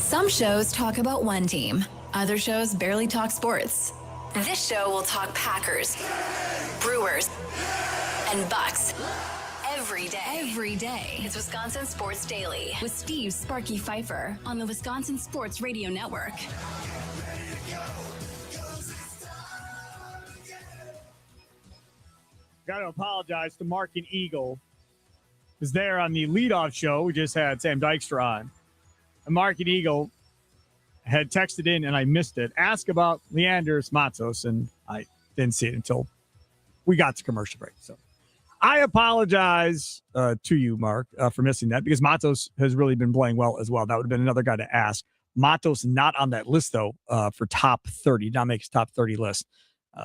Some shows talk about one team. Other shows barely talk sports. This show will talk Packers, Brewers, and Bucks. Every day. It's Wisconsin Sports Daily with Steve Sparky Pfeiffer on the Wisconsin Sports Radio Network. Got to apologize to Mark and Eagle. Was there on the leadoff show. We just had Sam Dykstra on. And Mark and Eagle had texted in, and I missed it. Ask about Leandros Matos, and I didn't see it until we got to commercial break. So I apologize to you, Mark, for missing that, because Matos has really been playing well as well. That would have been another guy to ask. Matos not on that list, though, for top 30. Not makes top 30 list.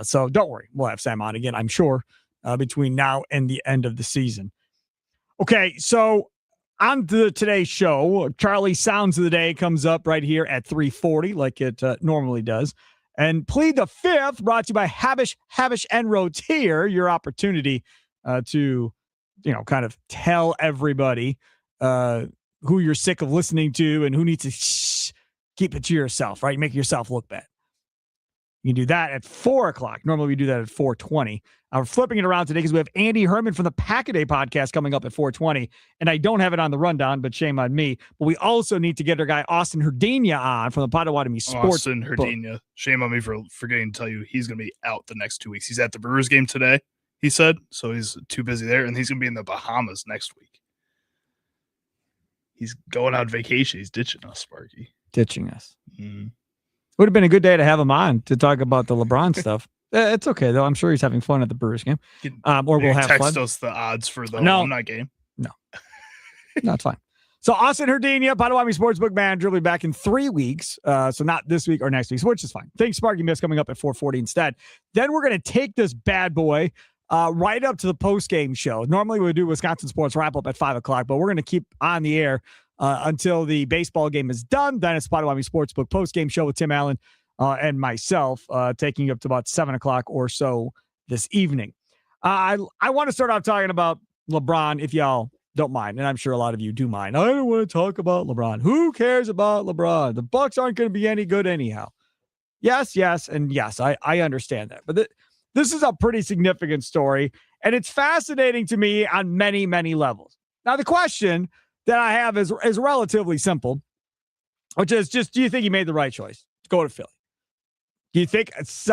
So don't worry. We'll have Sam on again, I'm sure, between now and the end of the season. Okay, so on to today's show, Charlie Sounds of the Day comes up right here at 3:40, like it normally does. And Plead the Fifth, brought to you by Habish, and Rotier, your opportunity to, kind of tell everybody who you're sick of listening to and who needs to keep it to yourself, right? Make yourself look bad. You can do that at 4 o'clock. Normally we do that at 4:20. We're flipping it around today because we have Andy Herman from the Pack-A-Day podcast coming up at 4:20. And I don't have it on the rundown, but shame on me. But we also need to get our guy Austin Herdania on from the Potawatomi Sports. Austin Herdania. Shame on me for forgetting to tell you he's going to be out the next 2 weeks. He's at the Brewers game today, he said. So he's too busy there. And he's going to be in the Bahamas next week. He's going on vacation. He's ditching us, Sparky. Ditching us. Would have been a good day to have him on to talk about the LeBron stuff. It's okay, though. I'm sure he's having fun at the Brewers game. Or we'll have text fun. us the odds for the alumni game. No, it's fine. So Austin Herdania, Potawatomi Sportsbook manager, will be back in 3 weeks. So not this week or next week, which is fine. Thanks, Sparky Miss, coming up at 4:40 instead. Then we're going to take this bad boy right up to the post-game show. Normally we do Wisconsin Sports Wrap-Up at 5 o'clock, but we're going to keep on the air until the baseball game is done. Then it's Potawatomi Sportsbook post-game show with Tim Allen and myself, taking you up to about 7 o'clock or so this evening. I want to start out talking about LeBron, if y'all don't mind, and I'm sure a lot of you do mind. I don't want to talk about LeBron. Who cares about LeBron? The Bucks aren't going to be any good anyhow. Yes, and yes, I understand that. But this is a pretty significant story, and it's fascinating to me on many, many levels. Now, the question that I have is relatively simple, which is just, do you think he made the right choice to go to Philly? Do you think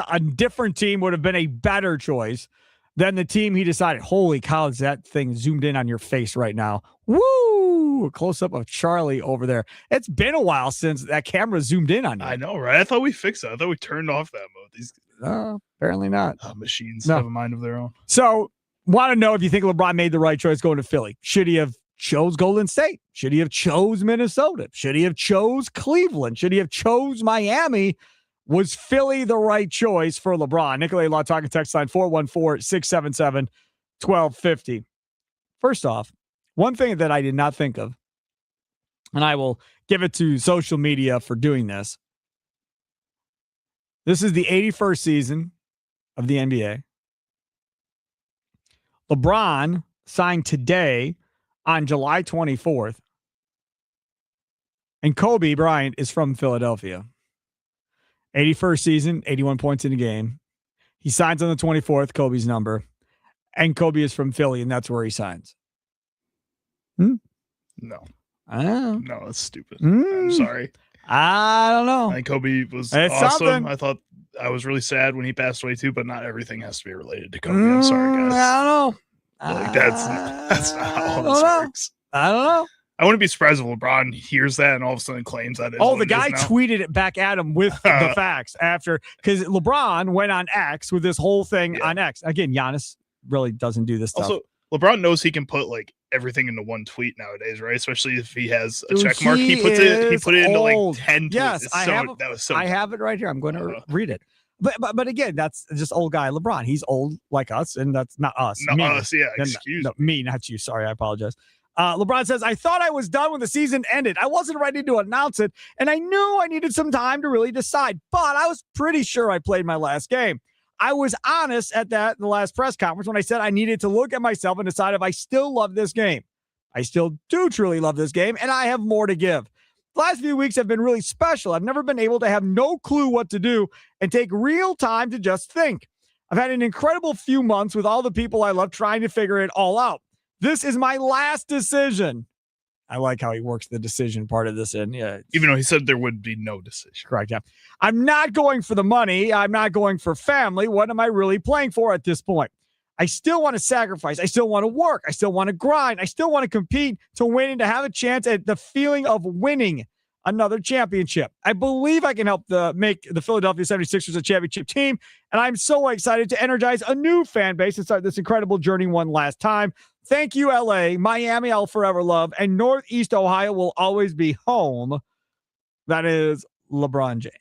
a different team would have been a better choice than the team he decided? Holy cow, is that thing zoomed in on your face right now? Woo! A close-up of Charlie over there. It's been a while since that camera zoomed in on you. I know, right? I thought we fixed it. I thought we turned off that mode. These apparently not. Machines have a mind of their own. So, want to know if you think LeBron made the right choice going to Philly. Should he have chose Golden State? Should he have chose Minnesota? Should he have chose Cleveland? Should he have chose Miami? Was Philly the right choice for LeBron? Nicolay Law talking text line 414-677-1250. First off, one thing that I did not think of, and I will give it to social media for doing this. This is the 81st season of the NBA. LeBron signed today on July 24th. And Kobe Bryant is from Philadelphia. 81st season, 81 points in a game. He signs on the 24th, Kobe's number. And Kobe is from Philly, and that's where he signs. No. No, that's stupid. I'm sorry. I don't know. I think Kobe was It's awesome. something. I thought I was really sad when he passed away too, but not everything has to be related to Kobe. I'm sorry, guys. I don't know. Like, that's not how this works. I don't know. I wouldn't be surprised if LeBron hears that and all of a sudden claims that. The guy tweeted it back at him with the facts after, because LeBron went on X with this whole thing on X. Again, Giannis really doesn't do this stuff. Also, LeBron knows he can put like everything into one tweet nowadays, right? Especially if he has a check mark. He put it into like 10 tweets. Yes, I have it right here. I'm going to read it. But again, that's just old guy LeBron. He's old like us, and that's not us. Not us, yeah. Excuse me. Me, not you. Sorry, I apologize. LeBron says, I thought I was done when the season ended. I wasn't ready to announce it, and I knew I needed some time to really decide, but I was pretty sure I played my last game. I was honest at the last press conference when I said I needed to look at myself and decide if I still love this game. I still do truly love this game, and I have more to give. last few weeks have been really special. I've never been able to have no clue what to do and take real time to just think. I've had an incredible few months with all the people I love trying to figure it all out. This is my last decision. I like how he works the decision part of this in. Yeah, even though he said there would be no decision. Correct. Yeah. I'm not going for the money. I'm not going for family. What am I really playing for at this point? I still want to sacrifice. I still want to work. I still want to grind. I still want to compete to win and to have a chance at the feeling of winning another championship. I believe I can help make the Philadelphia 76ers a championship team, and I'm so excited to energize a new fan base and start this incredible journey one last time. Thank you, LA. Miami, I'll forever love, and Northeast Ohio will always be home. That is LeBron James.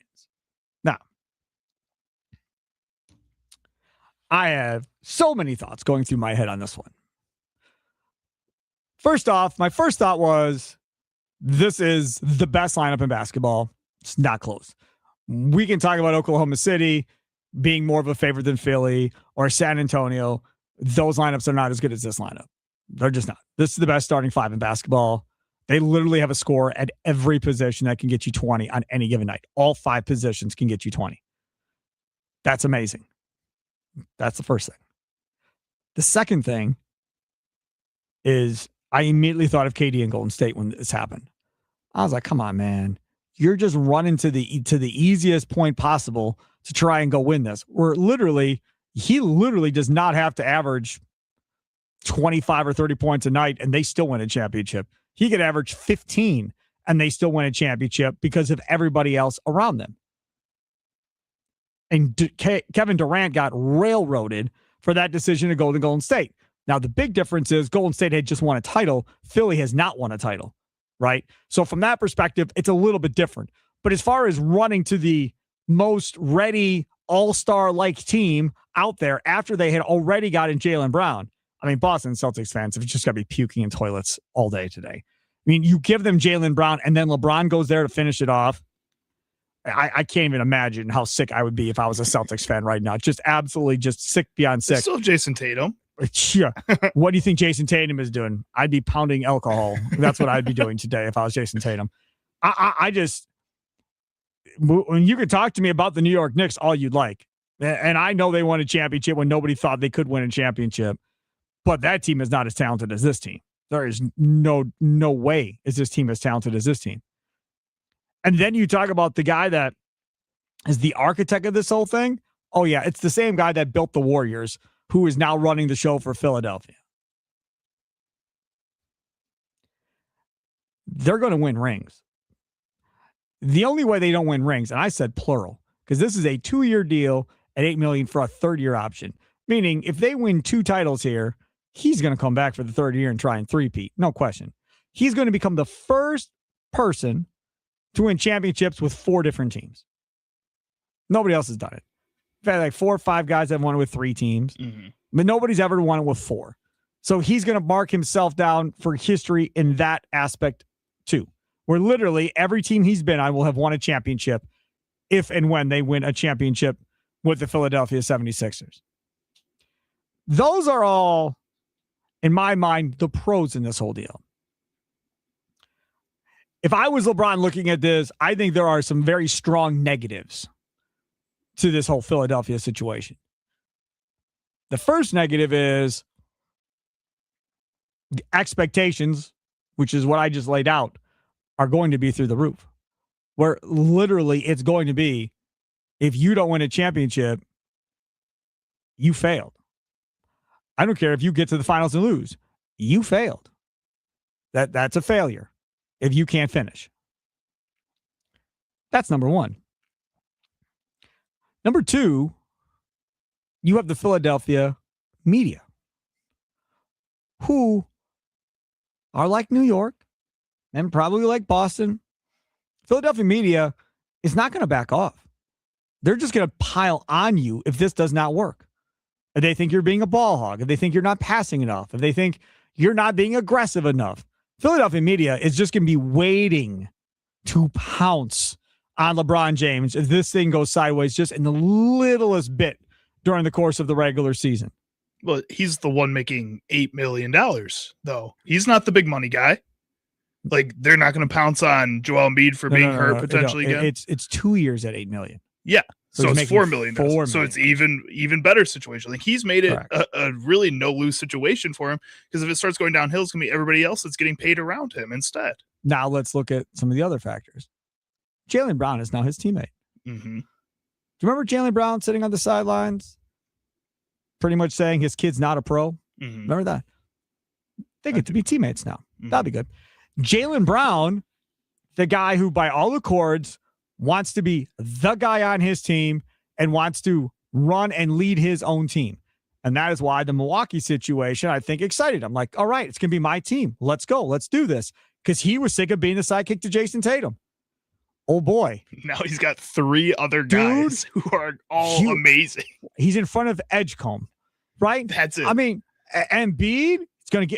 Now, I have so many thoughts going through my head on this one. First off, my first thought was, this is the best lineup in basketball. It's not close. We can talk about Oklahoma City being more of a favorite than Philly or San Antonio. Those lineups are not as good as this lineup. They're just not. This is the best starting five in basketball. They literally have a score at every position that can get you 20 on any given night. All five positions can get you 20. That's amazing. That's the first thing. The second thing is I immediately thought of KD and Golden State when this happened. I was like, come on, man. You're just running to the easiest point possible to try and go win this. Where he literally does not have to average 25 or 30 points a night and they still win a championship. He could average 15 and they still win a championship because of everybody else around them. And Kevin Durant got railroaded for that decision to go to Golden State. Now, the big difference is Golden State had just won a title. Philly has not won a title, right? So from that perspective, it's a little bit different. But as far as running to the most ready all-star-like team out there after they had already gotten Jaylen Brown, I mean, Boston Celtics fans have just got to be puking in toilets all day today. I mean, you give them Jaylen Brown and then LeBron goes there to finish it off. I can't even imagine how sick I would be if I was a Celtics fan right now. Just absolutely just sick beyond sick. Still Jason Tatum. Yeah. What do you think Jason Tatum is doing? I'd be pounding alcohol. That's what I'd be doing today if I was Jason Tatum. I just, when you could talk to me about the New York Knicks all you'd like, and I know they won a championship when nobody thought they could win a championship, but that team is not as talented as this team. There is no way is this team as talented as this team. And then you talk about the guy that is the architect of this whole thing. Oh, yeah, it's the same guy that built the Warriors, who is now running the show for Philadelphia. They're going to win rings. The only way they don't win rings, and I said plural, because this is a 2-year deal at $8 million for a third-year option. Meaning, if they win 2 titles here, he's going to come back for the third year and try and three-peat. No question. He's going to become the first person to win championships with 4 different teams. Nobody else has done it. We've had like 4 or 5 guys that have won it with 3 teams, but nobody's ever won it with 4. So he's going to mark himself down for history in that aspect too, where literally every team he's been on will have won a championship if and when they win a championship with the Philadelphia 76ers. Those are all, in my mind, the pros in this whole deal. If I was LeBron looking at this, I think there are some very strong negatives to this whole Philadelphia situation. The first negative is the expectations, which is what I just laid out, are going to be through the roof. Where literally it's going to be, if you don't win a championship, you failed. I don't care if you get to the finals and lose. You failed. That's a failure if you can't finish. That's number one. Number two, you have the Philadelphia media, who are like New York and probably like Boston. Philadelphia media is not going to back off. They're just going to pile on you if this does not work. If they think you're being a ball hog, if they think you're not passing enough, if they think you're not being aggressive enough, Philadelphia media is just going to be waiting to pounce on LeBron James if this thing goes sideways just in the littlest bit during the course of the regular season. Well, he's the one making $8 million, though. He's not the big money guy. Like they're not going to pounce on Joel Embiid for being hurt potentially again. It's 2 years at $8 million. Yeah. So it's $4 million. $4 million. So it's even better situation. Like he's made it a really no lose situation for him, because if it starts going downhill, it's gonna be everybody else that's getting paid around him instead. Now let's look at some of the other factors. Jaylen Brown is now his teammate. Mm-hmm. Do you remember Jaylen Brown sitting on the sidelines, pretty much saying his kid's not a pro? Mm-hmm. Remember that? They get to be teammates now. Mm-hmm. That'd be good. Jaylen Brown, the guy who by all accords wants to be the guy on his team and wants to run and lead his own team. And that is why the Milwaukee situation, I think, excited. I'm like, all right, it's going to be my team. Let's go. Let's do this. Because he was sick of being the sidekick to Jason Tatum. Oh, boy. Now he's got 3 other guys who are all amazing. He's in front of Edgecombe, right? That's it. I mean, Embiid,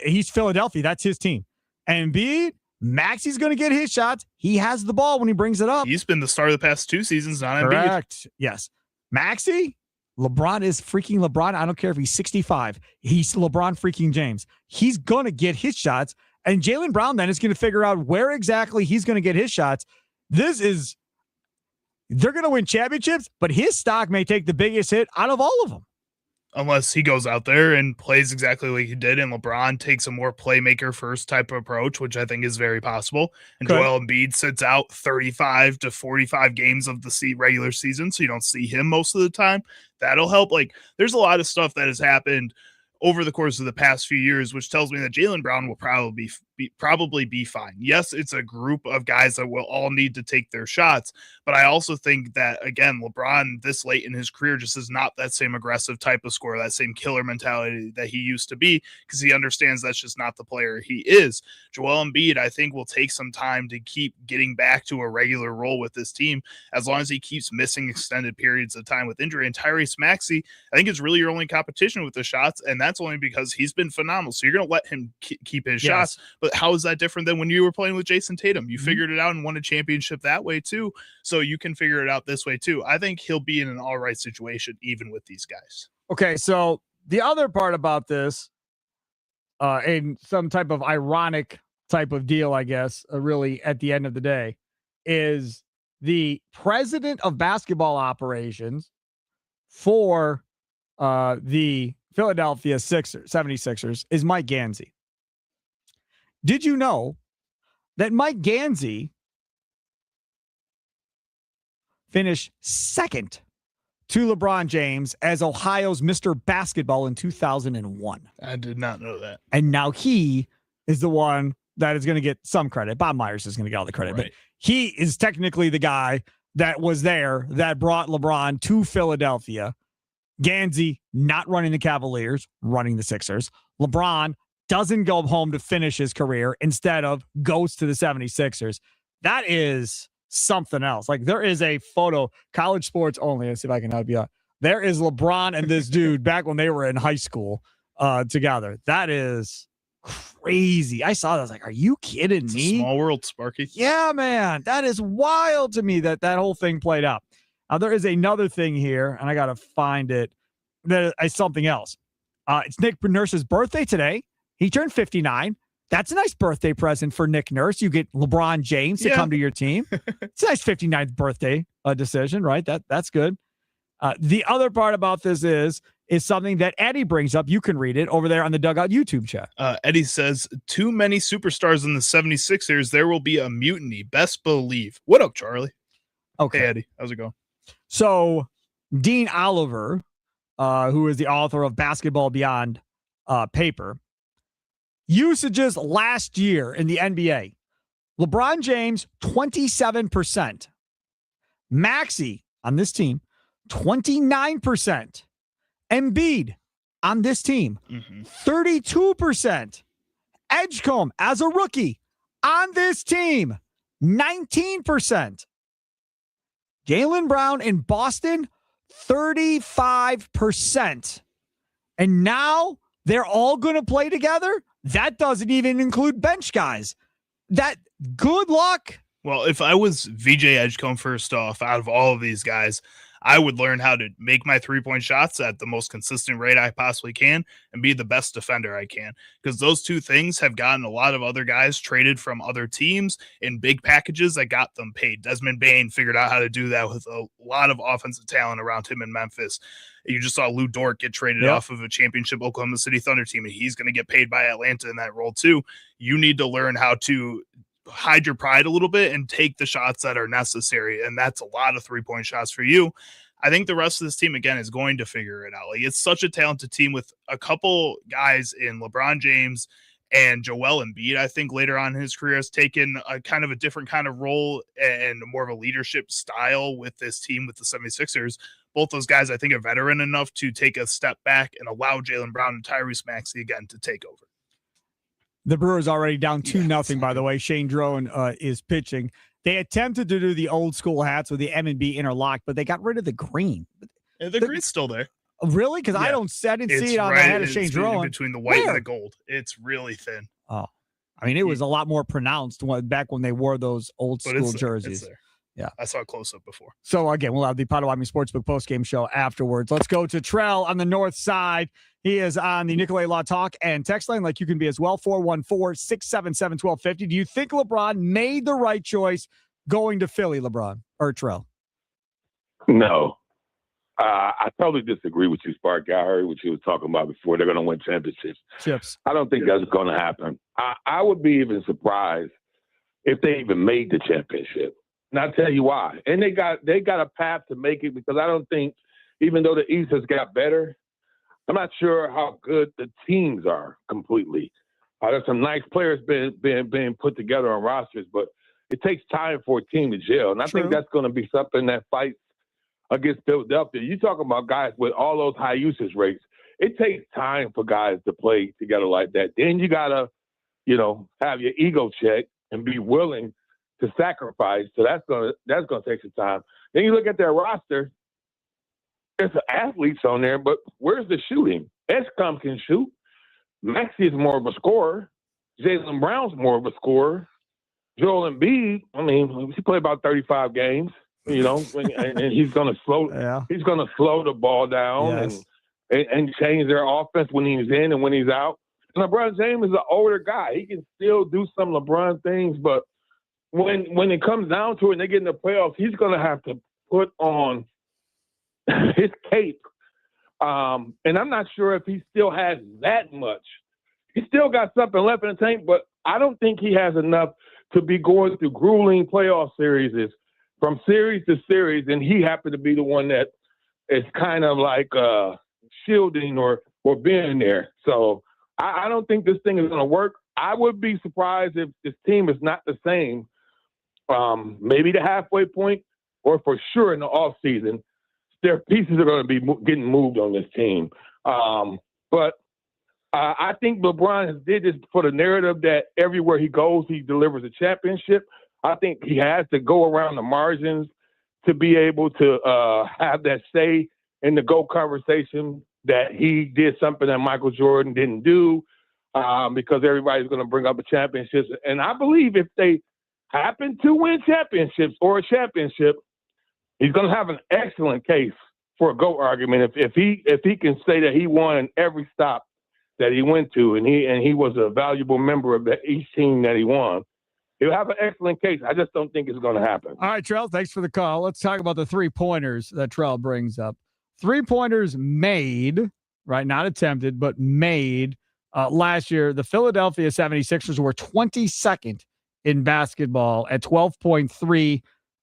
he's Philadelphia. That's his team. Embiid, Maxi's going to get his shots. He has the ball when he brings it up. He's been the star of the past 2 seasons, not Correct. Embiid. Yes. Maxi, LeBron is freaking LeBron. I don't care if he's 65. He's LeBron freaking James. He's going to get his shots. And Jaylen Brown then is going to figure out where exactly he's going to get his shots. They're going to win championships, but his stock may take the biggest hit out of all of them. Unless he goes out there and plays exactly like he did, and LeBron takes a more playmaker first type of approach, which I think is very possible. And Joel Embiid sits out 35 to 45 games of the regular season, so you don't see him most of the time. That'll help. Like, there's a lot of stuff that has happened over the course of the past few years, which tells me that Jaylen Brown will probably be fine. Yes, it's a group of guys that will all need to take their shots, but I also think that, again, LeBron this late in his career just is not that same aggressive type of scorer, that same killer mentality that he used to be, because he understands that's just not the player he is. Joel Embiid, I think, will take some time to keep getting back to a regular role with this team, as long as he keeps missing extended periods of time with injury. And Tyrese Maxey, I think, is really your only competition with the shots, and that's only because he's been phenomenal. So you're going to let him keep his shots. But how is that different than when you were playing with Jason Tatum? You figured it out and won a championship that way too. So you can figure it out this way too. I think he'll be in an all right situation even with these guys. Okay, so the other part about this, in some type of ironic type of deal, I guess, really at the end of the day, is the president of basketball operations for the Philadelphia 76ers is Mike Gansey. Did you know that Mike Gansey finished second to LeBron James as Ohio's Mr. Basketball in 2001? I did not know that. And now he is the one that is going to get some credit. Bob Myers is going to get all the credit, but he is technically the guy that was there that brought LeBron to Philadelphia. Gansey not running the Cavaliers, running the Sixers. LeBron doesn't go home to finish his career, instead of goes to the 76ers. That is something else. Like, there is a photo, College Sports Only. Let's see if I can help you out. There is LeBron and this dude back when they were in high school together. That is crazy. I saw that. I was like, are you kidding me? Small world, Sparky. Yeah, man. That is wild to me that whole thing played out. Now, there is another thing here, and I got to find it. That is something else. It's Nick Nurse's birthday today. He turned 59. That's a nice birthday present for Nick Nurse. You get LeBron James to come to your team. It's a nice 59th birthday decision, right? That's good. The other part about this is something that Eddie brings up. You can read it over there on the Dugout YouTube chat. Eddie says, too many superstars in the 76ers. There will be a mutiny. Best believe. What up, Charlie? Okay. Hey, Eddie. How's it going? So Dean Oliver, who is the author of Basketball Beyond paper, usages last year in the NBA. LeBron James, 27%. Maxey on this team, 29%. Embiid on this team, 32%. Edgecombe as a rookie on this team, 19%. Jaylen Brown in Boston, 35%. And now they're all going to play together? That doesn't even include bench guys. That, good luck. Well, if I was VJ Edgecombe first off, out of all of these guys, I would learn how to make my 3-point shots at the most consistent rate I possibly can and be the best defender I can. Because those two things have gotten a lot of other guys traded from other teams in big packages that got them paid. Desmond Bane figured out how to do that with a lot of offensive talent around him in Memphis. You just saw Lou Dort get traded off of a championship Oklahoma City Thunder team, and he's going to get paid by Atlanta in that role too. You need to learn how to hide your pride a little bit and take the shots that are necessary. And that's a lot of 3-point shots for you. I think the rest of this team, again, is going to figure it out. Like, it's such a talented team with a couple guys in LeBron James and Joel Embiid. I think later on in his career has taken a kind of a different kind of role and more of a leadership style with this team with the 76ers. Both those guys, I think, are veteran enough to take a step back and allow Jaylen Brown and Tyrese Maxey again to take over. The Brewers already down 2-0, by the way. Shane Drone is pitching. They attempted to do the old school hats with the M&B interlock, but they got rid of the green. The green's still there. Really? Because I didn't see it on the head of Shane Drone. Between the white and the gold. It's really thin. Oh, I mean, it was a lot more pronounced back when they wore those old school jerseys. Yeah. I saw a close-up before. So, again, we'll have the Potawatomi Sportsbook postgame show afterwards. Let's go to Trell on the north side. He is on the Nicolay Law Talk and text line like you can be as well, 414-677-1250. Do you think LeBron made the right choice going to Philly, LeBron, or Trell? No. I totally disagree with you, Spark. I heard what you were talking about before. They're going to win championships. I don't think that's going to happen. I would be even surprised if they even made the championship. And I'll tell you why. And they got a path to make it, because I don't think, even though the East has got better, I'm not sure how good the teams are completely. There's some nice players being put together on rosters, but it takes time for a team to gel. And I think that's going to be something that fights against Philadelphia. You talking about guys with all those high usage rates. It takes time for guys to play together like that. Then you got to, have your ego check and be willing to sacrifice. So that's gonna take some time. Then you look at their roster. There's athletes on there, but where's the shooting? Escom can shoot. Maxey is more of a scorer. Jaylen Brown's more of a scorer. Joel Embiid, I mean, he played about 35 games, and he's gonna slow. Yeah. He's gonna slow the ball down and change their offense when he's in and when he's out. And LeBron James is an older guy. He can still do some LeBron things, but when it comes down to it and they get in the playoffs, he's going to have to put on his cape. And I'm not sure if he still has that much. He still got something left in the tank, but I don't think he has enough to be going through grueling playoff series from series to series. And he happened to be the one that is kind of like shielding or being there. So I don't think this thing is going to work. I would be surprised if this team is not the same. Maybe the halfway point, or for sure in the offseason, their pieces are going to be getting moved on this team. But I think LeBron has did this for the narrative that everywhere he goes, he delivers a championship. I think he has to go around the margins to be able to have that say in the GOAT conversation, that he did something that Michael Jordan didn't do, because everybody's going to bring up a championship. And I believe if they happen to win championships or a championship, he's going to have an excellent case for a GOAT argument. If he can say that he won in every stop that he went to, and he was a valuable member of each team that he won, he'll have an excellent case. I just don't think it's going to happen. All right, Trell, thanks for the call. Let's talk about the 3-pointers that Trell brings up. 3-pointers made, right? Not attempted, but made last year. The Philadelphia 76ers were 22nd in basketball at 12.3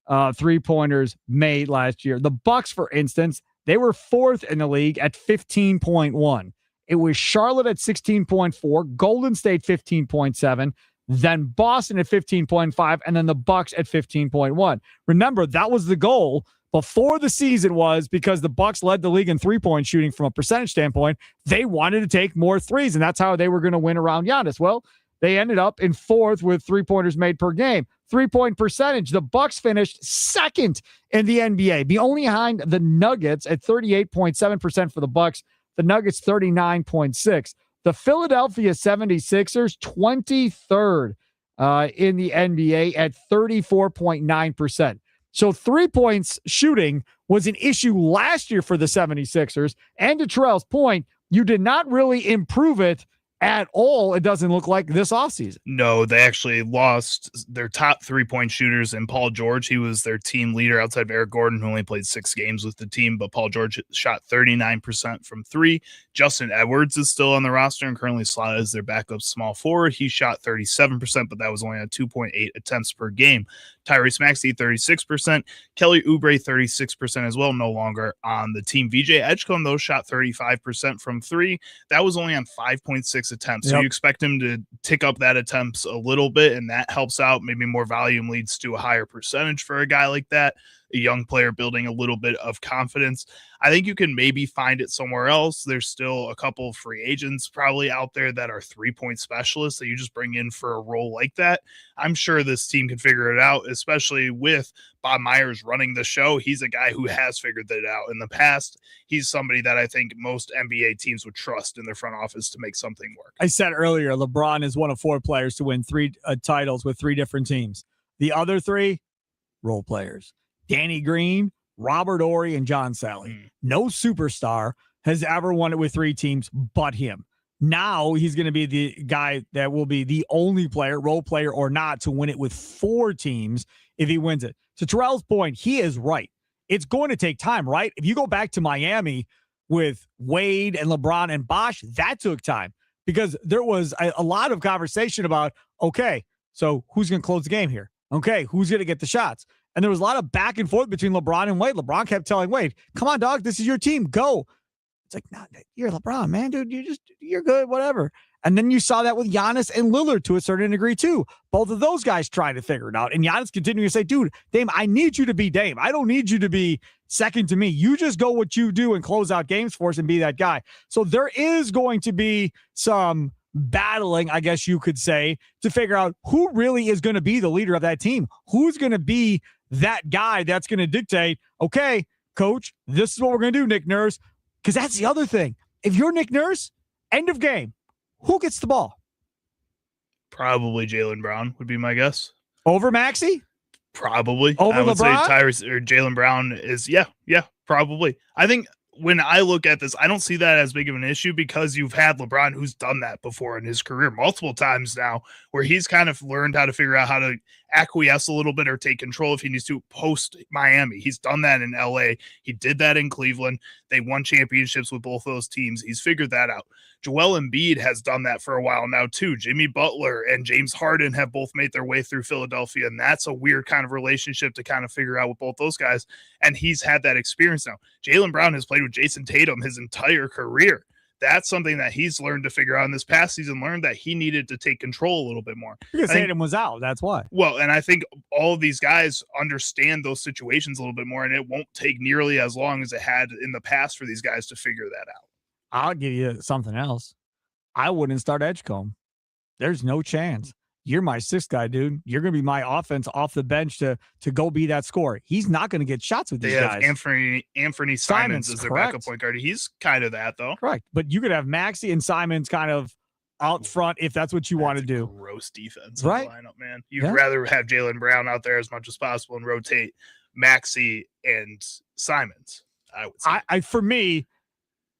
3-pointers made last year. The Bucks, for instance, they were 4th in the league at 15.1. It was Charlotte at 16.4, Golden State 15.7, then Boston at 15.5, and then the Bucks at 15.1. Remember, that was the goal before the season, was because the Bucks led the league in 3-point shooting from a percentage standpoint. They wanted to take more threes, and that's how they were going to win around Giannis. Well, they ended up in 4th with 3-pointers made per game. 3-point percentage, the Bucks finished 2nd in the NBA, be only behind the Nuggets at 38.7% for the Bucks. The Nuggets 39.6%. The Philadelphia 76ers 23rd in the NBA at 34.9%. So 3 points shooting was an issue last year for the 76ers. And to Terrell's point, you did not really improve it at all, it doesn't look like, this offseason. No, they actually lost their top 3-point shooters, and Paul George, he was their team leader outside of Eric Gordon, who only played 6 games with the team, but Paul George shot 39% from 3. Justin Edwards is still on the roster and currently slotted as their backup small forward. He shot 37%, but that was only on 2.8 attempts per game. Tyrese Maxey, 36%. Kelly Oubre, 36% as well, no longer on the team. VJ Edgecombe, though, shot 35% from 3. That was only on 5.6 attempts. Yep. So you expect him to tick up that attempts a little bit, and that helps out. Maybe more volume leads to a higher percentage for a guy like that, a young player building a little bit of confidence. I think you can maybe find it somewhere else. There's still a couple of free agents probably out there that are 3-point specialists that you just bring in for a role like that. I'm sure this team can figure it out, especially with Bob Myers running the show. He's a guy who has figured it out in the past. He's somebody that I think most NBA teams would trust in their front office to make something work. I said earlier, LeBron is one of 4 players to win 3 titles with 3 different teams. The other 3, role players. Danny Green, Robert Horry, and John Sally. No superstar has ever won it with 3 teams but him. Now he's going to be the guy that will be the only player, role player or not, to win it with 4 teams if he wins it. To Terrell's point, he is right. It's going to take time, right? If you go back to Miami with Wade and LeBron and Bosh, that took time because there was a lot of conversation about, okay, so who's going to close the game here? Okay, who's going to get the shots? And there was a lot of back and forth between LeBron and Wade. LeBron kept telling Wade, come on, dog, this is your team. Go. It's like, nah, you're LeBron, man, dude. You're good, whatever. And then you saw that with Giannis and Lillard to a certain degree, too. Both of those guys trying to figure it out. And Giannis continuing to say, dude, Dame, I need you to be Dame. I don't need you to be second to me. You just go what you do and close out games for us and be that guy. So there is going to be some battling, I guess you could say, to figure out who really is going to be the leader of that team. Who's going to be that guy that's going to dictate, okay, coach, this is what we're going to do, Nick Nurse. Because that's the other thing. If you're Nick Nurse, end of game, who gets the ball? Probably Jaylen Brown would be my guess. Over Maxey? Probably. Over I would LeBron? say Tyrese or Jaylen Brown is, yeah, probably. I think when I look at this, I don't see that as big of an issue because you've had LeBron who's done that before in his career multiple times now, where he's kind of learned how to figure out how to acquiesce a little bit or take control if he needs to post Miami. He's done that in LA. He did that in Cleveland. They won championships with both those teams. He's figured that out. Joel Embiid has done that for a while now too. Jimmy Butler and James Harden have both made their way through Philadelphia, and that's a weird kind of relationship to kind of figure out with both those guys, and he's had that experience now. Jaylen Brown has played with Jason Tatum his entire career. That's something that he's learned to figure out in this past season, learned that he needed to take control a little bit more. Because Tatum was out, that's why. Well, and I think all of these guys understand those situations a little bit more, and it won't take nearly as long as it had in the past for these guys to figure that out. I'll give you something else. I wouldn't start Edgecombe. There's no chance. You're my 6th guy, dude. You're going to be my offense off the bench to go be that scorer. He's not going to get shots with these guys. Anthony Simons is their backup point guard. He's kind of that, though. Correct. But you could have Maxey and Simons kind of out front if that's what you want to do. Gross defense, right? Lineup, man. You'd rather have Jaylen Brown out there as much as possible and rotate Maxey and Simons, I would say. For me,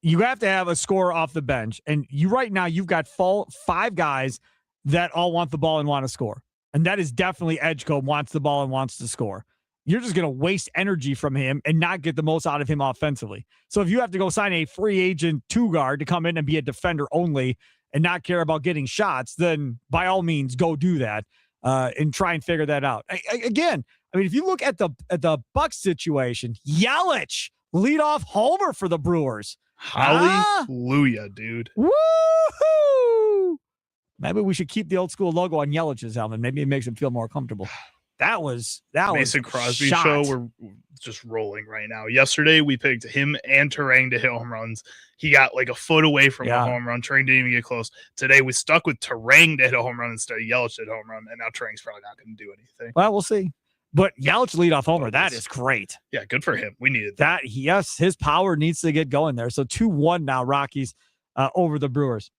you have to have a scorer off the bench. And right now, you've got 5 guys that all want the ball and want to score. And that is definitely Edgecombe wants the ball and wants to score. You're just going to waste energy from him and not get the most out of him offensively. So if you have to go sign a free agent 2 guard to come in and be a defender only and not care about getting shots, then by all means, go do that and try and figure that out. Again, I mean, if you look at the Bucks situation, Yelich leadoff homer for the Brewers. Hallelujah, dude. Woohoo! Maybe we should keep the old school logo on Yelich's helmet. Maybe it makes him feel more comfortable. That Mason Crosby show. We're just rolling right now. Yesterday we picked him and Terang to hit home runs. He got like a foot away from a home run. Terang didn't even get close. Today we stuck with Terang to hit a home run instead of Yelich to hit a home run, and now Terang's probably not going to do anything. Well, we'll see. But Yelich leadoff homer, that is great. Yeah, good for him. We needed that. Yes, his power needs to get going there. So 2-1 now, Rockies over the Brewers.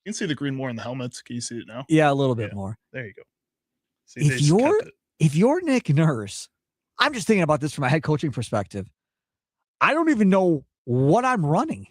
You can see the green more in the helmets. Can you see it now? Yeah, a little bit more. There you go. See, if you're Nick Nurse, I'm just thinking about this from a head coaching perspective. I don't even know what I'm running.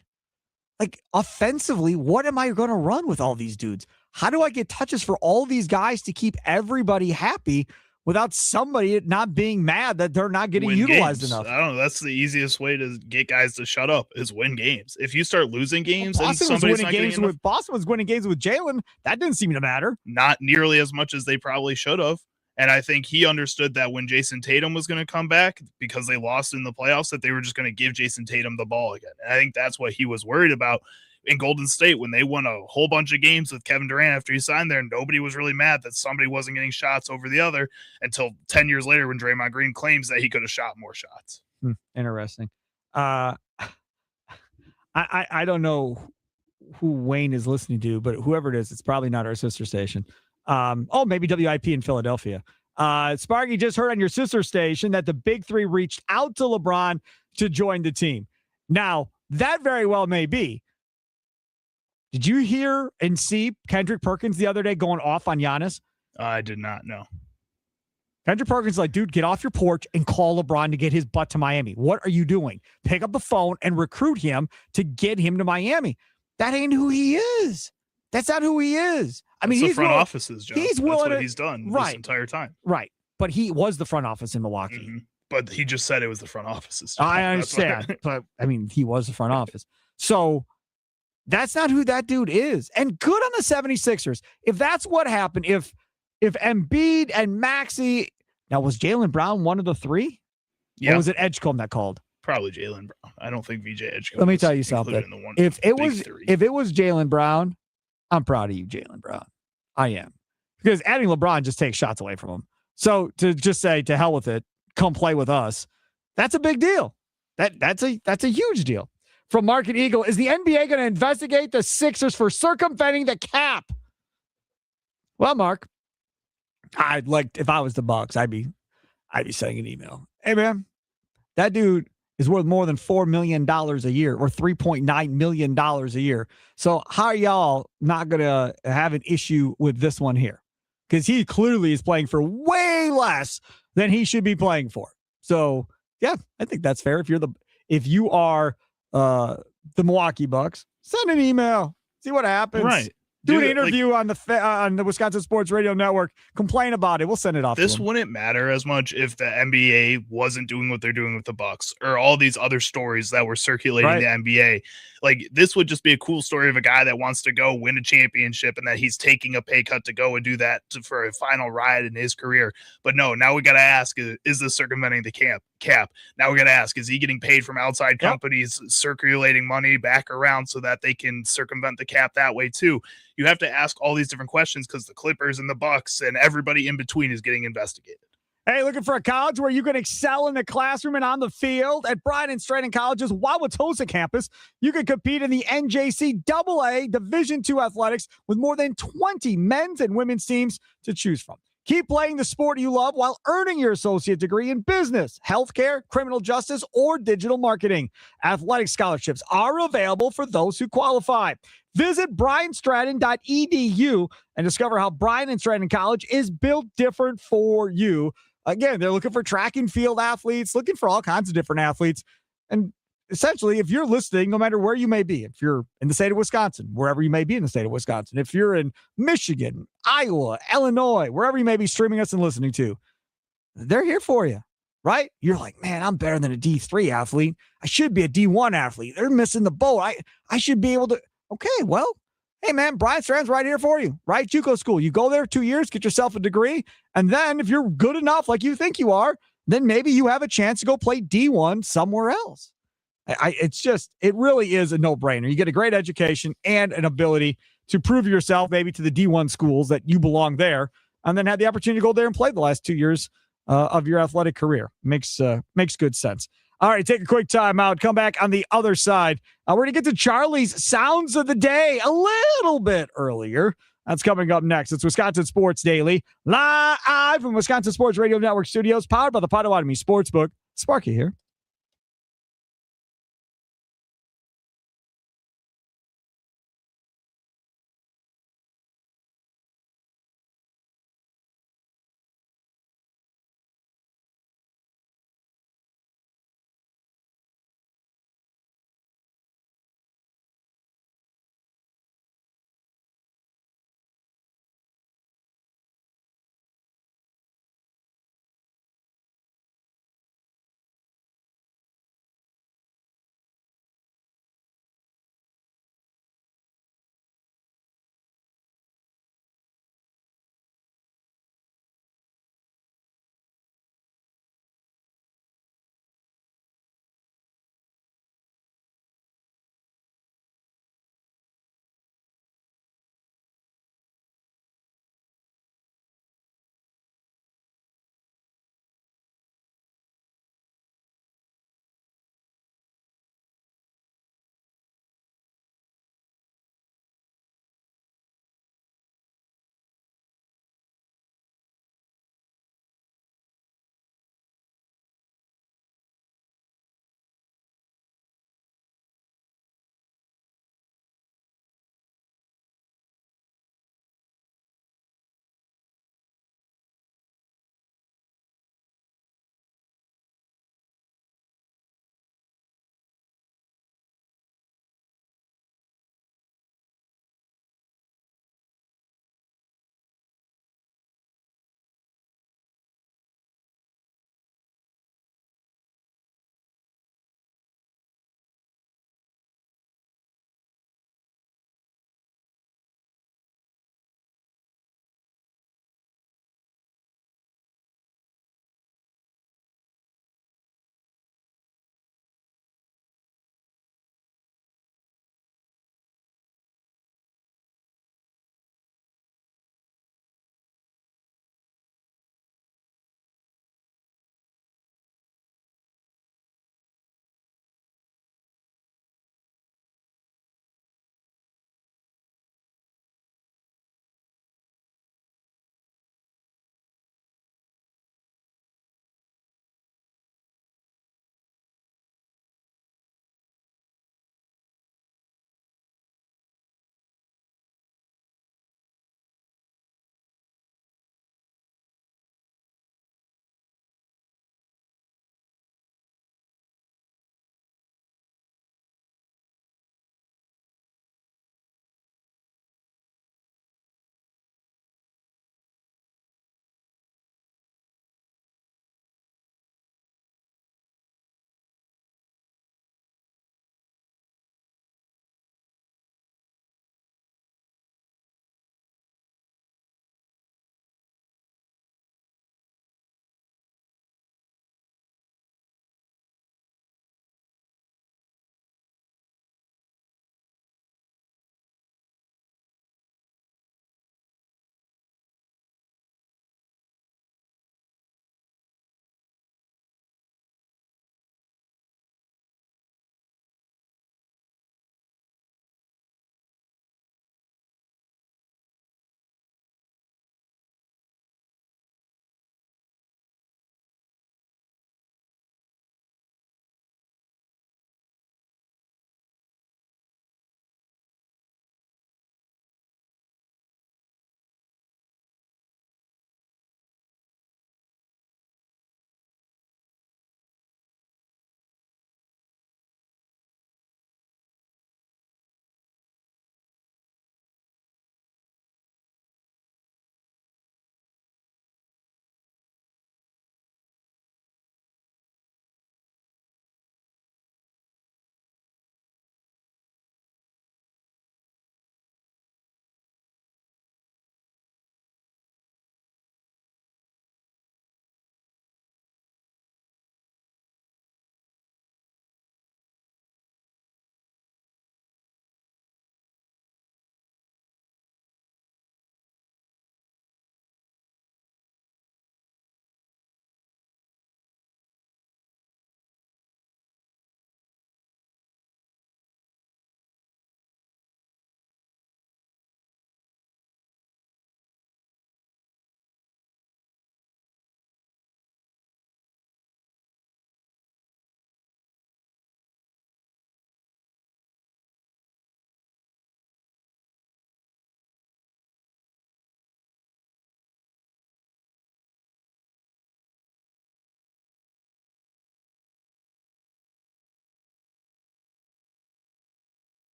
Like, offensively, what am I going to run with all these dudes? How do I get touches for all these guys to keep everybody happy without somebody not being mad that they're not getting utilized enough? I don't know. That's the easiest way to get guys to shut up is win games. If you start losing games, well, and somebody's not getting enough, Boston was winning games with Jalen. That didn't seem to matter. Not nearly as much as they probably should have. And I think he understood that when Jason Tatum was going to come back because they lost in the playoffs, that they were just going to give Jason Tatum the ball again. And I think that's what he was worried about in Golden State when they won a whole bunch of games with Kevin Durant after he signed there. Nobody was really mad that somebody wasn't getting shots over the other until 10 years later when Draymond Green claims that he could have shot more shots. Interesting. I don't know who Wayne is listening to, but whoever it is, it's probably not our sister station. Maybe WIP in Philadelphia. Sparky just heard on your sister station that the Big Three reached out to LeBron to join the team. Now, that very well may be. Did you hear and see Kendrick Perkins the other day going off on Giannis? I did not know. Kendrick Perkins is like, dude, get off your porch and call LeBron to get his butt to Miami. What are you doing? Pick up the phone and recruit him to get him to Miami. That ain't who he is. That's not who he is. I mean, he's he's front office's job. He's willing. That's what he's done this entire time. Right. But he was the front office in Milwaukee. Mm-hmm. But he just said it was the front office's job. I understand. But I mean, he was the front office. So that's not who that dude is. And good on the 76ers. If that's what happened, if Embiid and Maxey, now was Jaylen Brown one of the three? Yeah. Or was it Edgecombe that called? Probably Jaylen Brown. I don't think VJ Edgecombe. Let me tell you something. If it was Jaylen Brown, I'm proud of you, Jaylen Brown. I am. Because adding LeBron just takes shots away from him. So to just say, to hell with it, come play with us, that's a big deal. That's a huge deal. From Market Eagle, is the NBA going to investigate the Sixers for circumventing the cap? Well, Mark, I'd like, if I was the Bucks, I'd be sending an email. Hey, man, that dude is worth more than $4 million a year or $3.9 million a year. So how are y'all not going to have an issue with this one here? Because he clearly is playing for way less than he should be playing for. So, yeah, I think that's fair. If you are the Milwaukee Bucks, send an email, see what happens. Right. Do an interview on the Wisconsin Sports Radio Network. Complain about it. We'll send it off. This wouldn't matter as much if the NBA wasn't doing what they're doing with the Bucks or all these other stories that were circulating the NBA. Like, this would just be a cool story of a guy that wants to go win a championship and that he's taking a pay cut to go and do that for a final ride in his career. But no, now we got to ask, is this circumventing the cap? Now we got to ask, is he getting paid from outside companies circulating money back around so that they can circumvent the cap that way too? You have to ask all these different questions because the Clippers and the Bucks and everybody in between is getting investigated. Hey, looking for a college where you can excel in the classroom and on the field? At Bryan and Stratton College's Wauwatosa campus, you can compete in the NJCAA Division II athletics with more than 20 men's and women's teams to choose from. Keep playing the sport you love while earning your associate degree in business, healthcare, criminal justice, or digital marketing. Athletic scholarships are available for those who qualify. Visit bryanstratton.edu and discover how Bryan and Stratton College is built different for you. Again, they're looking for track and field athletes, looking for all kinds of different athletes. And essentially, if you're listening, no matter where you may be, if you're in the state of Wisconsin, wherever you may be in the state of Wisconsin, if you're in Michigan, Iowa, Illinois, wherever you may be streaming us and listening to, they're here for you, right? You're like, man, I'm better than a D3 athlete. I should be a D1 athlete. They're missing the boat. I should be able to. Okay, well, hey, man, Bryan Stratton's right here for you, right? JUCO school. You go there 2 years, get yourself a degree, and then if you're good enough like you think you are, then maybe you have a chance to go play D1 somewhere else. It really is a no-brainer. You get a great education and an ability to prove yourself maybe to the D1 schools that you belong there, and then have the opportunity to go there and play the last 2 years of your athletic career. Makes good sense. All right, take a quick time out. Come back on the other side. We're going to get to Charlie's Sounds of the Day a little bit earlier. That's coming up next. It's Wisconsin Sports Daily, live from Wisconsin Sports Radio Network studios, powered by the Potawatomi Sportsbook. Sparky here.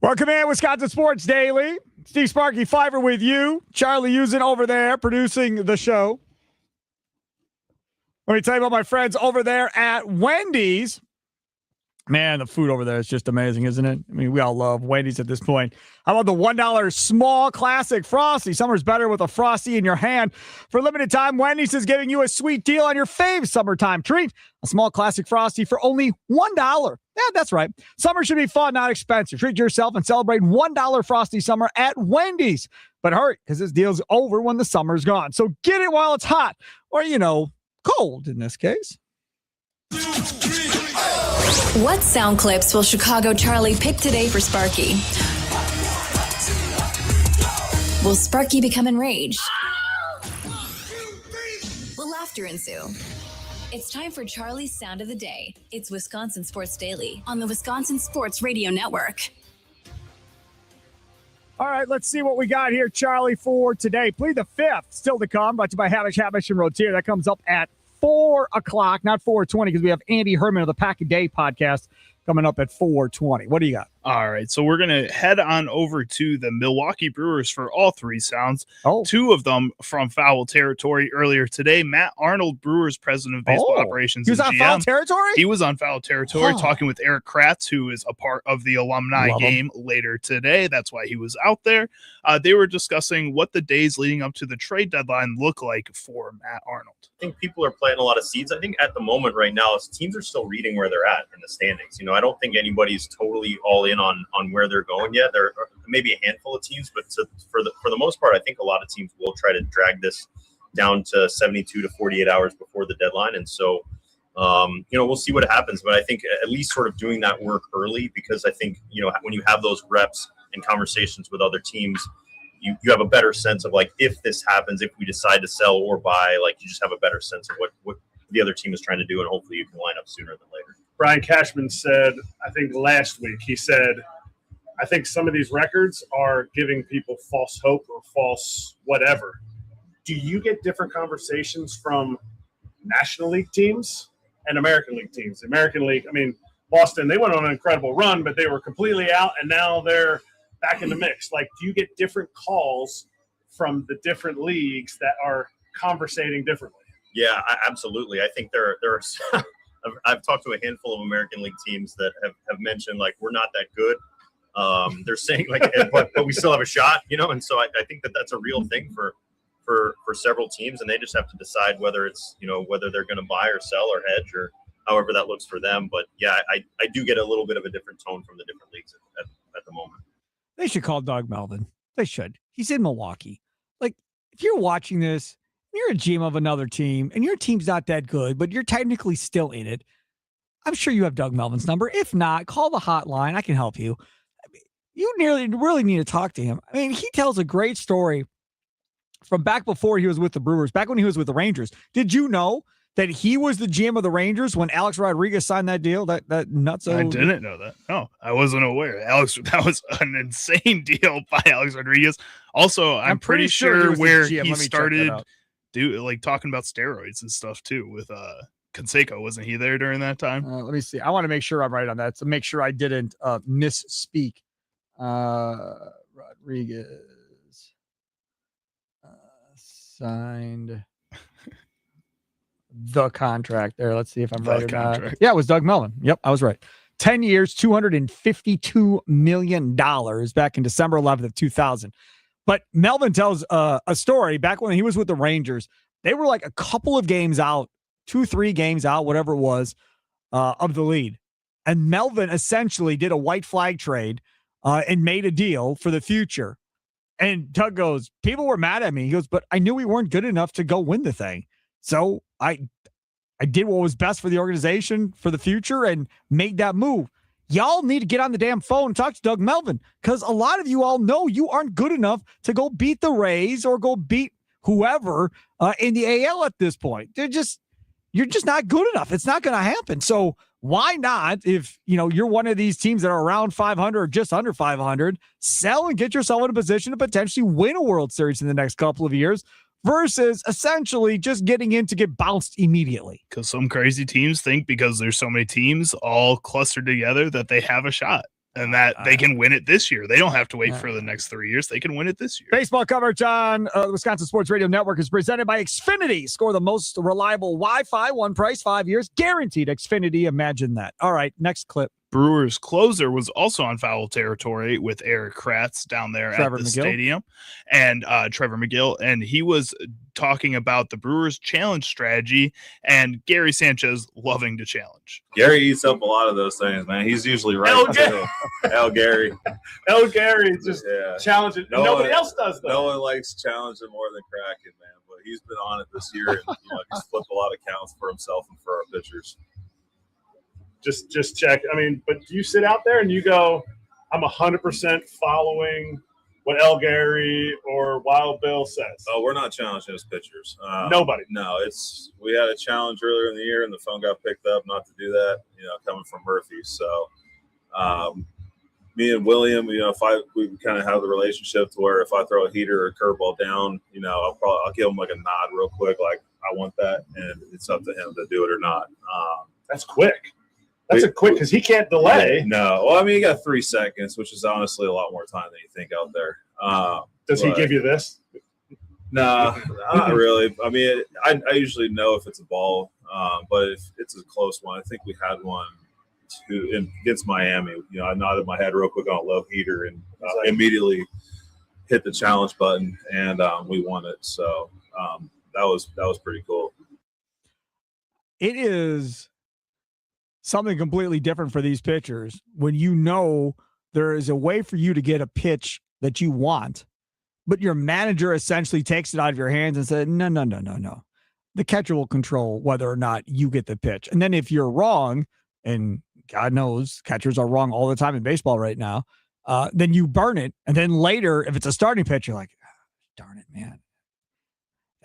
Welcome in, Wisconsin Sports Daily. Steve Sparky Fiver with you. Charlie Usen over there producing the show. Let me tell you about my friends over there at Wendy's. Man, the food over there is just amazing, isn't it? I mean, we all love Wendy's at this point. How about the $1 small classic Frosty? Summer's better with a Frosty in your hand. For a limited time, Wendy's is giving you a sweet deal on your fave summertime treat. A small classic Frosty for only $1. Yeah, that's right. Summer should be fun, not expensive. Treat yourself and celebrate $1 Frosty summer at Wendy's. But hurry, because this deal's over when the summer's gone. So get it while it's hot, or, cold in this case. What sound clips will Chicago Charlie pick today for Sparky? Will Sparky become enraged? Will laughter ensue? It's time for Charlie's Sound of the Day. It's Wisconsin Sports Daily on the Wisconsin Sports Radio Network. All right, let's see what we got here, Charlie, for today. Plead the Fifth, still to come, brought to you by Havish and Rotier. That comes up at 4 o'clock, not 4:20, because we have Andy Herman of the Pack a Day podcast coming up at 4:20. What do you got? All right, so we're going to head on over to the Milwaukee Brewers for all three sounds. Two of them from foul territory earlier today. Matt Arnold, Brewers president of baseball operations. He was on foul territory? He was on foul territory talking with Eric Kratz, who is a part of the alumni game later today. That's why he was out there. They were discussing what the days leading up to the trade deadline look like for Matt Arnold. I think people are planting a lot of seeds. I think at the moment right now, teams are still reading where they're at in the standings. I don't think anybody's totally all in on where they're going yet. There are maybe a handful of teams, but for the most part, I think a lot of teams will try to drag this down to 72 to 48 hours before the deadline. And so, we'll see what happens. But I think at least sort of doing that work early, because I think, when you have those reps and conversations with other teams, you have a better sense of, like, if this happens, if we decide to sell or buy, like, you just have a better sense of what the other team is trying to do, and hopefully you can line up sooner than later. Brian Cashman said, I think last week, he said, I think some of these records are giving people false hope or false whatever. Do you get different conversations from National League teams and American League teams? The American League, Boston, they went on an incredible run, but they were completely out, and now they're back in the mix. Like, do you get different calls from the different leagues that are conversating differently? Yeah, absolutely. I think there are I've talked to a handful of American League teams that have mentioned, like, we're not that good. They're saying, like, but we still have a shot, and so I think that's a real thing for several teams, and they just have to decide whether it's, whether they're going to buy or sell or hedge or however that looks for them. But yeah, I do get a little bit of a different tone from the different leagues at the moment. They should call Doug Melvin. They should. He's in Milwaukee. Like, if you're watching this, you're a GM of another team, and your team's not that good, but you're technically still in it, I'm sure you have Doug Melvin's number. If not, call the hotline. I can help you. You really need to talk to him. He tells a great story from back before he was with the Brewers, back when he was with the Rangers. Did you know that he was the GM of the Rangers when Alex Rodriguez signed that deal? That nutso. I didn't know that. No, I wasn't aware. That was an insane deal by Alex Rodriguez. Also, I'm pretty sure where he started talking about steroids and stuff too with Canseco. Wasn't he there during that time? Let me see. I want to make sure I'm right on that. So make sure I didn't misspeak. Rodriguez signed the contract there. Let's see if I'm right or not. Yeah, it was Doug Melvin. Yep, I was right. 10 years, $252 million back in December 11th of 2000. But Melvin tells a story back when he was with the Rangers. They were like a couple of games out, 2-3 games out, whatever it was, of the lead. And Melvin essentially did a white flag trade and made a deal for the future. And Doug goes, people were mad at me. He goes, but I knew we weren't good enough to go win the thing. So I did what was best for the organization for the future and made that move. Y'all need to get on the damn phone and talk to Doug Melvin, because a lot of you all know you aren't good enough to go beat the Rays or go beat whoever in the AL at this point. You're just not good enough. It's not going to happen. So why not, if you're one of these teams that are around 500 or just under 500, sell and get yourself in a position to potentially win a World Series in the next couple of years, versus essentially just getting in to get bounced immediately. Because some crazy teams think because there's so many teams all clustered together that they have a shot. And that they can win it this year. They don't have to wait for the next 3 years. They can win it this year. Baseball coverage on the Wisconsin Sports Radio Network is presented by Xfinity. Score the most reliable Wi-Fi, one price, 5 years, guaranteed. Xfinity, imagine that. All right, next clip. Brewers closer was also on foul territory with Eric Kratz down there at the stadium, and Trevor McGill, and he was talking about the Brewers' challenge strategy and Gary Sanchez loving to challenge. Gary eats up a lot of those things, man. He's usually right. El Gary. El Gary just challenging. Nobody else does that. No one likes challenging more than Kraken, man. But he's been on it this year, and he's flipped a lot of counts for himself and for our pitchers. Just check. I mean, but do you sit out there and you go, I'm 100% following what El Gary or Wild Bill says? Oh, we're not challenging as pitchers. Nobody. No, we had a challenge earlier in the year and the phone got picked up not to do that, coming from Murphy. So me and William, we kind of have the relationship to where if I throw a heater or a curveball down, I'll give him like a nod real quick, like I want that, and it's up to him to do it or not. That's quick. That's a quick because he can't delay. No. Well, I mean, he got 3 seconds, which is honestly a lot more time than you think out there. Does he give you this? No, not really. I mean, I usually know if it's a ball, but if it's a close one, I think we had one against Miami. I nodded my head real quick on a low heater and immediately hit the challenge button, and we won it. So that was pretty cool. It is something completely different for these pitchers when there is a way for you to get a pitch that you want, but your manager essentially takes it out of your hands and said, no. The catcher will control whether or not you get the pitch. And then if you're wrong, and God knows catchers are wrong all the time in baseball right now, then you burn it. And then later, if it's a starting pitch, you're like, darn it, man.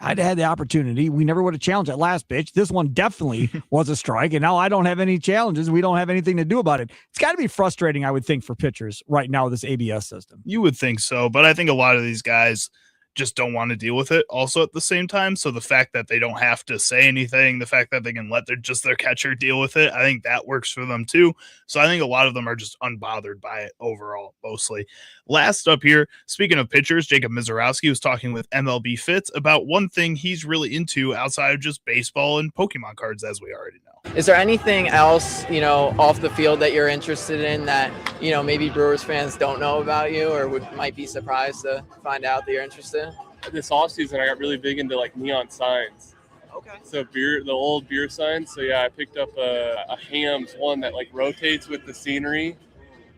I'd had the opportunity. We never would have challenged that last pitch. This one definitely was a strike, and now I don't have any challenges. We don't have anything to do about it. It's got to be frustrating, I would think, for pitchers right now with this ABS system. You would think so, but I think a lot of these guys just don't want to deal with it also at the same time. So the fact that they don't have to say anything, the fact that they can let their catcher deal with it, I think that works for them too. So I think a lot of them are just unbothered by it overall, mostly. Last up here, speaking of pitchers, Jacob Mizorowski was talking with MLB Fits about one thing he's really into outside of just baseball and Pokemon cards, as we already know. Is there anything else, off the field that you're interested in that, maybe Brewers fans don't know about you or might be surprised to find out that you're interested in? This offseason, I got really big into neon signs. Okay. So the old beer signs. So yeah, I picked up a Hams one that rotates with the scenery.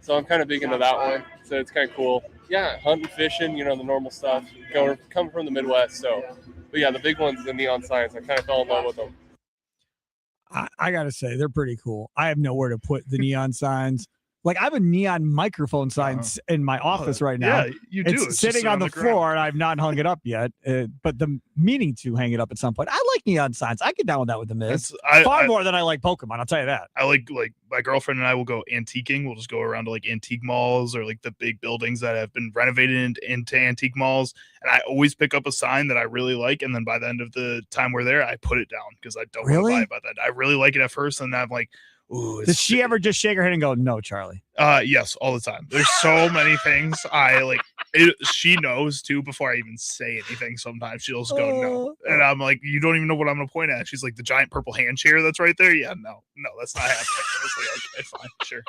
So I'm kind of big into that one. So it's kind of cool. Yeah, hunting, fishing, the normal stuff. Coming from the Midwest. So, but yeah, the big ones, the neon signs. I kind of fell in love with them. I got to say, they're pretty cool. I have nowhere to put the neon signs. I have a neon microphone sign in my office right now. Yeah, you do. It's sitting on the floor, and I've not hung it up yet. But the meaning to hang it up at some point. I like neon signs. I get down with that with the Miz. Far more than I like Pokemon. I'll tell you that. I like my girlfriend and I will go antiquing. We'll just go around to antique malls or the big buildings that have been renovated into antique malls. And I always pick up a sign that I really like. And then by the end of the time we're there, I put it down because I don't want to buy it by that. I really like it at first. And then I'm like, ooh, does she ever just shake her head and go, no, Charlie? Yes, all the time. There's so many things I like. She knows too before I even say anything. Sometimes she'll just go no, and I'm like, you don't even know what I'm gonna point at. She's like, the giant purple hand chair that's right there. Yeah, no, that's not happening. I was like, okay, fine, sure.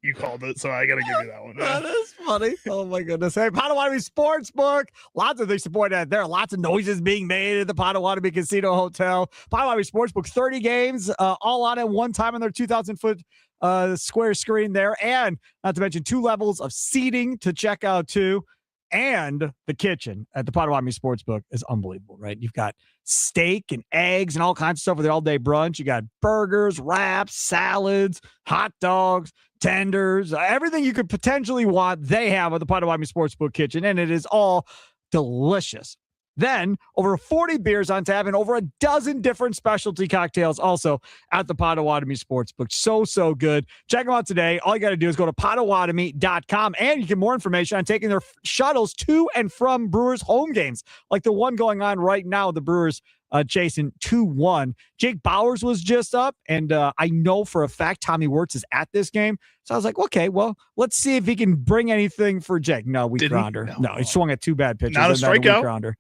You called it, so I got to give you that one. That is funny. Oh, my goodness. Hey, Potawatomi Sportsbook. Lots of things to point at. There are lots of noises being made at the Potawatomi Casino Hotel. Potawatomi Sportsbook, 30 games, all on at one time on their 2,000-foot square screen there. And not to mention 2 levels of seating to check out, too. And the kitchen at the Potawatomi Sportsbook is unbelievable, right? You've got steak and eggs and all kinds of stuff for the all-day brunch. You got burgers, wraps, salads, hot dogs, tenders, everything you could potentially want, they have at the Potawatomi Sportsbook kitchen, and it is all delicious. Then, over 40 beers on tap and over a dozen different specialty cocktails also at the Potawatomi Sportsbook. So good. Check them out today. All you got to do is go to Potawatomi.com, and you get more information on taking their shuttles to and from Brewers home games, like the one going on right now, the Brewers chasing 2-1. Jake Bowers was just up, and I know for a fact Tommy Wirtz is at this game. So I was like, okay, well, let's see if he can bring anything for Jake. No, weak grounder. No, he swung at 2 bad pitches. Not a strikeout. Grounder.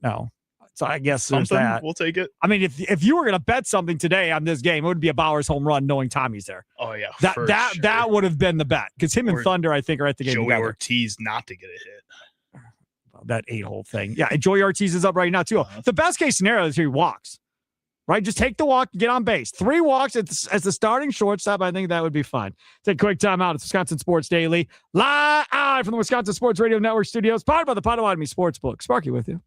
No. So I guess something, there's that. We'll take it. I mean, if you were going to bet something today on this game, it would be a Bowers home run knowing Tommy's there. Oh, yeah. That would have been the bet because him and Thunder, I think, are at the game Joey together. Ortiz not to get a hit. That 8-hole thing. Yeah, and Joey Ortiz is up right now, too. The best case scenario is he walks, right? Just take the walk, get on base. 3 walks as the starting shortstop. I think that would be fine. Take a quick time out. It's Wisconsin Sports Daily. Live from the Wisconsin Sports Radio Network studios, powered by the Potawatomi Sportsbook. Sparky with you.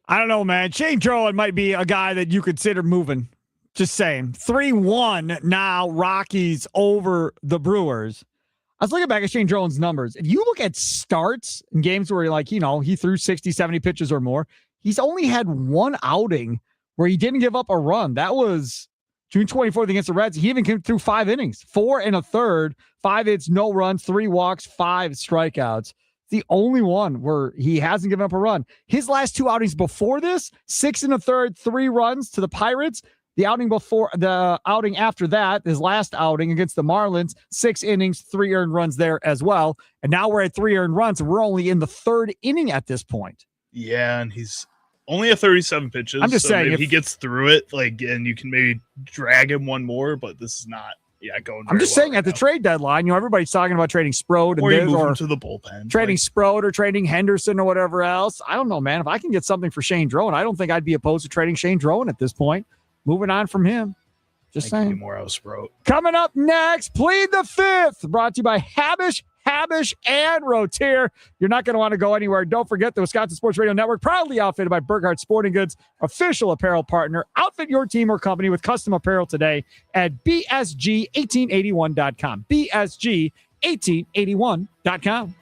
I don't know, man. Shane Drowan might be a guy that you consider moving. Just saying. 3-1 now, Rockies over the Brewers. I was looking back at Shane Drowan's numbers. If you look at starts in games where he threw 60, 70 pitches or more, he's only had one outing where he didn't give up a run. That was June 24th against the Reds. He even came through 5 innings, 4 1/3, 5 hits, no runs, 3 walks, 5 strikeouts. The only one where he hasn't given up a run. His last 2 outings before this, 6 1/3, 3 runs to the Pirates. The outing after that, his last outing against the Marlins, 6 innings, 3 earned runs there as well. And now we're at 3 earned runs, and we're only in the 3rd inning at this point. Yeah, and he's only at 37 pitches. I'm just saying, if he gets through it, and you can maybe drag him one more, but this is not. Yeah, going. I'm just saying, at the trade deadline, everybody's talking about trading Sprode or and move him to the bullpen, trading Sprode or trading Henderson or whatever else. I don't know, man. If I can get something for Shane Drowan, I don't think I'd be opposed to trading Shane Drowan at this point. Moving on from him. Just saying. More out of Sprout. Coming up next, Plead the Fifth, brought to you by Habish, and Rotier. You're not going to want to go anywhere. Don't forget the Wisconsin Sports Radio Network, proudly outfitted by Burkhardt Sporting Goods, official apparel partner. Outfit your team or company with custom apparel today at BSG1881.com. BSG1881.com.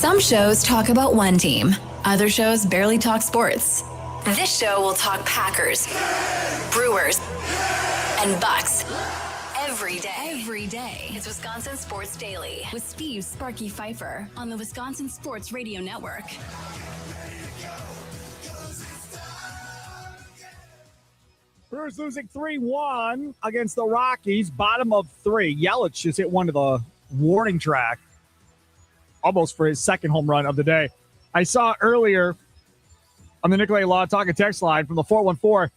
Some shows talk about one team. Other shows barely talk sports. This show will talk Packers, Brewers, and Bucks. Every day. It's Wisconsin Sports Daily with Steve Sparky Pfeiffer on the Wisconsin Sports Radio Network. Brewers losing 3-1 against the Rockies, bottom of 3. Yelich just hit one to the warning track, almost for his second home run of the day. I saw earlier on the Nicolay Law Talk and Text line from the 414,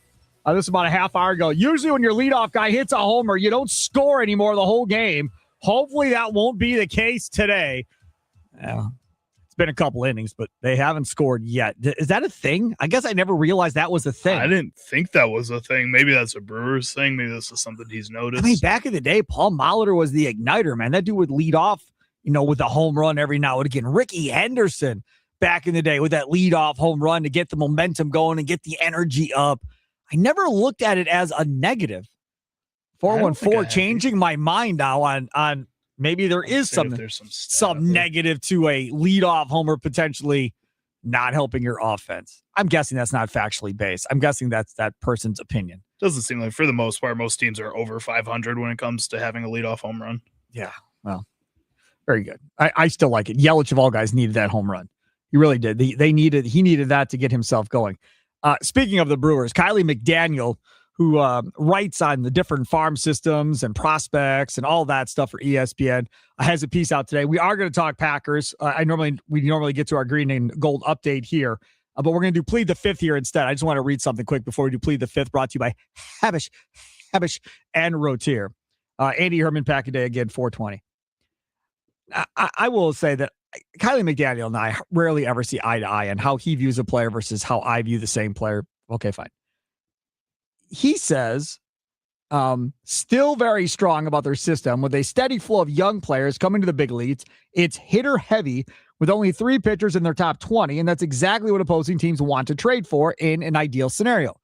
this is about a half hour ago. Usually when your leadoff guy hits a homer, you don't score anymore the whole game. Hopefully that won't be the case today. It's been a couple innings, but they haven't scored yet. Is that a thing? I guess I never realized that was a thing. I didn't think that was a thing. Maybe that's a Brewers thing. Maybe this is something he's noticed. I mean, back in the day, Paul Molitor was the igniter, man. That dude would lead off, with a home run every now and again. Ricky Henderson back in the day with that leadoff home run to get the momentum going and get the energy up. I never looked at it as a negative. 414 changing my mind now on maybe there is some negative to a leadoff homer potentially not helping your offense. I'm guessing that's not factually based. I'm guessing that's that person's opinion. Doesn't seem like, for the most part, most teams are over 500 when it comes to having a leadoff home run. Yeah, well, very good. I still like it. Yelich of all guys needed that home run. He really did. He needed that to get himself going. Speaking of the Brewers, Kylie McDaniel, who writes on the different farm systems and prospects and all that stuff for ESPN, has a piece out today. We are going to talk Packers. We normally get to our green and gold update here, but we're going to do Plead the Fifth here instead. I just want to read something quick before we do Plead the Fifth, brought to you by Habish, and Rotier. Andy Herman, Pack a Day again, 420. I will say that Kylie McDaniel and I rarely ever see eye to eye on how he views a player versus how I view the same player. Okay, fine. He says, still very strong about their system with a steady flow of young players coming to the big leagues. It's hitter heavy with only 3 pitchers in their top 20, and that's exactly what opposing teams want to trade for in an ideal scenario.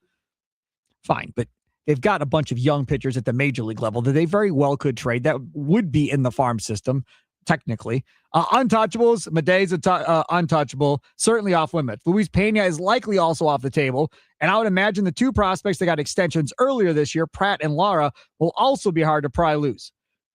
Fine, but they've got a bunch of young pitchers at the major league level that they very well could trade that would be in the farm system. Technically, untouchables. Madej's untouchable, certainly off limits. Luis Pena is likely also off the table, and I would imagine the 2 prospects that got extensions earlier this year, Pratt and Lara, will also be hard to pry loose.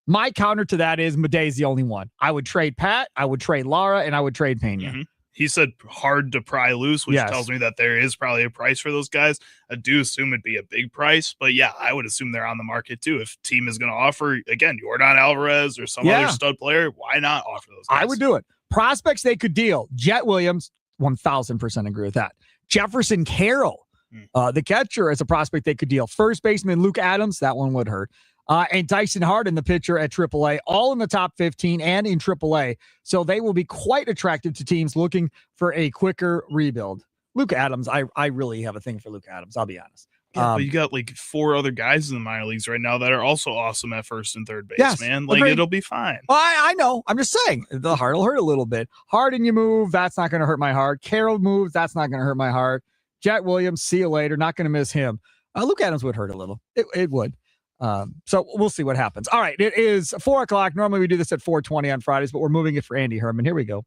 My counter to that is Madej's the only one. I would trade Pat, I would trade Lara, and I would trade Pena. Mm-hmm. He said hard to pry loose, which tells me that there is probably a price for those guys. I do assume it'd be a big price, but yeah, I would assume they're on the market too. If team is going to offer, again, Yordan Alvarez or some other stud player, why not offer those guys? I would do it. Prospects they could deal. Jet Williams, 1,000% agree with that. Jefferson Carroll, the catcher, as a prospect they could deal. First baseman Luke Adams, that one would hurt. And Dyson Harden, the pitcher at AAA, all in the top 15 and in AAA. So they will be quite attractive to teams looking for a quicker rebuild. Luke Adams, I really have a thing for Luke Adams. I'll be honest. Yeah, but you got like 4 other guys in the minor leagues right now that are also awesome at first and third base, man. Like, it'll be fine. I know. I'm just saying the heart will hurt a little bit. Harden, you move. That's not going to hurt my heart. Carroll moves. That's not going to hurt my heart. Jet Williams, see you later. Not going to miss him. Luke Adams would hurt a little. It would. So we'll see what happens. All right. It is 4:00. Normally we do this at 4:20 on Fridays, but we're moving it for Andy Herman. Here we go.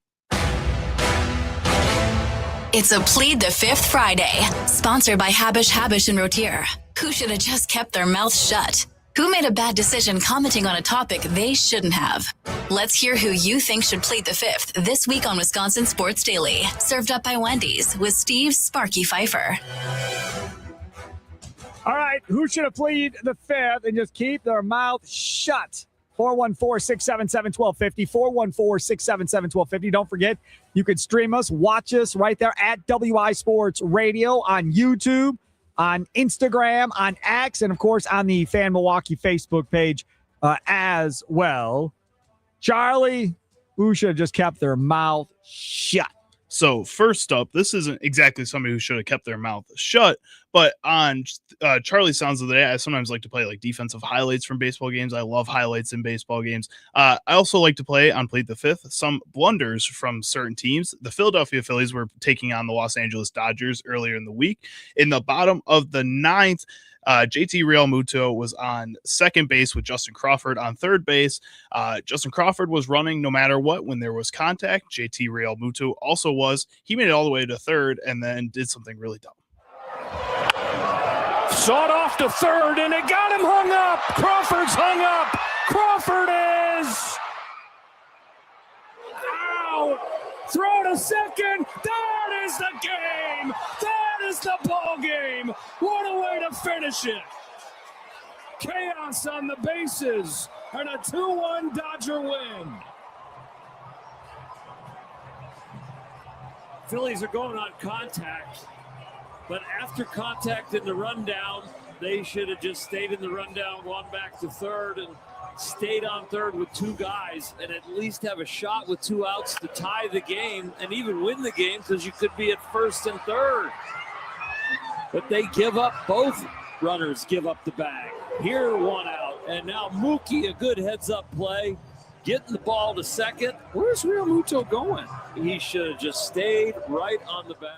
It's a Plead the Fifth Friday, sponsored by Habish, and Rotier. Who should have just kept their mouths shut? Who made a bad decision commenting on a topic they shouldn't have? Let's hear who you think should plead the fifth this week on Wisconsin Sports Daily. Served up by Wendy's with Steve Sparky Pfeiffer. All right, who should have plead the fifth and just keep their mouth shut? 414-677-1250, 414-677-1250. Don't forget, you can stream us, watch us right there at WI Sports Radio on YouTube, on Instagram, on X, and, of course, on the Fan Milwaukee Facebook page as well. Charlie, who should have just kept their mouth shut? So first up, this isn't exactly somebody who should have kept their mouth shut, but on Charlie Sounds of the Day, I sometimes like to play like defensive highlights from baseball games. I love highlights in baseball games. I also like to play on Plead the Fifth some blunders from certain teams. The Philadelphia Phillies were taking on the Los Angeles Dodgers earlier in the week. In the bottom of the ninth, JT Realmuto was on second base with Justin Crawford on third base. Justin Crawford was running no matter what when there was contact. JT Realmuto also was. He made it all the way to third and then did something really dumb. Shot off to third, and it got him hung up. Crawford's hung up. Crawford is out. Throw to second. That is the game. That is the ball game. What a way to finish it. Chaos on the bases and a 2-1 Dodger win. Phillies are going on contact. But after contact in the rundown, they should have just stayed in the rundown, gone back to third, and stayed on third with two guys, and at least have a shot with 2 outs to tie the game and even win the game, because you could be at first and third. But they give up, both runners give up the bag. Here, 1 out, and now Mookie, a good heads-up play, getting the ball to second. Where's Realmuto going? He should have just stayed right on the bag.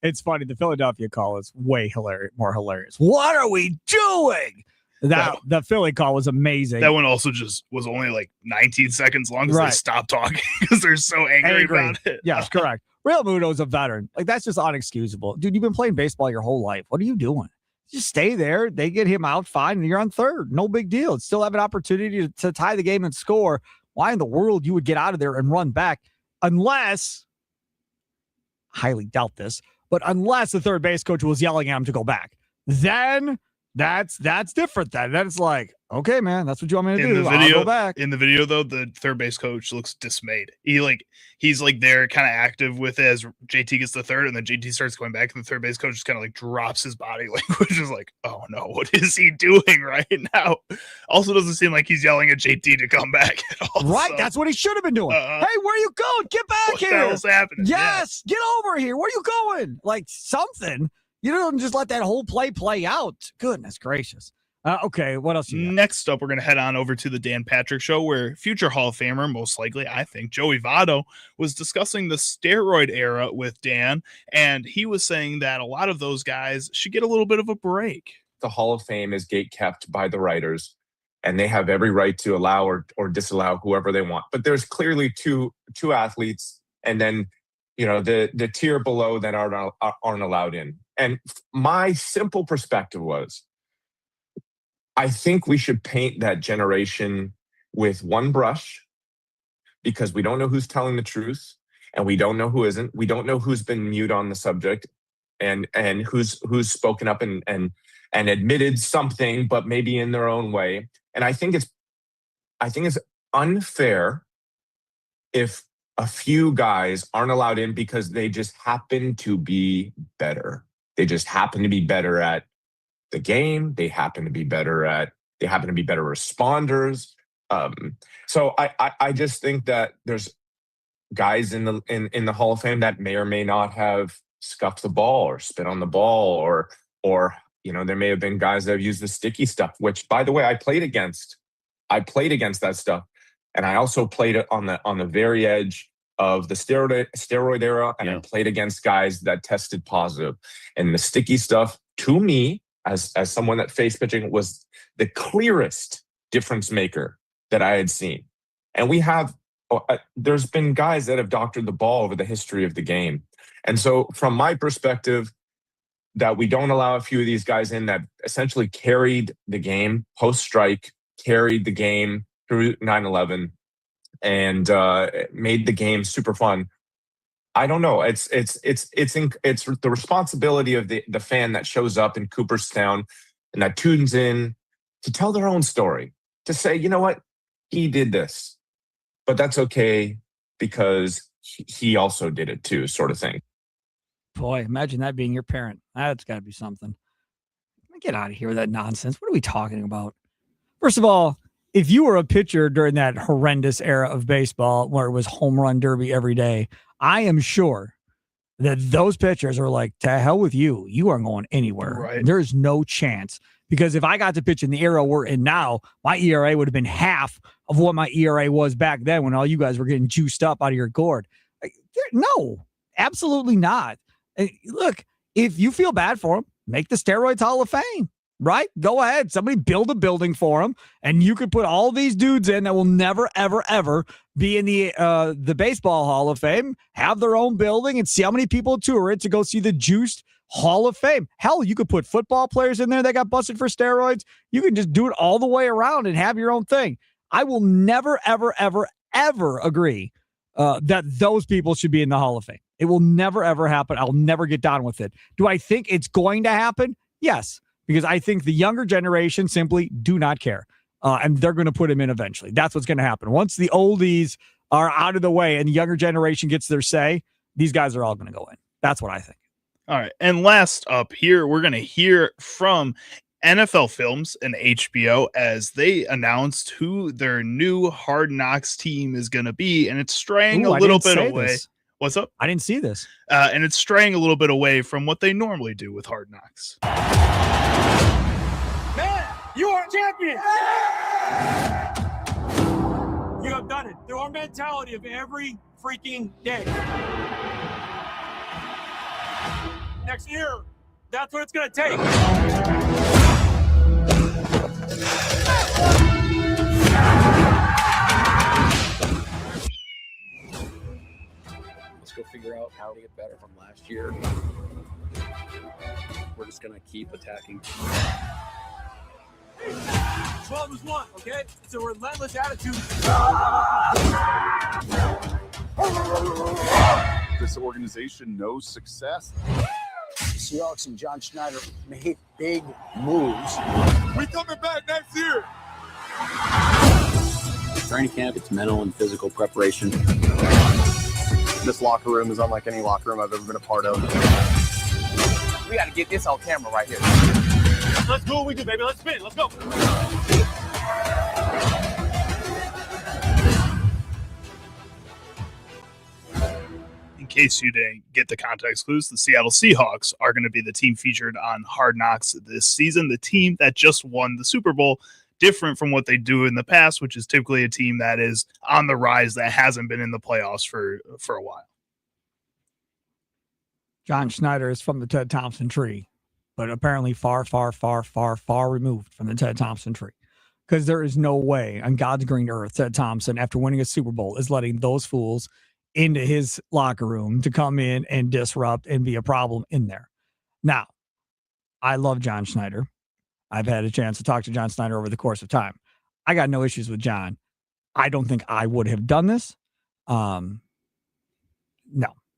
It's funny. The Philadelphia call is way more hilarious. What are we doing? The Philly call was amazing. That one also just was only like 19 seconds long because they stopped talking because they're so angry about it. Yes, correct. Realmuto's a veteran. Like, that's just unexcusable. Dude, you've been playing baseball your whole life. What are you doing? Just stay there. They get him out, fine, and you're on third. No big deal. Still have an opportunity to tie the game and score. Why in the world you would get out of there and run back? Unless, highly doubt this, but unless the third base coach was yelling at him to go back, then that's different. Then it's like, okay, man, that's what you want me to do. I'll go back. In the video, though, the third base coach looks dismayed. He's like there, kind of active with it as JT gets the third, and then JT starts going back, and the third base coach just kind of like drops his body language, is like, oh no, what is he doing right now? Also, doesn't seem like he's yelling at JT to come back at all. Right, so. That's what he should have been doing. Hey, where are you going? Get back here! What the hell's happening? Yes, get over here. Where are you going? Like something. You don't just let that whole play out. Goodness gracious. Okay, what else you got? Next up, we're going to head on over to the Dan Patrick Show, where future Hall of Famer, most likely, I think, Joey Votto, was discussing the steroid era with Dan, and he was saying that a lot of those guys should get a little bit of a break. The Hall of Fame is gatekept by the writers, and they have every right to allow or disallow whoever they want. But there's clearly two athletes, and then the tier below that aren't allowed in. And my simple perspective was, I think we should paint that generation with one brush, because we don't know who's telling the truth and we don't know who isn't. We don't know who's been mute on the subject and who's spoken up and admitted something, but maybe in their own way. And I think it's unfair if a few guys aren't allowed in because they just happen to be better. They just happen to be better at the game. They happen to be better responders. So I just think that there's guys in the Hall of Fame that may or may not have scuffed the ball or spit on the ball, or there may have been guys that have used the sticky stuff, which, by the way, I played against that stuff. And I also played it on the very edge of the steroid era, and I played against guys that tested positive. And the sticky stuff, to me, as someone that faced pitching, was the clearest difference maker that I had seen. And there's been guys that have doctored the ball over the history of the game. And so from my perspective, that we don't allow a few of these guys in that essentially carried the game post-strike, carried the game through 9/11, and made the game super fun. I don't know. It's the responsibility of the fan that shows up in Cooperstown and that tunes in to tell their own story, to say, you know what, he did this, but that's okay because he also did it too, sort of thing. Boy, imagine that being your parent. That's got to be something. Get out of here with that nonsense. What are we talking about? First of all, if you were a pitcher during that horrendous era of baseball where it was home run derby every day, I am sure that those pitchers are like, to hell with you. You aren't going anywhere. Right. There's no chance. Because if I got to pitch in the era we're in now, my ERA would have been half of what my ERA was back then when all you guys were getting juiced up out of your gourd. No, absolutely not. Look, if you feel bad for him, make the steroids Hall of Fame. Right? Go ahead. Somebody build a building for them, and you could put all these dudes in that will never, ever, ever be in the Baseball Hall of Fame, have their own building, and see how many people tour it to go see the juiced Hall of Fame. Hell, you could put football players in there that got busted for steroids. You can just do it all the way around and have your own thing. I will never, ever, ever, ever agree that those people should be in the Hall of Fame. It will never, ever happen. I'll never get down with it. Do I think it's going to happen? Yes. Because I think the younger generation simply do not care. And they're going to put him in eventually. That's what's going to happen. Once the oldies are out of the way and the younger generation gets their say, these guys are all going to go in. That's what I think. All right. And last up here, we're going to hear from NFL Films and HBO as they announced who their new Hard Knocks team is going to be. And it's straying a little bit away. This. What's up? I didn't see this. And it's straying a little bit away from what they normally do with Hard Knocks. Man, you are champion. You have done it through our mentality of every freaking day. Next year, that's what it's going to take. Let's go figure out how to get better from last year. We're just going to keep attacking. 12 is 1, okay? It's a relentless attitude. This organization knows success. The Seahawks and John Schneider made big moves. We coming back next year. Training camp, it's mental and physical preparation. This locker room is unlike any locker room I've ever been a part of. We got to get this on camera right here. Let's do what we do, baby. Let's spin. Let's go. In case you didn't get the context clues, the Seattle Seahawks are going to be the team featured on Hard Knocks this season, the team that just won the Super Bowl, different from what they do in the past, which is typically a team that is on the rise that hasn't been in the playoffs for a while. John Schneider is from the Ted Thompson tree, but apparently far, far, far, far, far removed from the Ted Thompson tree. Because there is no way on God's green earth Ted Thompson, after winning a Super Bowl, is letting those fools into his locker room to come in and disrupt and be a problem in there. Now, I love John Schneider. I've had a chance to talk to John Schneider over the course of time. I got no issues with John. I don't think I would have done this. No,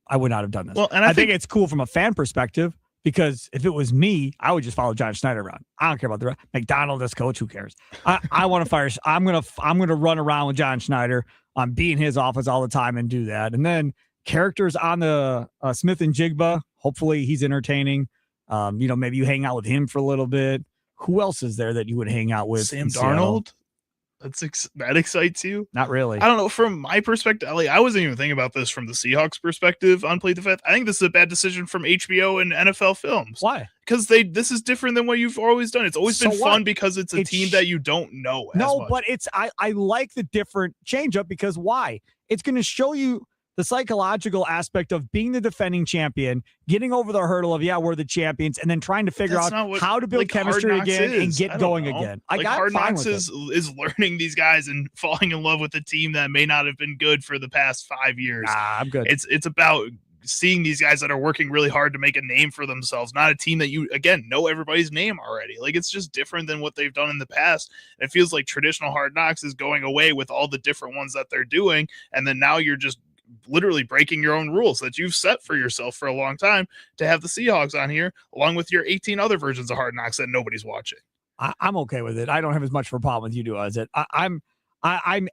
I would not have done this. Well, and I think it's cool from a fan perspective, because if it was me, I would just follow John Schneider around. I don't care about the McDonald as coach. Who cares? I want to fire. I'm gonna run around with John Schneider. I'm be in his office all the time and do that. And then characters on the Smith and Jigba. Hopefully he's entertaining. Maybe you hang out with him for a little bit. Who else is there that you would hang out with? Sam Darnold? That excites you? Not really. I don't know. From my perspective, I wasn't even thinking about this from the Seahawks perspective on Play the Fifth. I think this is a bad decision from HBO and NFL Films. Why? Because this is different than what you've always done. It's always been fun because it's a team that you don't know. No, but I like the different change up, because why? It's going to show you the psychological aspect of being the defending champion, getting over the hurdle of, we're the champions, and then trying to figure out how to build chemistry again and get going again. Hard Knocks is learning these guys and falling in love with a team that may not have been good for the past 5 years. Nah, I'm good. It's about seeing these guys that are working really hard to make a name for themselves, not a team that you, again, know everybody's name already. It's just different than what they've done in the past. And it feels like traditional Hard Knocks is going away with all the different ones that they're doing. And then now you're just literally breaking your own rules that you've set for yourself for a long time to have the Seahawks on here, along with your 18 other versions of Hard Knocks that nobody's watching. I'm okay with it. I don't have as much of a problem with you do as it. I'm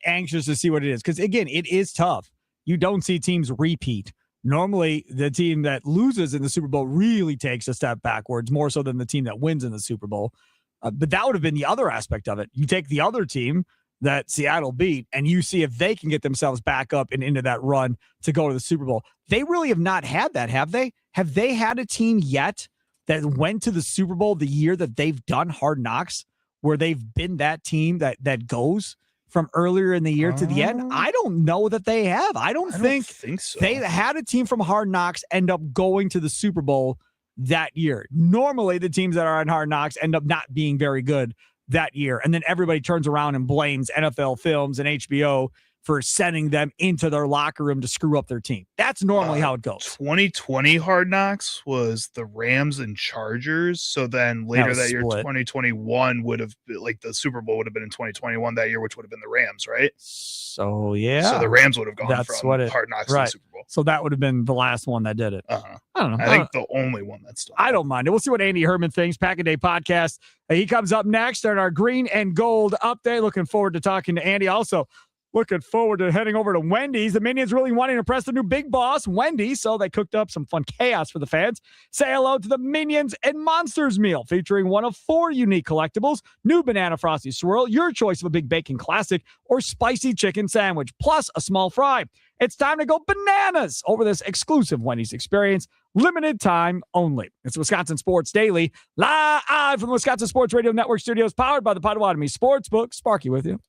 anxious to see what it is, because again, it is tough. You don't see teams repeat. Normally, the team that loses in the Super Bowl really takes a step backwards, more so than the team that wins in the Super Bowl. But that would have been the other aspect of it. You take the other team that Seattle beat, and you see if they can get themselves back up and into that run to go to the Super Bowl. They really have not had that, have they? Have they had a team yet that went to the Super Bowl the year that they've done Hard Knocks, where they've been that team that goes from earlier in the year to the end? I don't know that they have. I don't think so. They had a team from Hard Knocks end up going to the Super Bowl that year. Normally, the teams that are on Hard Knocks end up not being very good that year. And then everybody turns around and blames NFL Films and HBO for sending them into their locker room to screw up their team. That's normally how it goes. 2020 Hard Knocks was the Rams and Chargers. So then later that year, split. 2021 would have, like, the Super Bowl would have been in 2021 that year, which would have been the Rams, right? So, yeah. So the Rams would have gone That's from what it, Hard Knocks to right. the Super Bowl. So that would have been the last one that did it. Uh-huh. I don't know. I think the only one that's done. I don't mind it. We'll see what Andy Herman thinks. Pack a Day podcast. He comes up next on our green and gold update. Looking forward to talking to Andy. Also, looking forward to heading over to Wendy's. The Minions really wanting to impress the new big boss, Wendy's, so they cooked up some fun chaos for the fans. Say hello to the Minions and Monsters meal, featuring one of 4 unique collectibles: new banana frosty swirl, your choice of a big bacon classic, or spicy chicken sandwich, plus a small fry. It's time to go bananas over this exclusive Wendy's experience, limited time only. It's Wisconsin Sports Daily, live from the Wisconsin Sports Radio Network studios, powered by the Potawatomi Sportsbook. Sparky with you.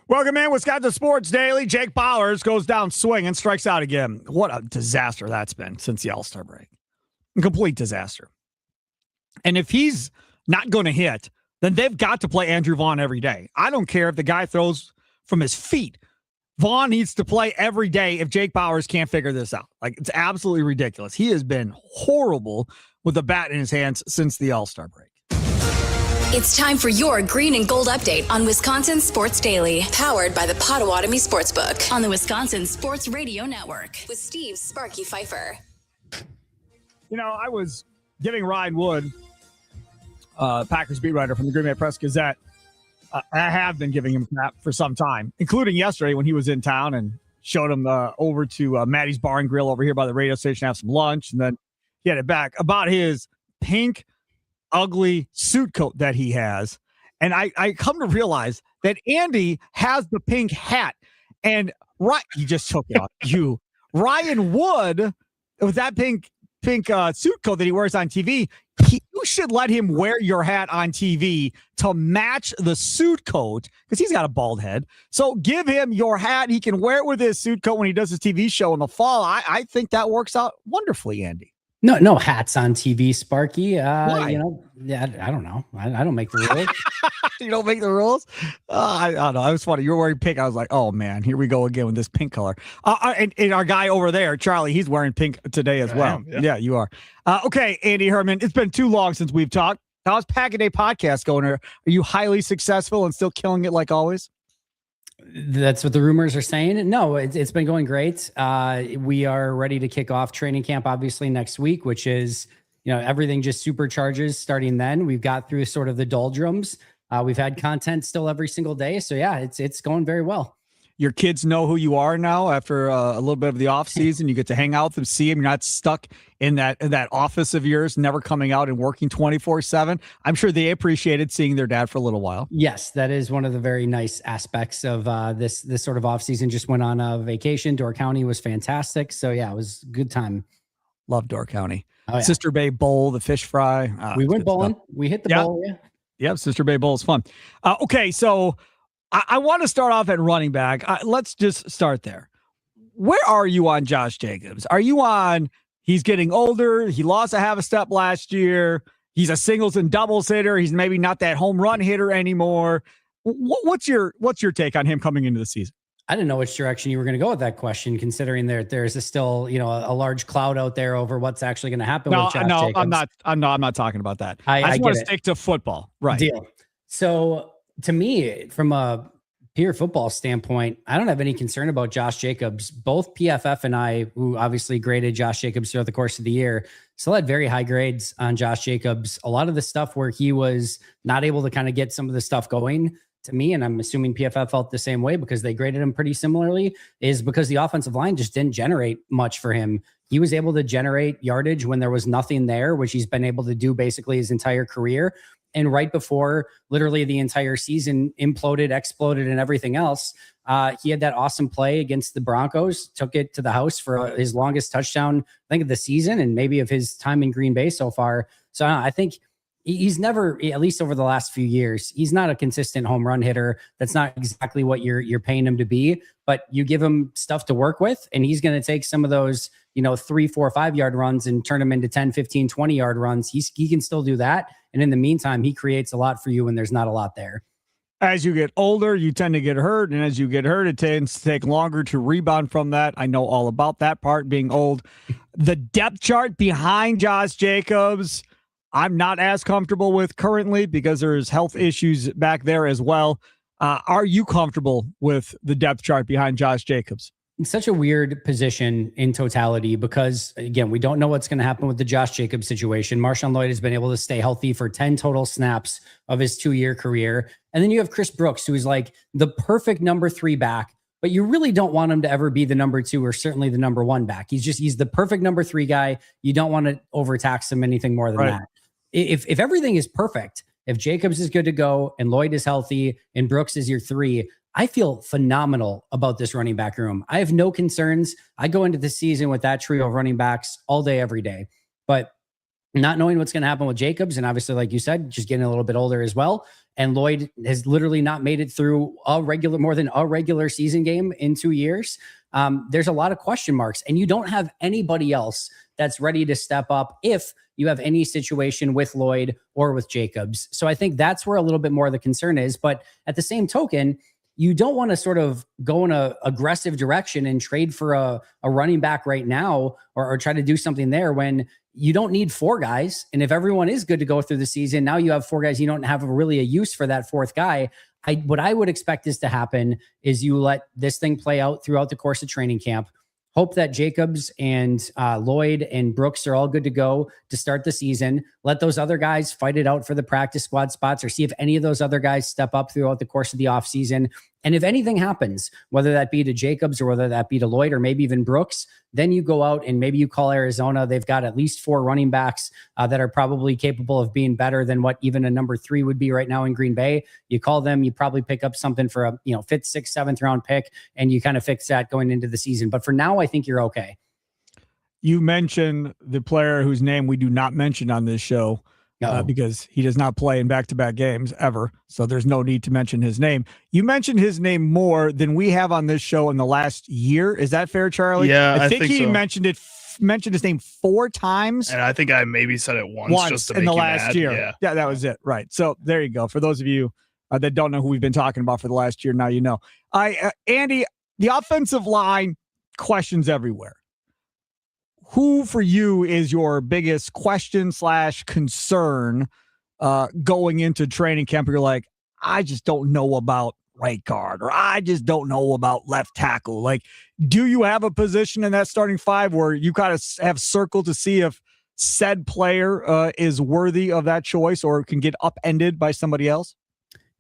Welcome in, Wisconsin Sports Daily. Jake Bowers goes down swinging, strikes out again. What a disaster that's been since the All-Star break. A complete disaster. And if he's not going to hit, then they've got to play Andrew Vaughn every day. I don't care if the guy throws from his feet. Vaughn needs to play every day if Jake Bowers can't figure this out. Like, it's absolutely ridiculous. He has been horrible with the bat in his hands since the All-Star break. It's time for your green and gold update on Wisconsin Sports Daily, powered by the Potawatomi Sportsbook on the Wisconsin Sports Radio Network with Steve Sparky Pfeiffer. You know, I was giving Ryan Wood, Packers beat writer from the Green Bay Press Gazette, I have been giving him crap for some time, including yesterday when he was in town and showed him over to Maddie's Bar and Grill over here by the radio station to have some lunch, and then he had it back about his pink ugly suit coat that he has. And I come to realize that Andy has the pink hat, and he just took it off. Ryan Wood with that pink suit coat that he wears on TV. You should let him wear your hat on TV to match the suit coat because he's got a bald head. So give him your hat. He can wear it with his suit coat when he does his TV show in the fall. I think that works out wonderfully, Andy. No hats on TV, Sparky. Why? I don't know. I don't make the rules. You don't make the rules? I don't know. It was funny. You were wearing pink. I was like, oh, man, here we go again with this pink color. And our guy over there, Charlie, he's wearing pink today as well. Yeah, you are. Okay, Andy Herman, it's been too long since we've talked. How's Pack a Day Podcast going? Are you highly successful and still killing it like always? That's what the rumors are saying. No, it's been going great. We are ready to kick off training camp, obviously, next week, which is, everything just supercharges starting then. We've got through sort of the doldrums. We've had content still every single day. So, yeah, it's going very well. Your kids know who you are now after a little bit of the off season. You get to hang out with them, see them. You're not stuck in that office of yours, never coming out and working 24/7. I'm sure they appreciated seeing their dad for a little while. Yes, that is one of the very nice aspects of this sort of off season. Just went on a vacation. Door County was fantastic. So yeah, it was a good time. Love Door County. Oh, yeah. Sister Bay Bowl, the fish fry. We went bowling. We hit the bowl. Yeah. Yep, Sister Bay Bowl is fun. Okay, so I want to start off at running back. Let's just start there. Where are you on Josh Jacobs? Are you on he's getting older? He lost a half a step last year. He's a singles and doubles hitter. He's maybe not that home run hitter anymore. What's your take on him coming into the season? I didn't know which direction you were going to go with that question, considering there's still a large cloud out there over what's actually going to happen with Josh Jacobs. I'm not talking about that. I just want to stick to football. Right. Deal. So to me, from a pure football standpoint, I don't have any concern about Josh Jacobs. Both PFF and I, who obviously graded Josh Jacobs throughout the course of the year, still had very high grades on Josh Jacobs. A lot of the stuff where he was not able to kind of get some of the stuff going, to me, and I'm assuming PFF felt the same way because they graded him pretty similarly, is because the offensive line just didn't generate much for him. He was able to generate yardage when there was nothing there, which he's been able to do basically his entire career. And right before literally the entire season imploded, exploded, and everything else, he had that awesome play against the Broncos, took it to the house for his longest touchdown, I think, of the season and maybe of his time in Green Bay so far. So I think he's never, at least over the last few years, he's not a consistent home run hitter. That's not exactly what you're paying him to be, but you give him stuff to work with, and he's going to take some of those, 3, 4, 5 yard runs and turn them into 10, 15, 20 yard runs. He can still do that. And in the meantime, he creates a lot for you when there's not a lot there. As you get older, you tend to get hurt. And as you get hurt, it tends to take longer to rebound from that. I know all about that part, being old. The depth chart behind Josh Jacobs, I'm not as comfortable with currently because there's health issues back there as well. Are you comfortable with the depth chart behind Josh Jacobs? It's such a weird position in totality because, again, we don't know what's going to happen with the Josh Jacobs situation. Marshawn Lloyd has been able to stay healthy for 10 total snaps of his 2-year career. And then you have Chris Brooks, who is like the perfect number 3 back, but you really don't want him to ever be the number 2 or certainly the number 1 back. He's the perfect number 3 guy. You don't want to overtax him anything more than that. If everything is perfect, if Jacobs is good to go and Lloyd is healthy and Brooks is your 3, I feel phenomenal about this running back room. I have no concerns. I go into the season with that trio of running backs all day, every day. But not knowing what's going to happen with Jacobs, and obviously, like you said, just getting a little bit older as well, and Lloyd has literally not made it through more than a regular season game in 2 years. There's a lot of question marks, and you don't have anybody else that's ready to step up if you have any situation with Lloyd or with Jacobs. So I think that's where a little bit more of the concern is. But at the same token, you don't want to sort of go in a aggressive direction and trade for a running back right now or try to do something there when you don't need 4 guys. And if everyone is good to go through the season, now you have 4 guys. You don't have really a use for that 4th guy. What I would expect is to happen is you let this thing play out throughout the course of training camp. Hope that Jacobs and Lloyd and Brooks are all good to go to start the season. Let those other guys fight it out for the practice squad spots, or see if any of those other guys step up throughout the course of the offseason. And if anything happens, whether that be to Jacobs or whether that be to Lloyd or maybe even Brooks, then you go out and maybe you call Arizona. They've got at least 4 running backs that are probably capable of being better than what even a number 3 would be right now in Green Bay. You call them, you probably pick up something for a 5th, 6th, 7th round pick, and you kind of fix that going into the season. But for now, I think you're okay. You mentioned the player whose name we do not mention on this show because he does not play in back-to-back games ever. So there's no need to mention his name. You mentioned his name more than we have on this show in the last year. Is that fair, Charlie? Yeah, I think he so. mentioned his name 4 times. And I think I maybe said it once just to in make the you last mad. year. Yeah, that was it. Right. So there you go. For those of you that don't know who we've been talking about for the last year, now you know. Andy, the offensive line, questions everywhere. Who for you is your biggest question / concern going into training camp? You're like, I just don't know about right guard, or I just don't know about left tackle. Like, do you have a position in that starting 5 where you kind of have circled to see if said player is worthy of that choice or can get upended by somebody else?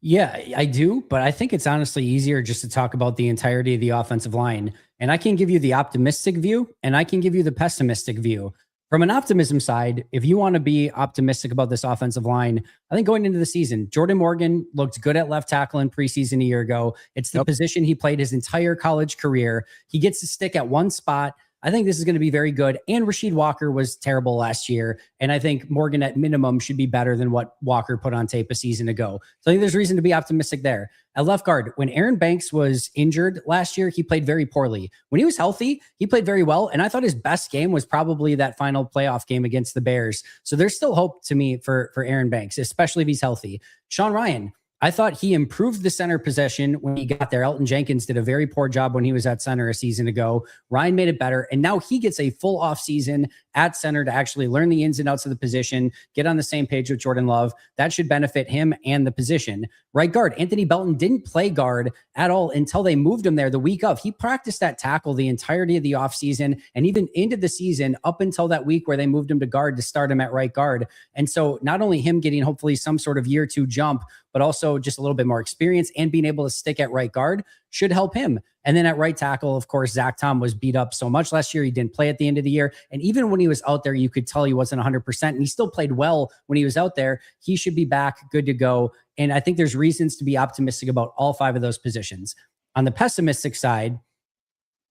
Yeah, I do, but I think it's honestly easier just to talk about the entirety of the offensive line. And I can give you the optimistic view and I can give you the pessimistic view. From an optimism side, if you want to be optimistic about this offensive line, I think going into the season, Jordan Morgan looked good at left tackle in preseason a year ago. It's the position he played his entire college career. He gets to stick at one spot. I think this is going to be very good. And Rasheed Walker was terrible last year. And I think Morgan at minimum should be better than what Walker put on tape a season ago. So I think there's reason to be optimistic there. At left guard, when Aaron Banks was injured last year, he played very poorly. When he was healthy, he played very well. And I thought his best game was probably that final playoff game against the Bears. So there's still hope to me for Aaron Banks, especially if he's healthy. Sean Rhyan, I thought he improved the center possession when he got there. Elton Jenkins did a very poor job when he was at center a season ago. Ryan made it better. And now he gets a full off season at center to actually learn the ins and outs of the position, get on the same page with Jordan Love. That should benefit him and the position. Right guard, Anthony Belton didn't play guard at all until they moved him there the week of. He practiced that tackle the entirety of the offseason and even into the season up until that week where they moved him to guard to start him at right guard. And so not only him getting hopefully some sort of year 2 jump, but also just a little bit more experience and being able to stick at right guard should help him. And then at right tackle, of course, Zach Tom was beat up so much last year. He didn't play at the end of the year. And even when he was out there, you could tell he wasn't 100%. And he still played well when he was out there. He should be back, good to go. And I think there's reasons to be optimistic about all 5 of those positions. On the pessimistic side,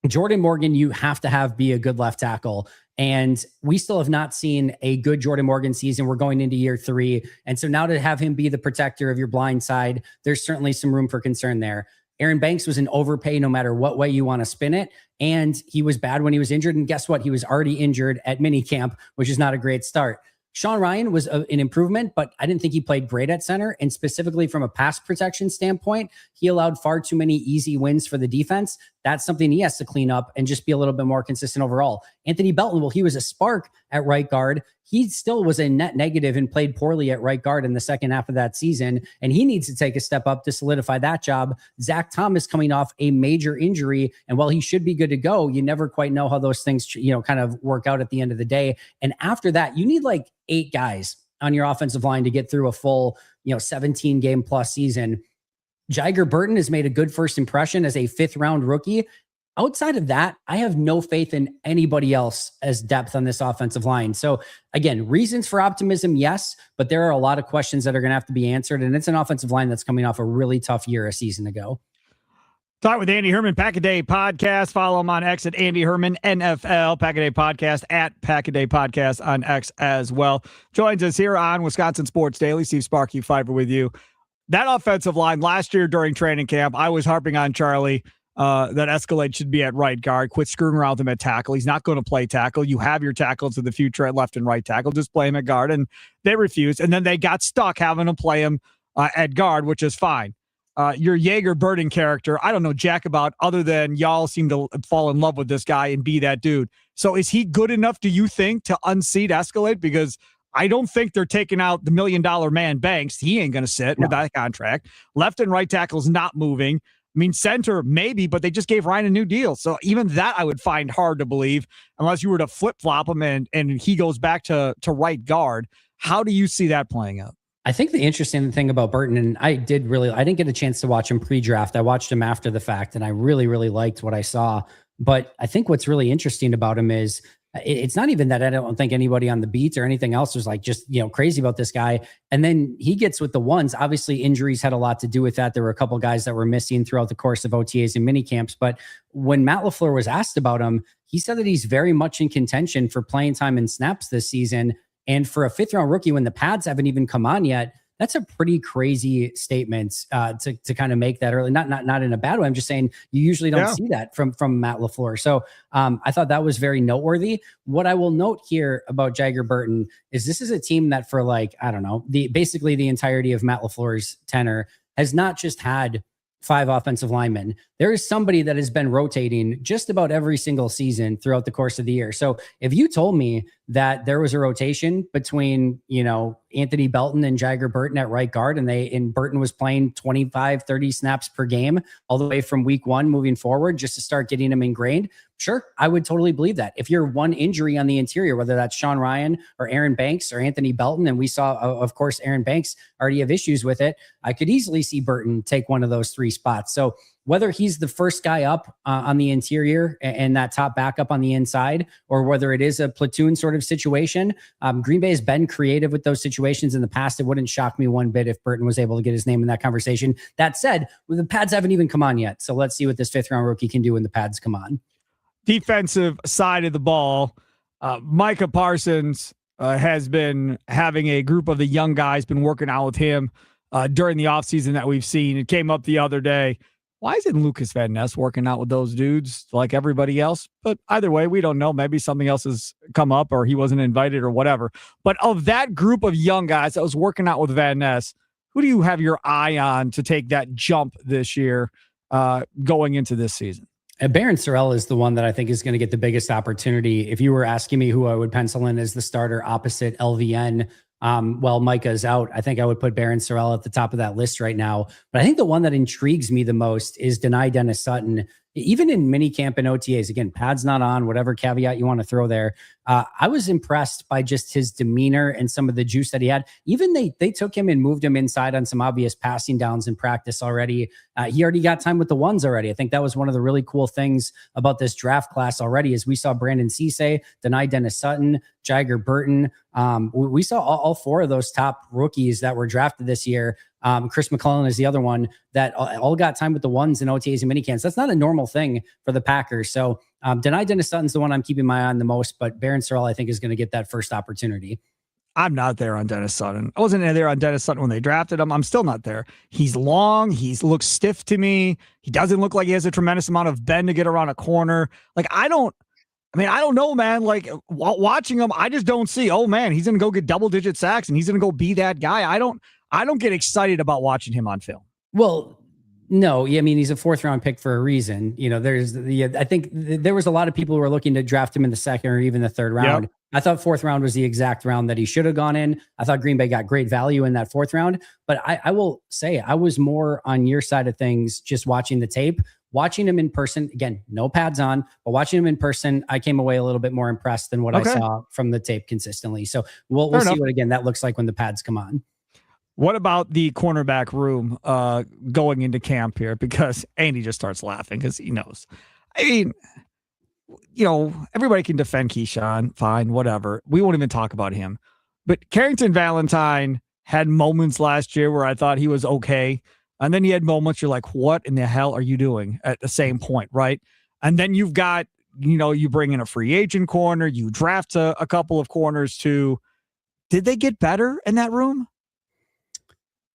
Jordan Morgan, you have to be a good left tackle. And we still have not seen a good Jordan Morgan season. We're going into year 3. And so now to have him be the protector of your blind side, there's certainly some room for concern there. Aaron Banks was an overpay no matter what way you want to spin it. And he was bad when he was injured. And guess what? He was already injured at minicamp, which is not a great start. Sean Rhyan was an improvement, but I didn't think he played great at center. And specifically from a pass protection standpoint, he allowed far too many easy wins for the defense. That's something he has to clean up and just be a little bit more consistent overall. Anthony Belton, well, he was a spark at right guard. He still was a net negative and played poorly at right guard in the second half of that season. And he needs to take a step up to solidify that job. Zach Thomas coming off a major injury. And while he should be good to go, you never quite know how those things, kind of work out at the end of the day. And after that, you need like 8 guys on your offensive line to get through a full, 17 game plus season. Jiger Burton has made a good first impression as a 5th round rookie. Outside of that, I have no faith in anybody else as depth on this offensive line. So again, reasons for optimism, yes, but there are a lot of questions that are going to have to be answered. And it's an offensive line that's coming off a really tough year a season ago. Talk with Andy Herman, Pack a Day Podcast. Follow him on X at Andy Herman NFL, Pack a Day Podcast at Pack a Day Podcast on X as well. Joins us here on Wisconsin Sports Daily. Steve Sparky Fifer with you. that offensive line last year during training camp, I was harping on Charlie that Escalade should be at right guard. Quit screwing around with him at tackle. He's not going to play tackle. You have your tackles of the future at left and right tackle. Just play him at guard. And they refused. And then they got stuck having to play him at guard, which is fine. Your Jaeger Burden character, I don't know jack about other than y'all seem to fall in love with this guy and be that dude. So is he good enough, do you think, to unseat Escalade? Because I don't think they're taking out the $1 million man Banks. He ain't going to sit with that contract. Left and right tackle's not moving. I mean, center maybe, but they just gave Ryan a new deal. So even that I would find hard to believe unless you were to flip-flop him and he goes back to right guard. How do you see that playing out? I think the interesting thing about Burton, and I didn't get a chance to watch him pre-draft. I watched him after the fact, and I really, really liked what I saw. But I think what's really interesting about him is it's not even that I don't think anybody on the beats or anything else was like just, crazy about this guy. And then he gets with the ones. Obviously, injuries had a lot to do with that. There were a couple guys that were missing throughout the course of OTAs and mini camps. But when Matt LaFleur was asked about him, he said that he's very much in contention for playing time and snaps this season. And for a 5th-round rookie, when the pads haven't even come on yet, that's a pretty crazy statement to kind of make that early. Not in a bad way. I'm just saying you usually don't see that from Matt LaFleur. So I thought that was very noteworthy. What I will note here about Jaeger Burton is this is a team that for basically the entirety of Matt LaFleur's tenure has not just had 5 offensive linemen. There is somebody that has been rotating just about every single season throughout the course of the year. So if you told me that there was a rotation between, Anthony Belton and Jaeger Burton at right guard, and Burton was playing 25, 30 snaps per game all the way from week 1 moving forward just to start getting him ingrained, sure, I would totally believe that. If you're one injury on the interior, whether that's Sean Ryan or Aaron Banks or Anthony Belton, and we saw, of course, Aaron Banks already have issues with it, I could easily see Burton take one of those 3 spots. So whether he's the first guy up on the interior and that top backup on the inside, or whether it is a platoon sort of situation, Green Bay has been creative with those situations in the past. It wouldn't shock me one bit if Burton was able to get his name in that conversation. That said, the pads haven't even come on yet. So let's see what this 5th-round rookie can do when the pads come on. Defensive side of the ball, Micah Parsons has been having a group of the young guys been working out with him during the offseason that we've seen. It came up the other day. Why isn't Lucas Van Ness working out with those dudes like everybody else? But either way, we don't know. Maybe something else has come up or he wasn't invited or whatever. But of that group of young guys that was working out with Van Ness, who do you have your eye on to take that jump this year going into this season? Baron Sorrell is the one that I think is going to get the biggest opportunity. If you were asking me who I would pencil in as the starter opposite LVN, while Micah is out, I think I would put Baron Sorrell at the top of that list right now. But I think the one that intrigues me the most is Denai Dennis Sutton. Even in minicamp and OTAs, again, pads not on, whatever caveat you want to throw there. I was impressed by just his demeanor and some of the juice that he had. Even they took him and moved him inside on some obvious passing downs in practice already. He already got time with the ones already. I think that was one of the really cool things about this draft class already is we saw Brandon Cisse, Denai Dennis Sutton, Jaeger Burton. We saw all 4 of those top rookies that were drafted this year. Chris McClellan is the other one that all got time with the ones in OTAs and minicamps. That's not a normal thing for the Packers. So Denai Dennis Sutton's the one I'm keeping my eye on the most, but Baron Sorrell, I think, is going to get that first opportunity. I'm not there on Dennis Sutton. I wasn't there on Dennis Sutton when they drafted him. I'm still not there. He's long. He looks stiff to me. He doesn't look like he has a tremendous amount of bend to get around a corner. I don't know, man. Like watching him, I just don't see, oh man, he's going to go get double-digit sacks and he's going to go be that guy. I don't get excited about watching him on film. Well, no, I mean, he's a 4th-round pick for a reason. I think there was a lot of people who were looking to draft him in the 2nd or even the 3rd round. Yep. I thought 4th round was the exact round that he should have gone in. I thought Green Bay got great value in that 4th round, but I will say I was more on your side of things just watching the tape. Watching him in person, again, no pads on, but watching him in person, I came away a little bit more impressed than what I saw from the tape consistently. So we'll see what, again, that looks like when the pads come on. What about the cornerback room going into camp here? Because Andy just starts laughing because he knows. I mean, everybody can defend Keyshawn, fine, whatever. We won't even talk about him. But Carrington Valentine had moments last year where I thought he was okay. And then he had moments you're like, what in the hell are you doing at the same point, right? And then you've got, you bring in a free agent corner, you draft a couple of corners too. Did they get better in that room?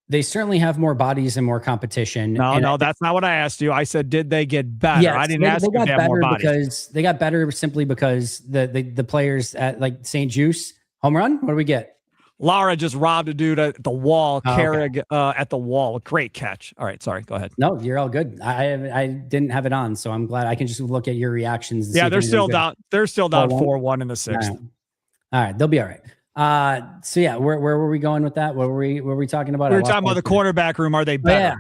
they certainly have more bodies and more competition. No, that's not what I asked you. I said, did they get better? Yes, I didn't ask if they have more bodies. Because they got better simply because the players at like St. Juice home run. What do we get? Lara just robbed a dude at the wall. Oh, Carrick at the wall. Great catch. All right, sorry. Go ahead. No, you're all good. I didn't have it on, so I'm glad I can just look at your reactions. And yeah, they're still down. They're still down 4-1 in the sixth. All right, they'll be all right. So yeah, where were we going with that? What were we talking about? We were talking about the quarterback room. Are they better? Yeah.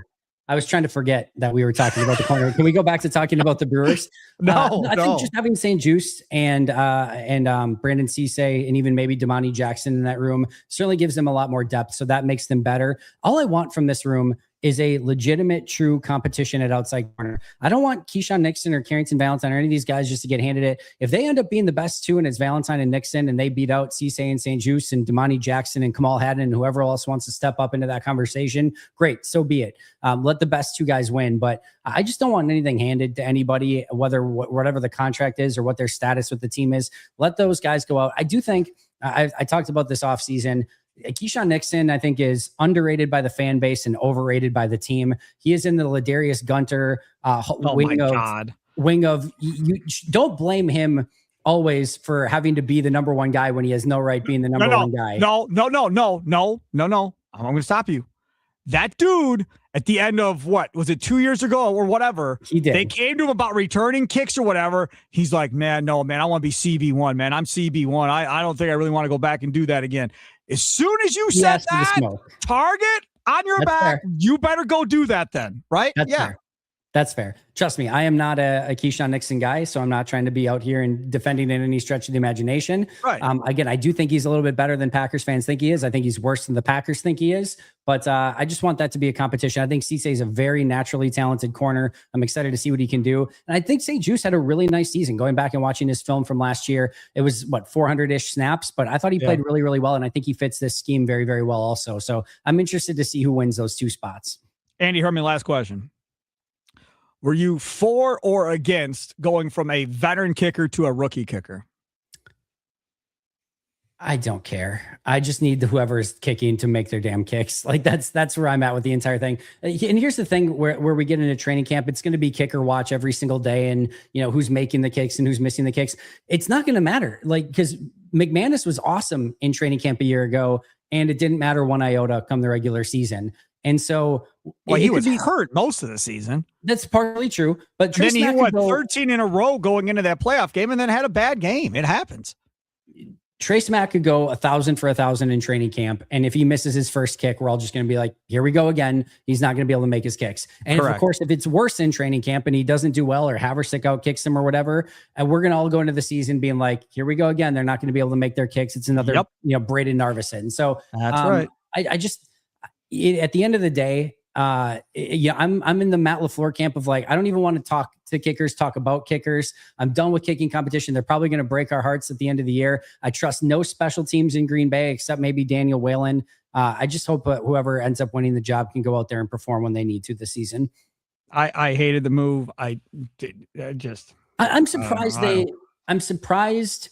I was trying to forget that we were talking about the corner. Can we go back to talking about the Brewers? I think just having St. Juice and Brandon Cisse and even maybe Damani Jackson in that room certainly gives them a lot more depth. So that makes them better. All I want from this room is a legitimate, true competition at outside corner. I don't want Keyshawn Nixon or Carrington Valentine or any of these guys just to get handed it. If they end up being the best two and it's Valentine and Nixon and they beat out Cisse and St. Juice and Damani Jackson and Kamal Haddon and whoever else wants to step up into that conversation, great, so be it. Let the best two guys win. But I just don't want anything handed to anybody, whatever the contract is or what their status with the team is. Let those guys go out. I do think, I talked about this offseason, Keyshawn Nixon, I think, is underrated by the fan base and overrated by the team. He is in the Ladarius Gunter wing of you. Don't blame him always for having to be the number one guy when he has no right being the number one guy. No. I'm going to stop you. That dude at the end of what was it 2 years ago or whatever? He did. They came to him about returning kicks or whatever. He's like, man, I want to be CB1, man. I'm CB1. I don't think I really want to go back and do that again. As soon as you set that target on your back, you better go do that then, right? That's fair. Trust me, I am not a Keyshawn Nixon guy, so I'm not trying to be out here and defending in any stretch of the imagination. Right. Again, I do think he's a little bit better than Packers fans think he is. I think he's worse than the Packers think he is. But I just want that to be a competition. I think Cisse is a very naturally talented corner. I'm excited to see what he can do. And I think St. Juice had a really nice season. Going back and watching his film from last year, it was 400-ish snaps, but I thought he played really, really well. And I think he fits this scheme very, very well also. So I'm interested to see who wins those two spots. Andy Herman, last question. Were you for or against going from a veteran kicker to a rookie kicker? I don't care. I just need whoever's kicking to make their damn kicks. Like that's where I'm at with the entire thing. And here's the thing where we get into training camp, it's going to be kicker watch every single day. And who's making the kicks and who's missing the kicks. It's not going to matter. Because McManus was awesome in training camp a year ago and it didn't matter one iota come the regular season. And so he was hurt most of the season. That's partly true. But then he won 13 in a row going into that playoff game and then had a bad game. It happens. Trace Mack could go 1,000 for 1,000 in training camp. And if he misses his first kick, we're all just going to be like, here we go again. He's not going to be able to make his kicks. And of course, if it's worse in training camp and he doesn't do well or Haversick out kicks him or whatever, and we're going to all go into the season being like, here we go again. They're not going to be able to make their kicks. It's another, Braden Narvison. So that's right. I just, at the end of the day, I'm in the Matt LaFleur camp of I don't even want to talk to kickers, talk about kickers. I'm done with kicking competition. They're probably going to break our hearts at the end of the year. I trust no special teams in Green Bay except maybe Daniel Whalen. I just hope whoever ends up winning the job can go out there and perform when they need to this season. I hated the move. I'm surprised I'm surprised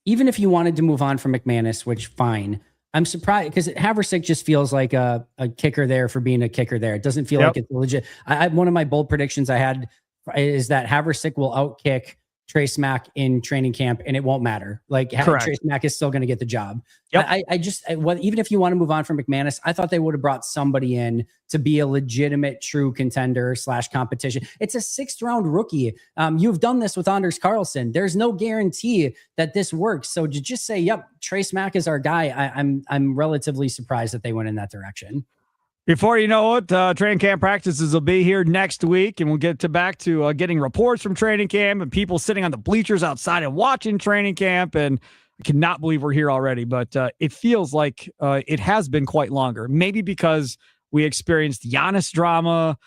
even if you wanted to move on from McManus, which fine. I'm surprised because Haversick just feels like a kicker there for being a kicker there. It doesn't feel like it's legit. One of my bold predictions I had is that Haversick will outkick Trace Mack in training camp and it won't matter. Trace Mack is still going to get the job. Even if you want to move on from McManus, I thought they would have brought somebody in to be a legitimate, true contender / competition. It's a 6th round rookie. You've done this with Anders Carlson. There's no guarantee that this works. So to just say, yep, Trace Mack is our guy. I'm relatively surprised that they went in that direction. Before you know it, training camp practices will be here next week, and we'll get back to getting reports from training camp and people sitting on the bleachers outside and watching training camp. And I cannot believe we're here already, but it feels like it has been quite longer. Maybe because we experienced Giannis drama,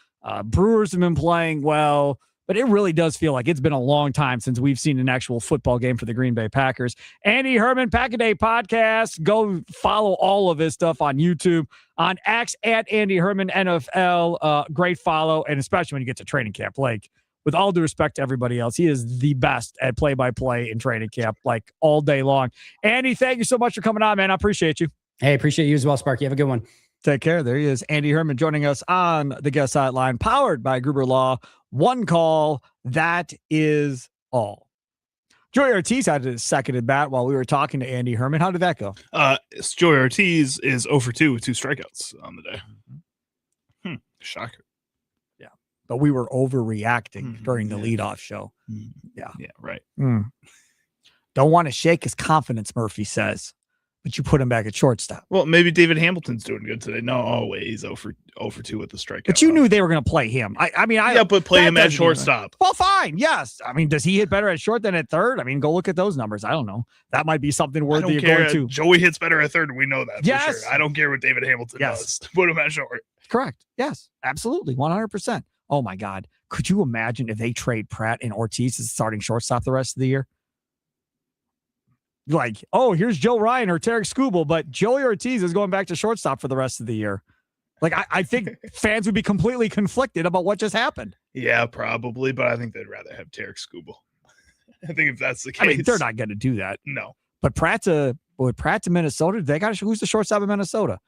Brewers have been playing well, but it really does feel like it's been a long time since we've seen an actual football game for the Green Bay Packers. Andy Herman, Pack-A-Day Podcast. Go follow all of his stuff on YouTube, on X at Andy Herman NFL. Great follow, and especially when you get to training camp. With all due respect to everybody else, he is the best at play-by-play in training camp, all day long. Andy, thank you so much for coming on, man. I appreciate you. Hey, appreciate you as well, Sparky. Have a good one. Take care. There he is. Andy Herman joining us on the guest hotline, powered by Gruber Law. One call. That is all. Joey Ortiz had a second at bat while we were talking to Andy Herman. How did that go? Joey Ortiz is 0 for 2 with 2 strikeouts on the day. Shocker. Yeah. But we were overreacting during the leadoff show. Yeah. Yeah, right. Don't want to shake his confidence, Murphy says, but you put him back at shortstop. Well, maybe David Hamilton's doing good today. No, wait, he's 0 for 2 with the strikeout. But you knew they were going to play him. I mean, but play him at shortstop. Well, fine. Yes. I mean, does he hit better at short than at third? I mean, go look at those numbers. I don't know. That might be something worthy of going to. Joey hits better at third. We know that. Yes. For sure. I don't care what David Hamilton does. Put him at short. Correct. Yes, absolutely. 100%. Oh my God. Could you imagine if they trade Pratt and Ortiz as starting shortstop the rest of the year? Like, oh, here's Joe Ryan or Tarek Skubal, but Joey Ortiz is going back to shortstop for the rest of the year. Like, I think fans would be completely conflicted about what just happened. Yeah, probably, but I think they'd rather have Tarek Skubal. I think if that's the case. I mean, they're not going to do that. No. But Pratt to Minnesota, they got who's the shortstop in Minnesota?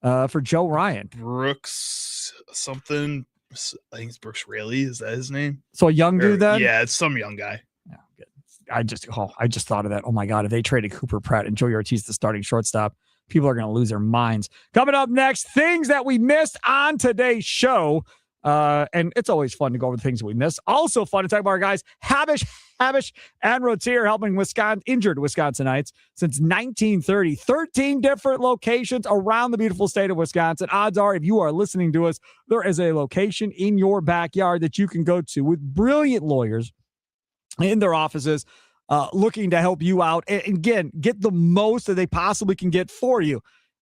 For Joe Ryan. Brooks something. I think it's Brooks Raley. Is that his name? So a young dude then? Yeah, it's some young guy. Yeah, good. I just thought of that. Oh my God, if they traded Cooper Pratt and Joey Ortiz the starting shortstop, people are going to lose their minds. Coming up next, things that we missed on today's show. And it's always fun to go over the things that we missed. Also fun to talk about our guys, Habish, and Rotier, helping injured Wisconsinites since 1930. 13 different locations around the beautiful state of Wisconsin. Odds are, if you are listening to us, there is a location in your backyard that you can go to with brilliant lawyers in their offices, looking to help you out and again, get the most that they possibly can get for you.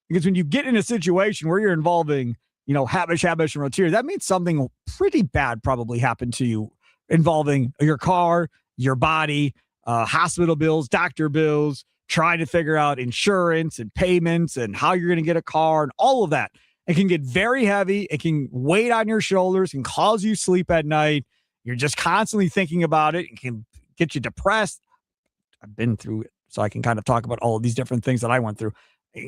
Because when you get in a situation where you're involving, Habish, and Rotier, that means something pretty bad probably happened to you involving your car, your body, hospital bills, doctor bills, trying to figure out insurance and payments and how you're going to get a car and all of that. It can get very heavy. It can weigh on your shoulders and cause you sleep at night. You're just constantly thinking about it. It can get you depressed. I've been through it, so I can kind of talk about all of these different things that I went through.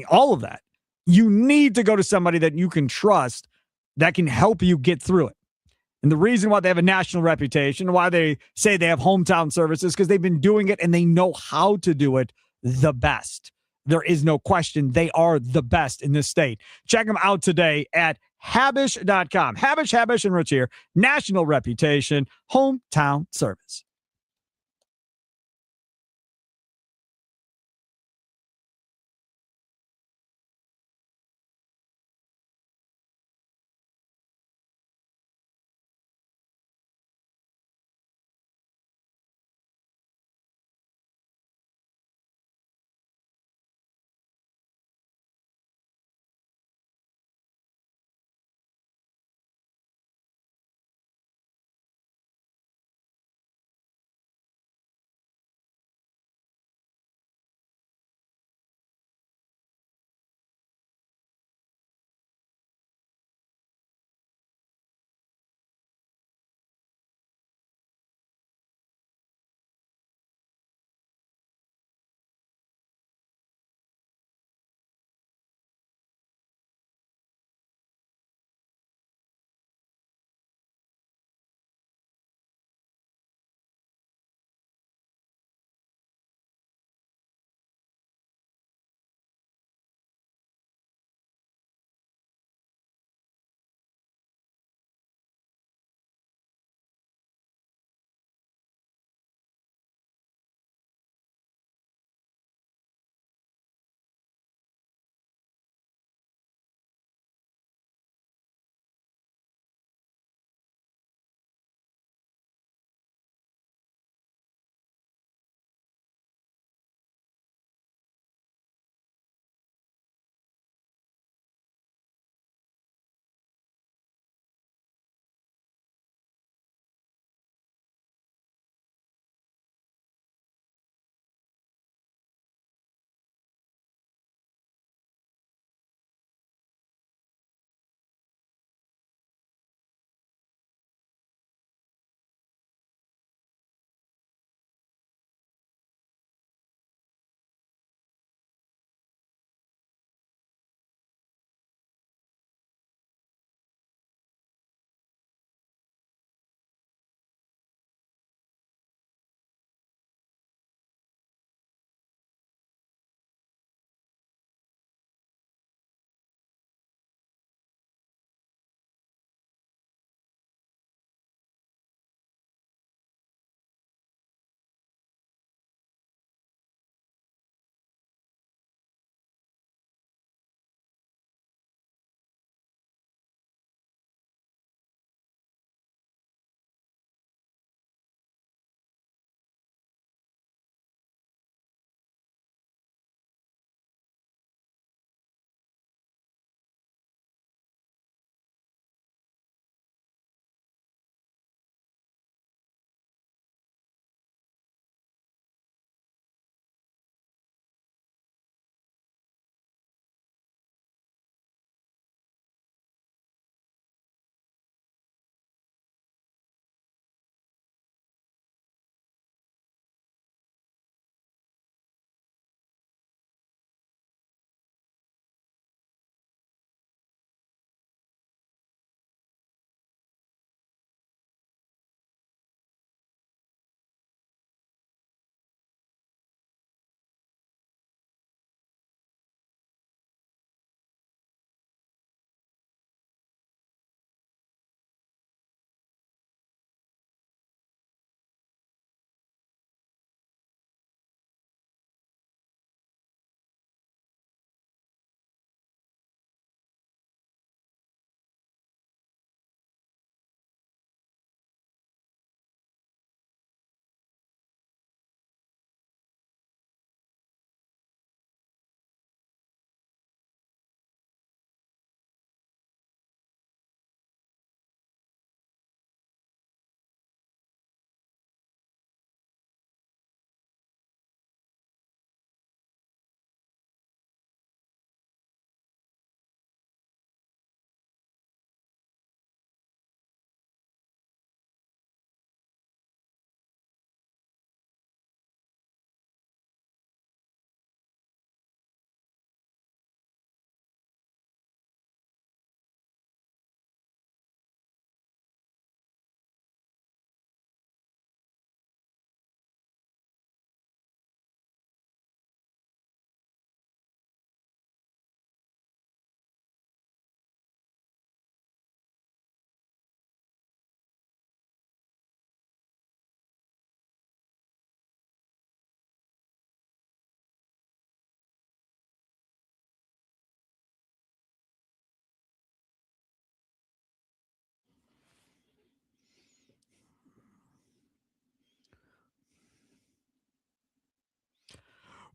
All of that. You need to go to somebody that you can trust that can help you get through it. And the reason why they have a national reputation, why they say they have hometown services, because they've been doing it and they know how to do it the best. There is no question. They are the best in this state. Check them out today at Habish.com. Habish, and Rotier, national reputation, hometown service.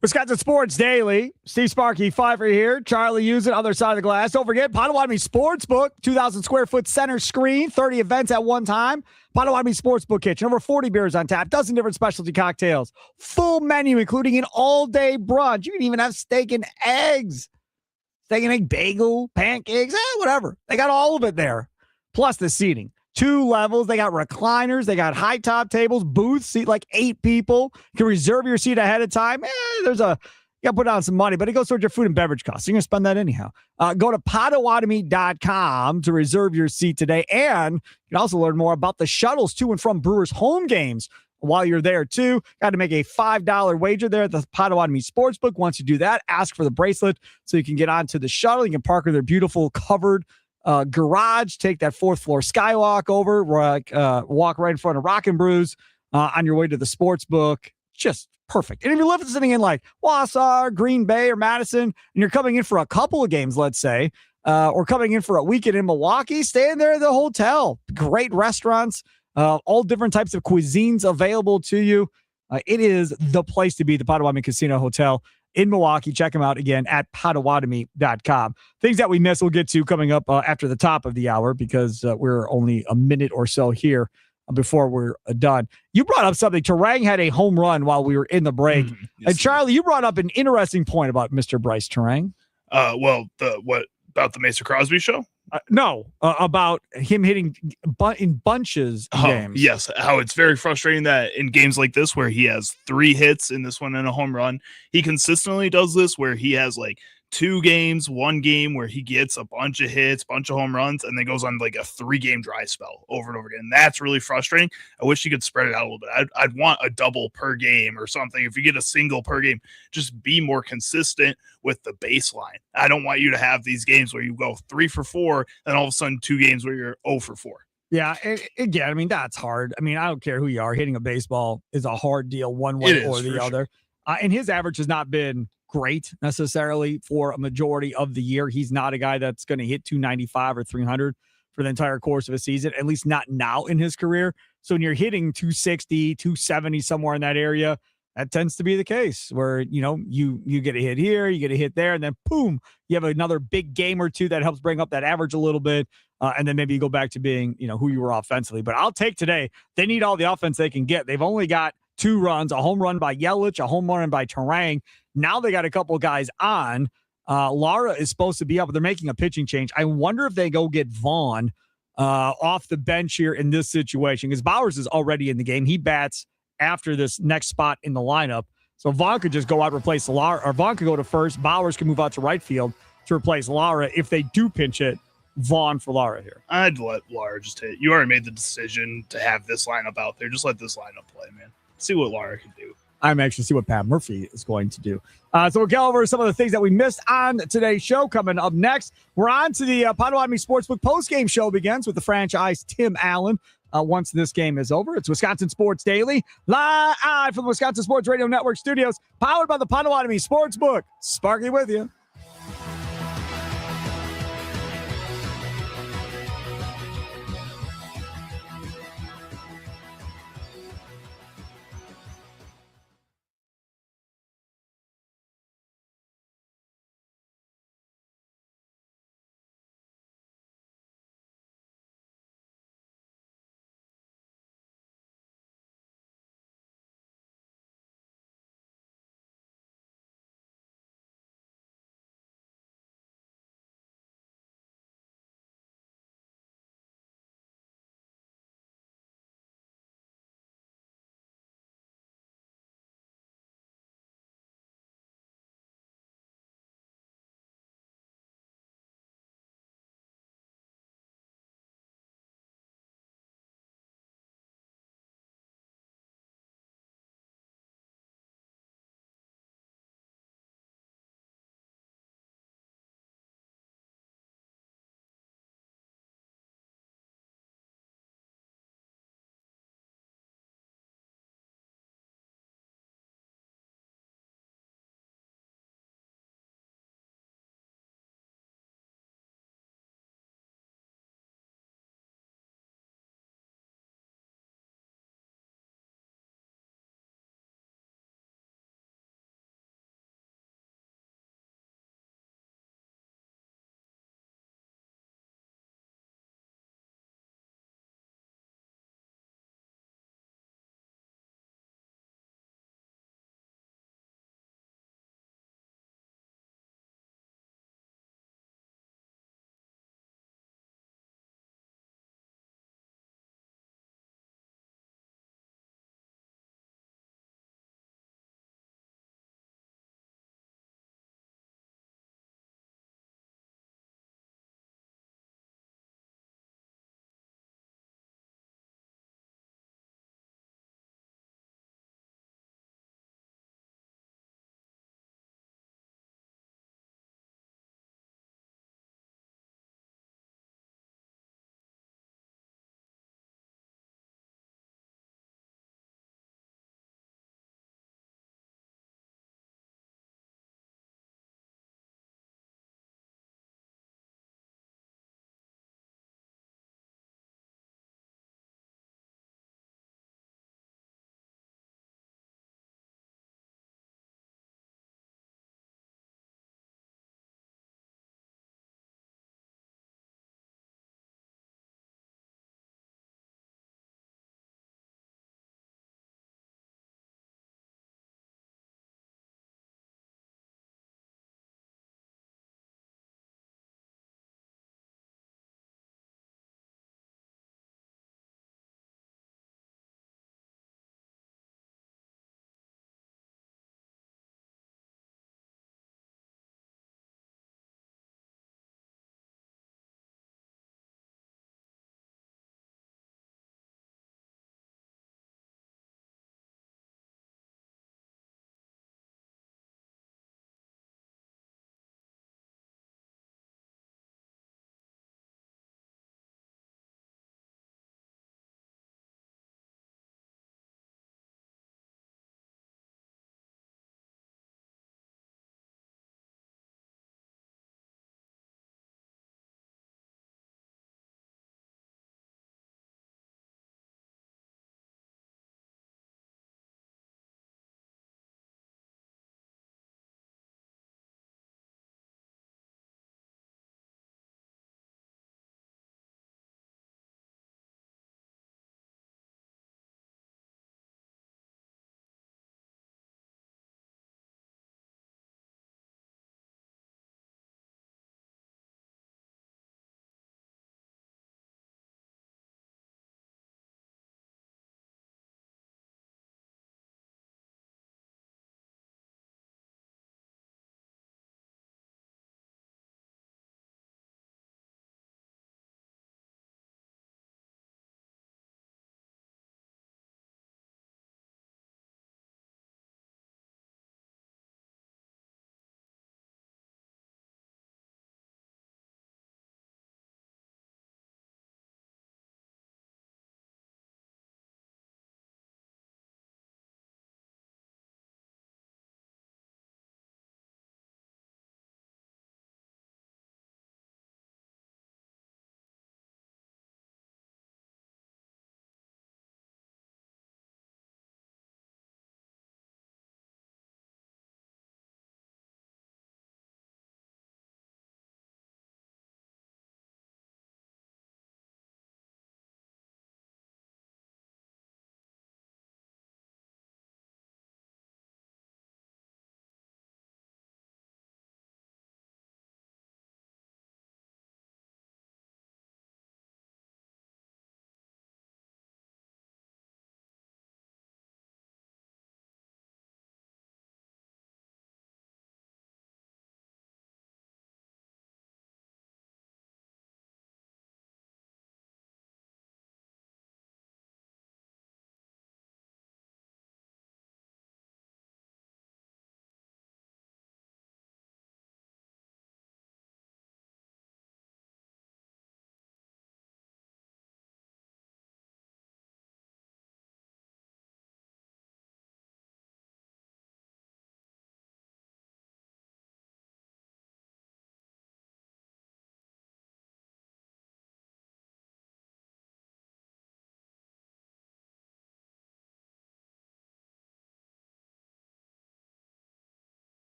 Wisconsin Sports Daily. Steve Sparky, Pfeiffer here. Charlie Usen, other side of the glass. Don't forget, Potawatomi Sportsbook, 2,000 square foot center screen, 30 events at one time. Potawatomi Sportsbook Kitchen, over 40 beers on tap, dozen different specialty cocktails, full menu, including an all-day brunch. You can even have steak and eggs, steak and egg bagel, pancakes, whatever. They got all of it there, plus the seating. 2 levels. They got recliners. They got high top tables, booths, seat like 8 people. You can reserve your seat ahead of time. You got to put down some money, but it goes towards your food and beverage costs. You're going to spend that anyhow. Go to Potawatomi.com to reserve your seat today. And you can also learn more about the shuttles to and from Brewers home games while you're there too. Got to make a $5 wager there at the Potawatomi Sportsbook. Once you do that, ask for the bracelet so you can get onto the shuttle. You can park in their beautiful covered garage, take that 4th floor skywalk over, walk right in front of Rockin' Brews on your way to the sports book. Just perfect. And if you're listening in like Wausau, Green Bay, or Madison, and you're coming in for a couple of games, let's say, or coming in for a weekend in Milwaukee, stay in there at the hotel. Great restaurants, all different types of cuisines available to you. It is the place to be, the Potawatomi Casino Hotel in Milwaukee. Check them out again at Potawatomi.com. Things that we missed, we'll get to coming up after the top of the hour because we're only a minute or so here before we're done. You brought up something. Terang had a home run while we were in the break. Yes, and Charlie, you brought up an interesting point about Mr. Bryce Terang. What about the Mason Crosby show? No, about him hitting in bunches in games. Yes, how it's very frustrating that in games like this where he has 3 hits in this one and a home run, he consistently does this where he has like 2 games, 1 game where he gets a bunch of hits, bunch of home runs, and then goes on like a 3-game dry spell over and over again. And that's really frustrating. I wish he could spread it out a little bit. I'd want a double per game or something. If you get a single per game, just be more consistent with the baseline. I don't want you to have these games where you go 3 for 4 and all of a sudden 2 games where you're 0 for 4. Yeah, again, I mean, that's hard. I mean, I don't care who you are. Hitting a baseball is a hard deal one way or the other. Sure. And his average has not been great necessarily for a majority of the year. He's not a guy that's going to hit 295 or 300 for the entire course of a season, at least not now in his career. So when you're hitting 260, 270, somewhere in that area, that tends to be the case where, you get a hit here, you get a hit there, and then boom, you have another big game or two that helps bring up that average a little bit. And then maybe you go back to being, who you were offensively. But I'll take today. They need all the offense they can get. They've only got 2 runs, a home run by Yelich, a home run by Terang. Now they got a couple of guys on. Lara is supposed to be up. They're making a pitching change. I wonder if they go get Vaughn off the bench here in this situation because Bowers is already in the game. He bats after this next spot in the lineup. So Vaughn could just go out and replace Lara, or Vaughn could go to first. Bowers can move out to right field to replace Lara if they do pinch it. Vaughn for Lara here. I'd let Lara just hit. You already made the decision to have this lineup out there. Just let this lineup play, man. See what Lara can do. I'm actually see what Pat Murphy is going to do. So we'll go over some of the things that we missed on today's show. Coming up next, we're on to the Potawatomi Sportsbook postgame show begins with the franchise Tim Allen. Once this game is over, it's Wisconsin Sports Daily, live from the Wisconsin Sports Radio Network studios, powered by the Potawatomi Sportsbook. Sparky with you.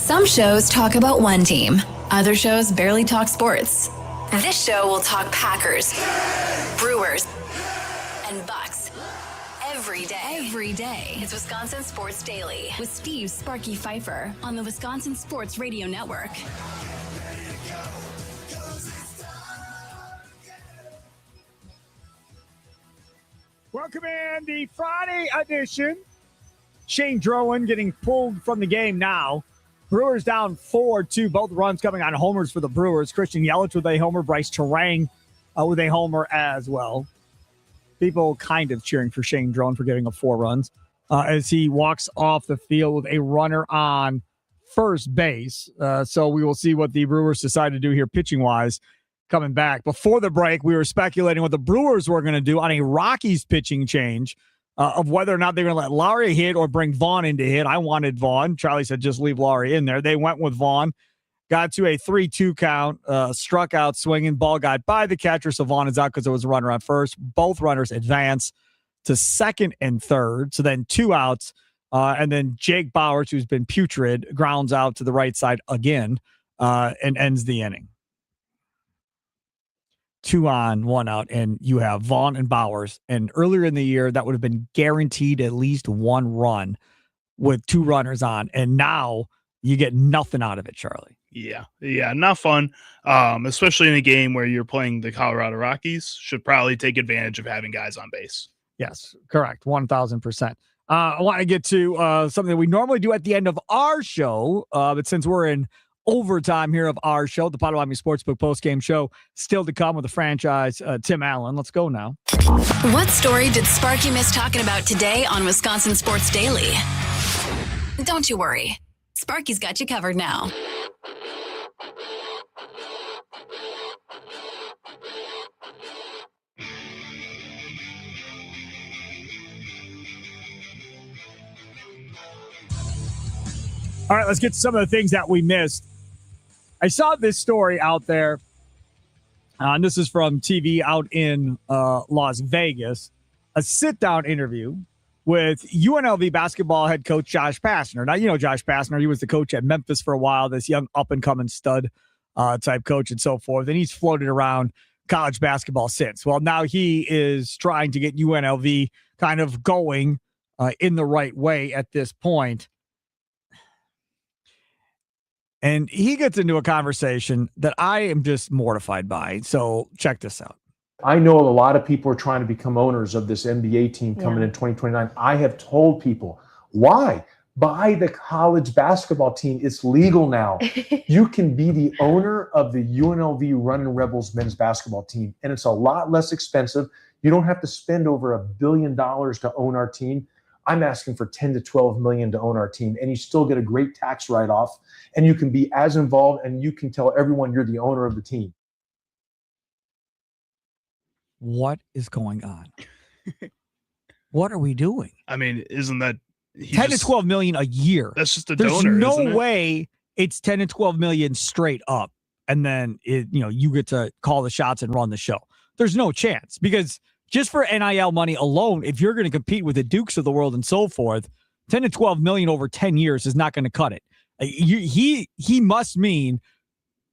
Some shows talk about one team. Other shows barely talk sports. This show will talk Packers, Brewers, and Bucks. Every day. It's Wisconsin Sports Daily with Steve Sparky Pfeiffer on the Wisconsin Sports Radio Network. Welcome in the Friday edition. Shane Drowan getting pulled from the game now. Brewers down 4-2. Both runs coming on homers for the Brewers. Christian Yelich with a homer. Bryce Terang with a homer as well. People kind of cheering for Shane Drowan for getting up 4 runs as he walks off the field with a runner on first base. So we will see what the Brewers decide to do here pitching-wise coming back. Before the break, we were speculating what the Brewers were going to do on a Rockies pitching change of whether or not they're going to let Laurie hit or bring Vaughn in to hit. I wanted Vaughn. Charlie said just leave Laurie in there. They went with Vaughn. Got to a 3-2 count, struck out swinging. Ball got by the catcher, so Vaughn is out because there was a runner on first. Both runners advance to second and third, so then 2 outs. And then Jake Bowers, who's been putrid, grounds out to the right side again and ends the inning. 2 on, 1 out, and you have Vaughn and Bowers. And earlier in the year, that would have been guaranteed at least 1 run with 2 runners on. And now you get nothing out of it, Charlie. Yeah, not fun, especially in a game where you're playing the Colorado Rockies. Should probably take advantage of having guys on base. Yes, correct, 1,000%. I want to get to something that we normally do at the end of our show, but since we're in overtime here of our show, the Potawatomi Sportsbook postgame show, still to come with the franchise, Tim Allen. Let's go now. What story did Sparky miss talking about today on Wisconsin Sports Daily? Don't you worry. Sparky's got you covered now. All right, let's get to some of the things that we missed. I saw this story out there, and this is from TV out in Las Vegas, a sit-down interview with UNLV basketball head coach Josh Pastner. Now, you know Josh Pastner. He was the coach at Memphis for a while, this young up-and-coming stud type coach and so forth, and he's floated around college basketball since. Well, now he is trying to get UNLV kind of going in the right way at this point. And he gets into a conversation that I am just mortified by. So check this out. I know a lot of people are trying to become owners of this NBA team coming in 2029. I have told people, why? Buy the college basketball team. It's legal now. You can be the owner of the UNLV Running Rebels men's basketball team, and it's a lot less expensive. You don't have to spend over $1 billion to own our team. I'm asking for 10 to 12 million to own our team, and you still get a great tax write-off, and you can be as involved, and you can tell everyone you're the owner of the team. What is going on? What are we doing? I mean, isn't that 10 to 12 million a year? That's just a There's donor. no isn't it? way it's 10 to 12 million straight up, and then you get to call the shots and run the show. There's no chance, because just for NIL money alone, if you're going to compete with the Dukes of the world and so forth, 10 to 12 million over 10 years is not going to cut it. He must mean,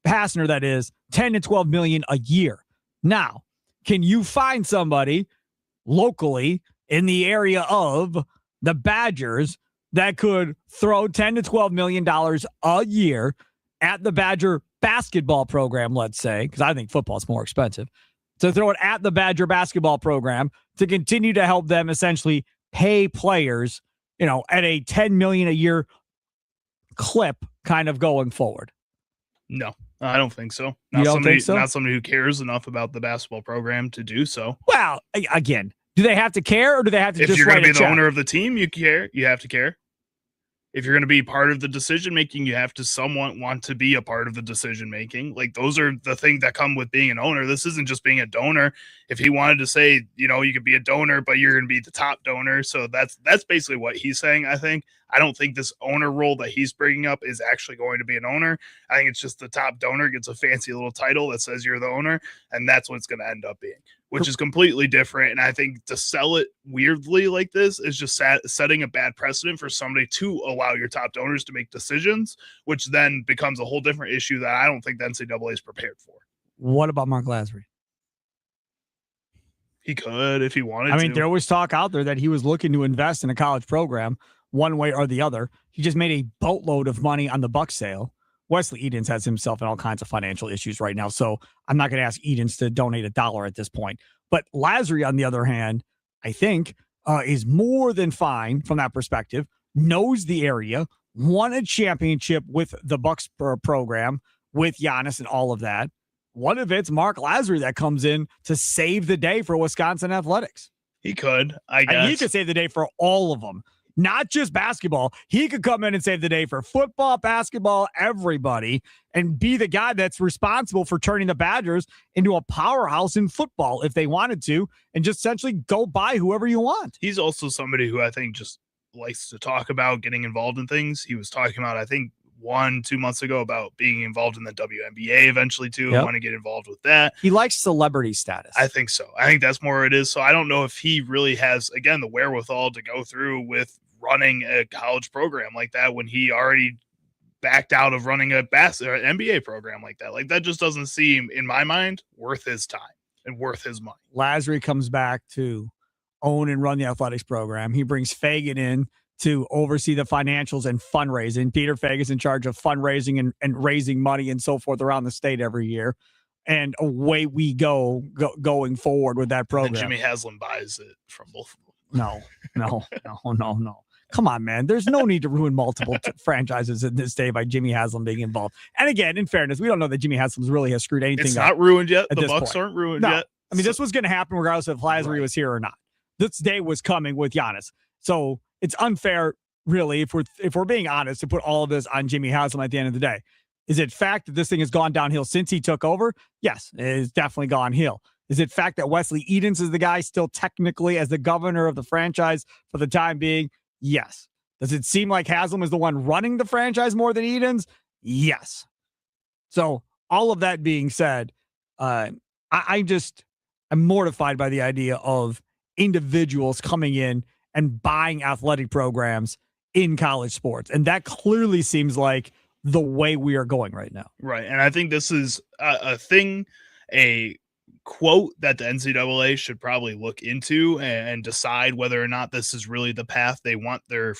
Pastner, that is, 10 to 12 million a year. Now, can you find somebody locally in the area of the Badgers that could throw 10 to 12 million dollars a year at the Badger basketball program, let's say, because I think football is more expensive, to throw it at the Badger basketball program to continue to help them essentially pay players, at a 10 million a year clip kind of going forward? No, I don't think so. You don't think so? Not somebody who cares enough about the basketball program to do so. Well, again, do they have to care, or do they have to If just you're going to write be a the check? owner of the team, you care. You have to care. If you're going to be part of the decision making, you have to somewhat want to be a part of the decision making. Like, those are the things that come with being an owner. This isn't just being a donor. If he wanted to say, you could be a donor, but you're going to be the top donor. So that's basically what he's saying. I think I don't think this owner role that he's bringing up is actually going to be an owner. I think it's just the top donor gets a fancy little title that says you're the owner, and that's what it's going to end up being, which is completely different. And I think to sell it weirdly like this is just setting a bad precedent for somebody to allow your top donors to make decisions, which then becomes a whole different issue that I don't think the NCAA is prepared for. What about Mark Lasry? He could if he wanted to. I mean, there was talk out there that he was looking to invest in a college program one way or the other. He just made a boatload of money on the Buck sale. Wesley Edens has himself in all kinds of financial issues right now, so I'm not going to ask Edens to donate $1 at this point. But Lasry, on the other hand, I think is more than fine from that perspective, knows the area, won a championship with the Bucks program, with Giannis and all of that. What if it's Mark Lasry that comes in to save the day for Wisconsin athletics? He could, I guess. And he could save the day for all of them, not just basketball. He could come in and save the day for football, basketball, everybody, and be the guy that's responsible for turning the Badgers into a powerhouse in football if they wanted to, and just essentially go buy whoever you want. He's also somebody who I think just likes to talk about getting involved in things. He was talking about, I think, 1-2 months ago about being involved in the WNBA eventually too. Yep. Want to get involved with that. He likes celebrity status. I think so. I think that's more what it is. So I don't know if he really has, again, the wherewithal to go through with running a college program like that when he already backed out of running a NBA program like that. Like that just doesn't seem, in my mind, worth his time and worth his money. Lasry comes back to own and run the athletics program. He brings Fagan in to oversee the financials and fundraising. Peter Fagan's in charge of fundraising and raising money and so forth around the state every year. And away we going forward with that program. And Jimmy Haslam buys it from both of them. No. Come on, man. There's no need to ruin multiple franchises in this day by Jimmy Haslam being involved. And again, in fairness, we don't know that Jimmy Haslam really has screwed anything up. It's not ruined yet. The Bucks point. aren't ruined No. yet. I mean, this was going to happen regardless if Lasry was here or not. This day was coming with Giannis. So it's unfair, really, if we're being honest, to put all of this on Jimmy Haslam at the end of the day. Is it fact that this thing has gone downhill since he took over? Yes, it has definitely gone hill. Is it fact that Wesley Edens is the guy still technically as the governor of the franchise for the time being? Yes. Does it seem like Haslam is the one running the franchise more than Edens? Yes. So all of that being said, I'm mortified by the idea of individuals coming in and buying athletic programs in college sports. And that clearly seems like the way we are going right now. Right. And I think this is a thing, a quote that the NCAA should probably look into and decide whether or not this is really the path they want their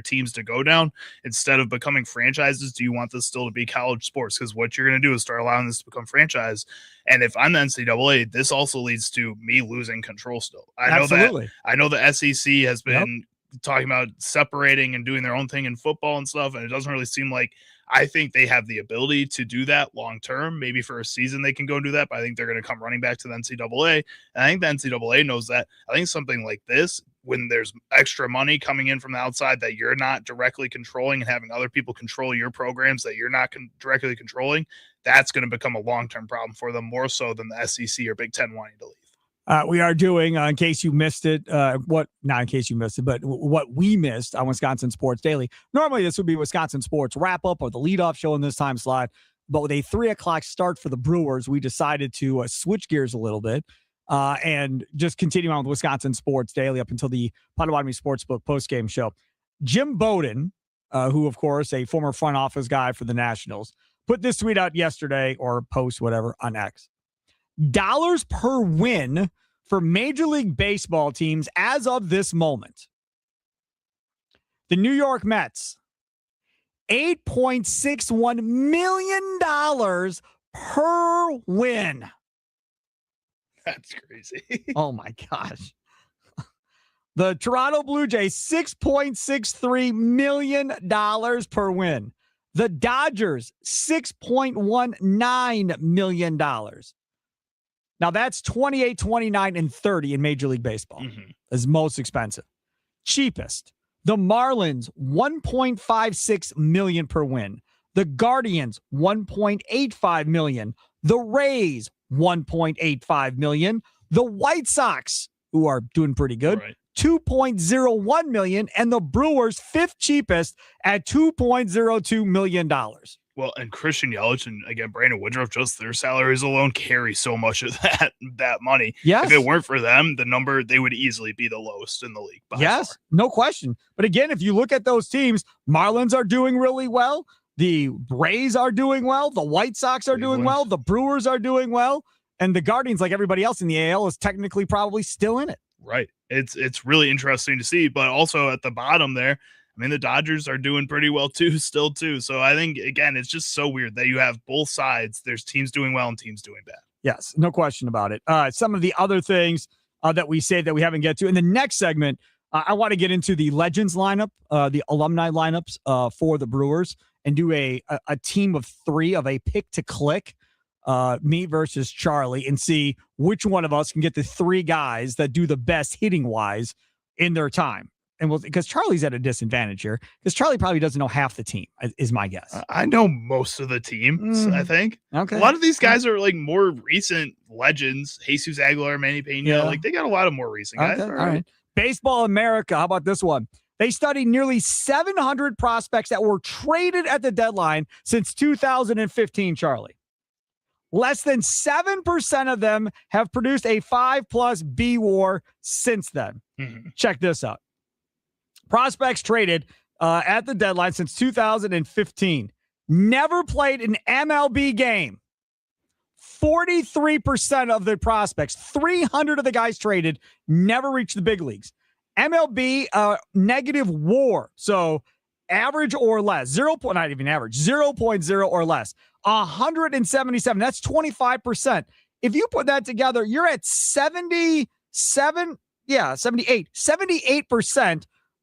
teams to go down. Instead of becoming franchises, do you want this still to be college sports? Because what you're going to do is start allowing this to become franchise. And if I'm the NCAA, this also leads to me losing control still. I know the SEC has been talking about separating and doing their own thing in football and stuff, and it doesn't really seem like I think they have the ability to do that long term. Maybe for a season they can go do that, but I think they're going to come running back to the NCAA. And I think the NCAA knows that. I think something like this, when there's extra money coming in from the outside that you're not directly controlling and having other people control your programs that you're not directly controlling, that's going to become a long-term problem for them, more so than the SEC or Big Ten wanting to leave. We are doing, in case you missed it, not in case you missed it, but what we missed on Wisconsin Sports Daily. Normally, this would be Wisconsin Sports Wrap-Up or the leadoff show in this time slot. But with a 3 o'clock start for the Brewers, we decided to switch gears a little bit and just continue on with Wisconsin Sports Daily up until the Potawatomi Sportsbook postgame show. Jim Bowden, who, of course, a former front office guy for the Nationals, put this tweet out yesterday, or post, whatever, on X. Dollars per win for Major League Baseball teams as of this moment. The New York Mets, $8.61 million per win. That's crazy. Oh, my gosh. The Toronto Blue Jays, $6.63 million per win. The Dodgers, $6.19 million. Now, that's 28, 29, and 30 in Major League Baseball. Is most expensive. Cheapest, the Marlins, $1.56 million per win. The Guardians, $1.85 million. The Rays, $1.85 million. The White Sox, who are doing pretty good, $2.01 million, and the Brewers fifth cheapest at $2.02 million. Well, and Christian Yelich and again Brandon Woodruff, just their salaries alone carry so much of that money. Yes. If it weren't for them, the number they would easily be the lowest in the league. Yes, far. no question. But again, if you look at those teams, Marlins are doing really well. The Rays are doing well. The White Sox are doing well. The Brewers are doing well. And the Guardians, like everybody else in the AL, is technically probably still in it. Right. It's really interesting to see. But also at the bottom there, I mean, the Dodgers are doing pretty well still too. So I think, again, it's just so weird that you have both sides. There's teams doing well and teams doing bad. Yes, no question about it. Some of the other things that we say that we haven't get to in the next segment, I want to get into the Legends lineup, the alumni lineups for the Brewers, and do a team of three of a pick to click, me versus Charlie, and see which one of us can get the three guys that do the best hitting wise in their time. And because Charlie's at a disadvantage here, because Charlie probably doesn't know half the team, is my guess. I know most of the teams, I think. Okay. A lot of these guys are like more recent legends. Jesus Aguilar, Manny Pena. Like they got a lot of more recent guys. All right. Baseball America. How about this one? They studied nearly 700 prospects that were traded at the deadline since 2015, Charlie. Less than 7% of them have produced a 5+ B WAR since then. Mm-hmm. Check this out. Prospects traded at the deadline since 2015. Never played an MLB game. 43% of the prospects, 300 of the guys traded, never reached the big leagues. MLB negative WAR, so average or less, not even average, 0.0 or less. 177, that's 25%. If you put that together, you're at 78%,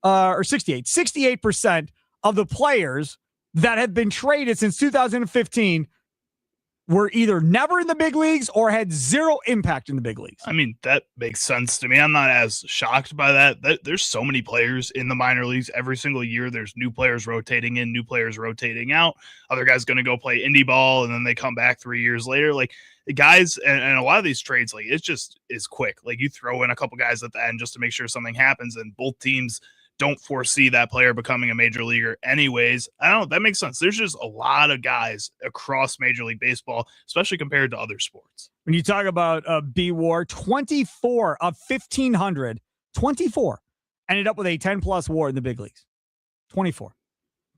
or 68% of the players that have been traded since 2015 were either never in the big leagues or had zero impact in the big leagues. I mean, that makes sense to me. I'm not as shocked by that. There's so many players in the minor leagues every single year. There's new players rotating in, new players rotating out. Other guys going to go play indie ball, and then they come back 3 years later. Like the guys, and a lot of these trades, like it just is quick. Like you throw in a couple guys at the end just to make sure something happens, and both teams don't foresee that player becoming a major leaguer anyways. I don't know. That makes sense. There's just a lot of guys across Major League Baseball, especially compared to other sports. When you talk about B WAR, 24 of 1,500, 24 ended up with a 10+ WAR in the big leagues. 24.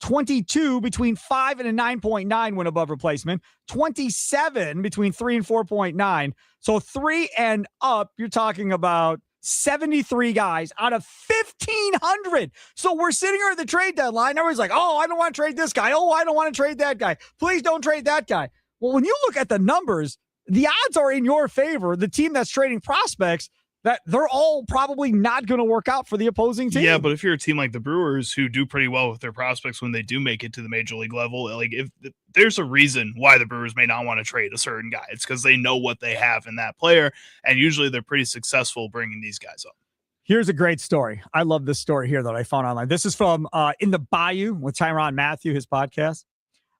22 between 5 and a 9.9 went above replacement. 27 between 3 and 4.9. So 3 and up, you're talking about 73 guys out of 1,500. So we're sitting here at the trade deadline. Everyone's like, oh, I don't want to trade this guy. Oh, I don't want to trade that guy. Please don't trade that guy. Well, when you look at the numbers, the odds are in your favor. The team that's trading prospects, that they're all probably not going to work out for the opposing team. Yeah, but if you're a team like the Brewers who do pretty well with their prospects when they do make it to the major league level, like if there's a reason why the Brewers may not want to trade a certain guy, it's because they know what they have in that player, and usually they're pretty successful bringing these guys up. Here's a great story. I love this story here that I found online. This is from In the Bayou with Tyrann Mathieu, his podcast.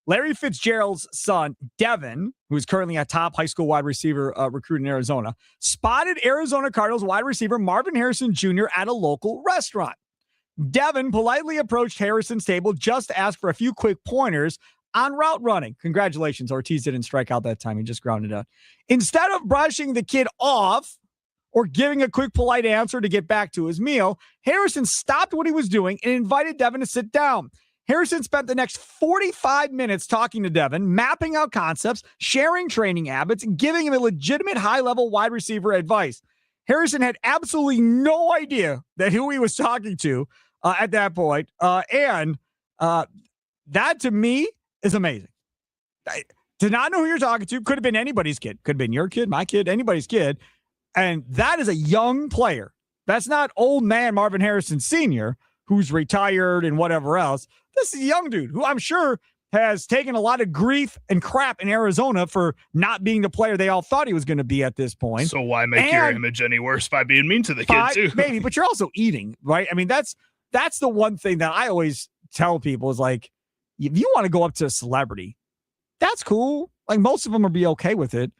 Larry Fitzgerald's son, Devin, who is currently a top high school wide receiver recruit in Arizona, spotted Arizona Cardinals wide receiver Marvin Harrison Jr. at a local restaurant. Devin politely approached Harrison's table just to ask for a few quick pointers on route running. Congratulations, Ortiz didn't strike out that time. He just grounded out. Instead of brushing the kid off or giving a quick polite answer to get back to his meal, Harrison stopped what he was doing and invited Devin to sit down. Harrison spent the next 45 minutes talking to Devin, mapping out concepts, sharing training habits, and giving him a legitimate high-level wide receiver advice. Harrison had absolutely no idea that who he was talking to at that point. And that, to me, is amazing. To not know who you're talking to could have been anybody's kid. Could have been your kid, my kid, anybody's kid. And that is a young player. That's not old man Marvin Harrison Sr., who's retired and whatever else. This is a young dude who I'm sure has taken a lot of grief and crap in Arizona for not being the player they all thought he was going to be at this point. So why make your image any worse by being mean to the kid too? Maybe, but you're also eating, right? I mean, that's the one thing that I always tell people is like, if you want to go up to a celebrity, that's cool. Like most of them will be okay with it,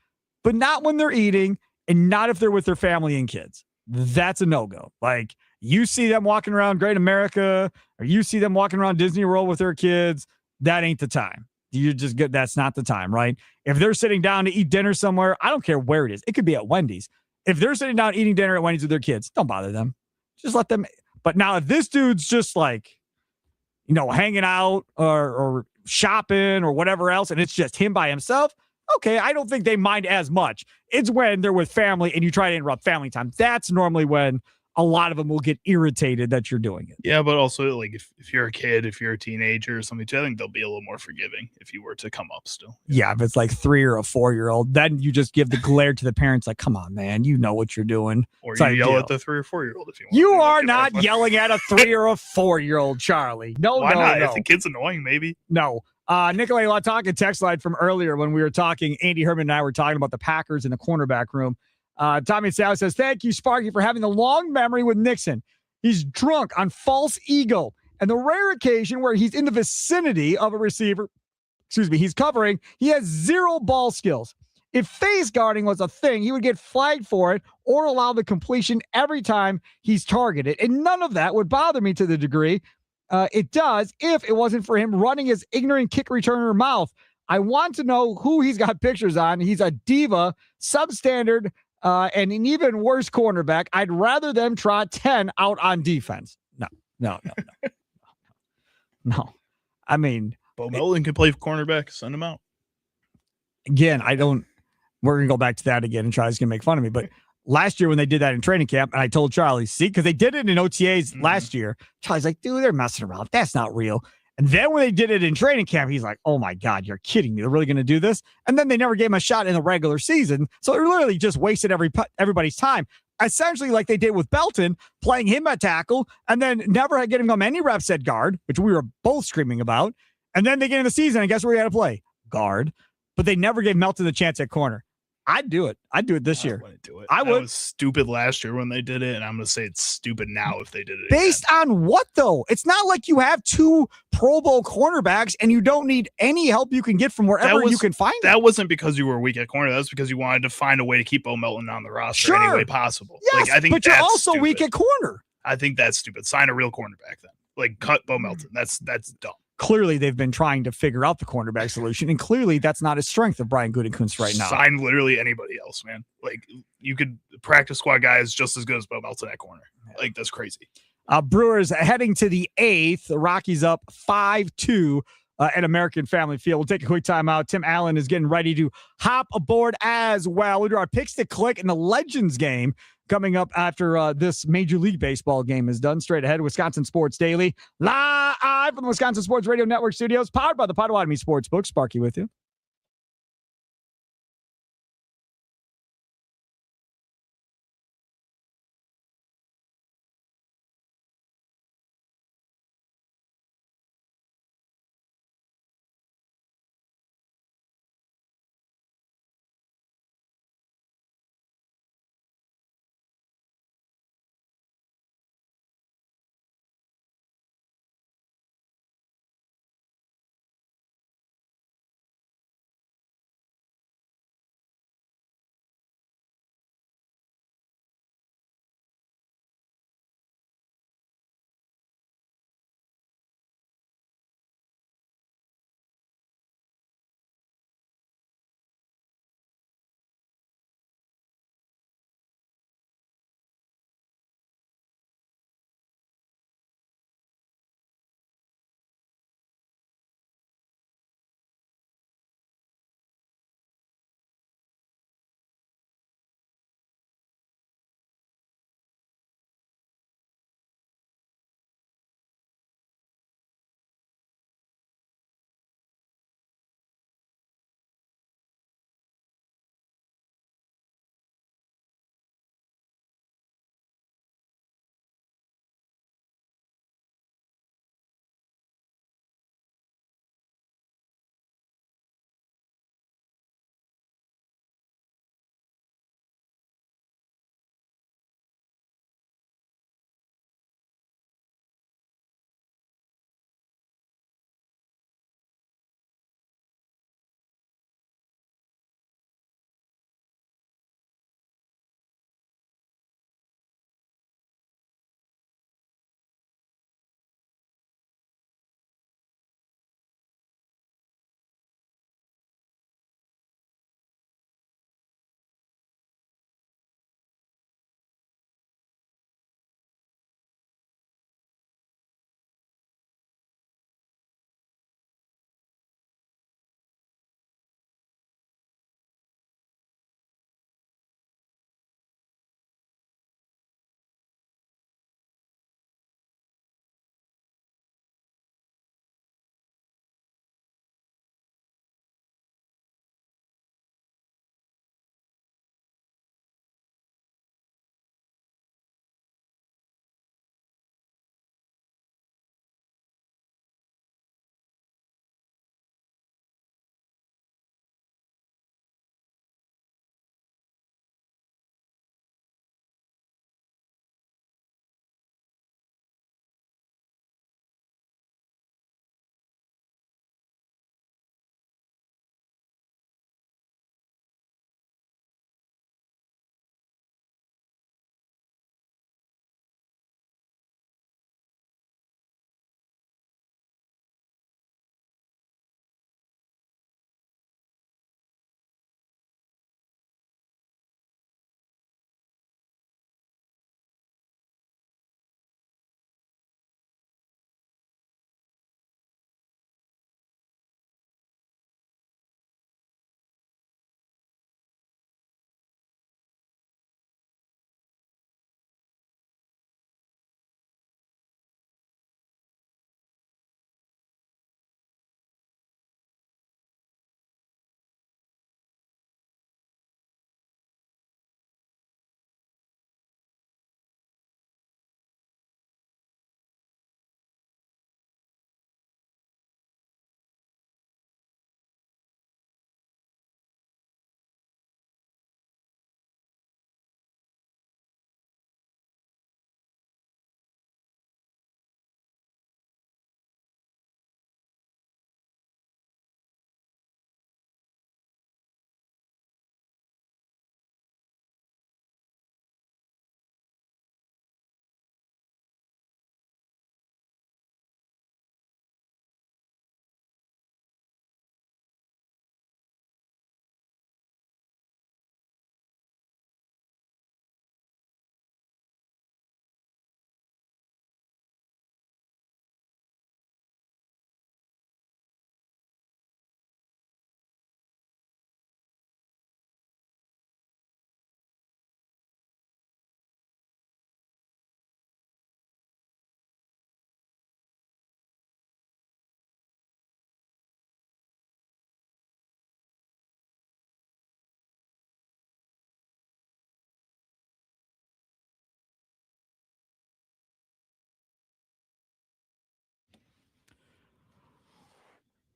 but not when they're eating and not if they're with their family and kids. That's a no-go. Like, You see them walking around Great America, or you see them walking around Disney World with their kids, that ain't the time. You just get, that's not the time, right? If they're sitting down to eat dinner somewhere, I don't care where it is. It could be at Wendy's. If they're sitting down eating dinner at Wendy's with their kids, don't bother them. Just let them. But now if this dude's just like, hanging out or shopping or whatever else, and it's just him by himself, okay, I don't think they mind as much. It's when they're with family and you try to interrupt family time. That's normally when a lot of them will get irritated that you're doing it. Yeah, but also, like, if you're a kid, if you're a teenager or something, I think they'll be a little more forgiving if you were to come up still. Yeah, if it's like 3 or a 4-year-old, then you just give the glare to the parents like, come on, man, you know what you're doing. Or It's you like, yell at the 3 or 4-year-old if you want. You are not yelling at a 3 or a 4-year-old, Charlie. No, Why no, not? no. If the kid's annoying, maybe. No. Nikolai Latonka text line from earlier when we were talking, Andy Herman and I were talking about the Packers in the cornerback room. Tommy Sal says, thank you, Sparky, for having the long memory with Nixon. He's drunk on false ego. And the rare occasion where he's in the vicinity of a receiver, he's covering, he has zero ball skills. If face guarding was a thing, he would get flagged for it or allow the completion every time he's targeted. And none of that would bother me to the degree it does if it wasn't for him running his ignorant kick returner mouth. I want to know who he's got pictures on. He's a diva, substandard, and an even worse cornerback. I'd rather them trot 10 out on defense. No. I mean, Bo Melton can play cornerback. Send him out. Again, we're going to go back to that again and Charlie's going to make fun of me. But last year when they did that in training camp, and I told Charlie, see, because they did it in OTAs last year. Charlie's like, dude, they're messing around. That's not real. And then when they did it in training camp, he's like, oh my God, you're kidding me. They're really going to do this? And then they never gave him a shot in the regular season. So it literally just wasted everybody's time. Essentially like they did with Belton, playing him at tackle, and then never getting him any reps at guard, which we were both screaming about. And then they get in the season, and guess where he had to play? Guard. But they never gave Melton the chance at corner. I'd do it. I'd do it this year. I would. That was stupid last year when they did it, and I'm going to say it's stupid now if they did it Based on what, though? It's not like you have 2 Pro Bowl cornerbacks and you don't need any help you can get from wherever you can find That it. wasn't because you were weak at corner. That was because you wanted to find a way to keep Bo Melton on the roster any way possible. Yes, I think but you're that's also stupid. weak at corner. I think that's stupid. Sign a real cornerback then. Like, cut Bo Melton. That's dumb. Clearly, they've been trying to figure out the cornerback solution, and clearly that's not a strength of Brian Gutekunst right now. Sign literally anybody else, man. Like, you could practice squad guys just as good as Bo Melton at corner. Like, that's crazy. Brewers heading to the 8th. The Rockies up 5-2 at American Family Field. We'll take a quick timeout. Tim Allen is getting ready to hop aboard as well. We'll do our picks to click in the Legends game coming up after this Major League Baseball game is done. Straight ahead, Wisconsin Sports Daily, live from the Wisconsin Sports Radio Network studios, powered by the Potawatomi Sportsbook. Sparky with you.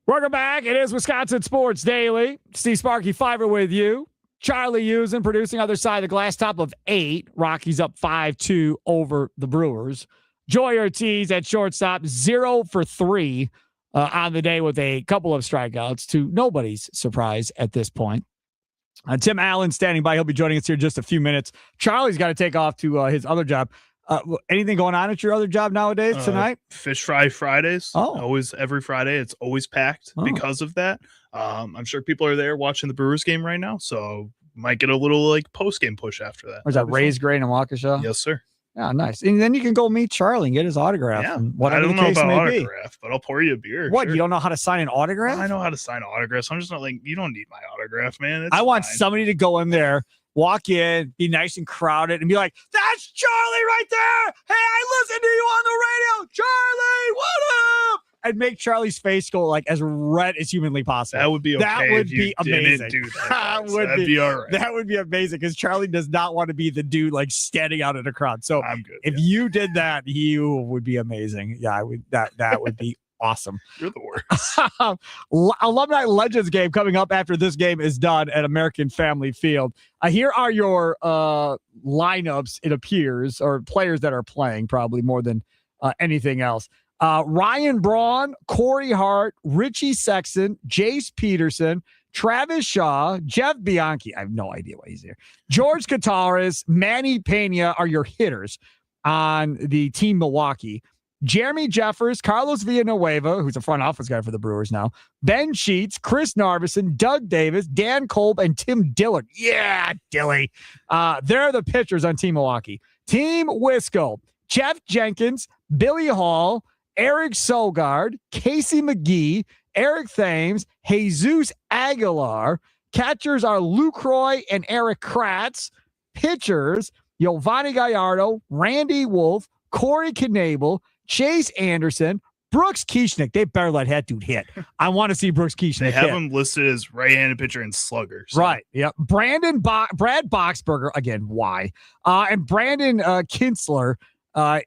Welcome back. It is Wisconsin Sports Daily. Steve Sparky Fiver with you. Charlie Usen producing other side of the glass, top of 8. Rockies up 5-2 over the Brewers. Joy Ortiz at shortstop, 0 for 3 on the day with a couple of strikeouts to nobody's surprise at this point. Tim Allen standing by. He'll be joining us here in just a few minutes. Charlie's got to take off to his other job. Anything going on at your other job nowadays tonight? Fish Fry Fridays. Oh. Always, every Friday. It's always packed because of that. I'm sure people are there watching the Brewers game right now, so might get a little like post-game push after that. Was that Raised Grain and Waukesha? Yes, sir. Yeah, nice. And then you can go meet Charlie and get his autograph. Yeah. And whatever I don't the know case about may autograph, but I'll pour you a beer. What? Sure. You don't know how to sign an autograph? I know how to sign autographs. I'm just not like, you don't need my autograph, man. It's I want fine. somebody to go in there, walk in, be nice and crowded, and be like, "That's Charlie right there. Hey, I listen to you on the radio, Charlie. What up?" And make Charlie's face go like as red as humanly possible. That would be okay. That would if you be amazing. Didn't do that, That'd be all right. That would be amazing because Charlie does not want to be the dude like standing out in a crowd. So I'm good. if you did that, you would be amazing. Yeah, I would. That would be awesome. You're the worst. Alumni Legends game coming up after this game is done at American Family Field. Here are your lineups, it appears, or players that are playing probably more than anything else. Ryan Braun, Corey Hart, Richie Sexton, Jace Peterson, Travis Shaw, Jeff Bianchi. I have no idea why he's here. George Kataris, Manny Pena are your hitters on the team Milwaukee. Jeremy Jeffers, Carlos Villanueva, who's a front office guy for the Brewers now, Ben Sheets, Chris Narveson, Doug Davis, Dan Kolb, and Tim Dillard. Yeah, Dilly. They're the pitchers on Team Milwaukee. Team Wisco, Jeff Jenkins, Billy Hall, Eric Sogard, Casey McGee, Eric Thames, Jesus Aguilar. Catchers are Luke Roy and Eric Kratz. Pitchers, Giovanni Gallardo, Randy Wolf, Corey Knable, Chase Anderson, Brooks Kieschnick. They better let that dude hit. I want to see Brooks Kieschnick They have hit. him listed as right-handed pitcher and slugger. So. Right. Yep. Brad Boxberger, again, why? And Brandon Kinsler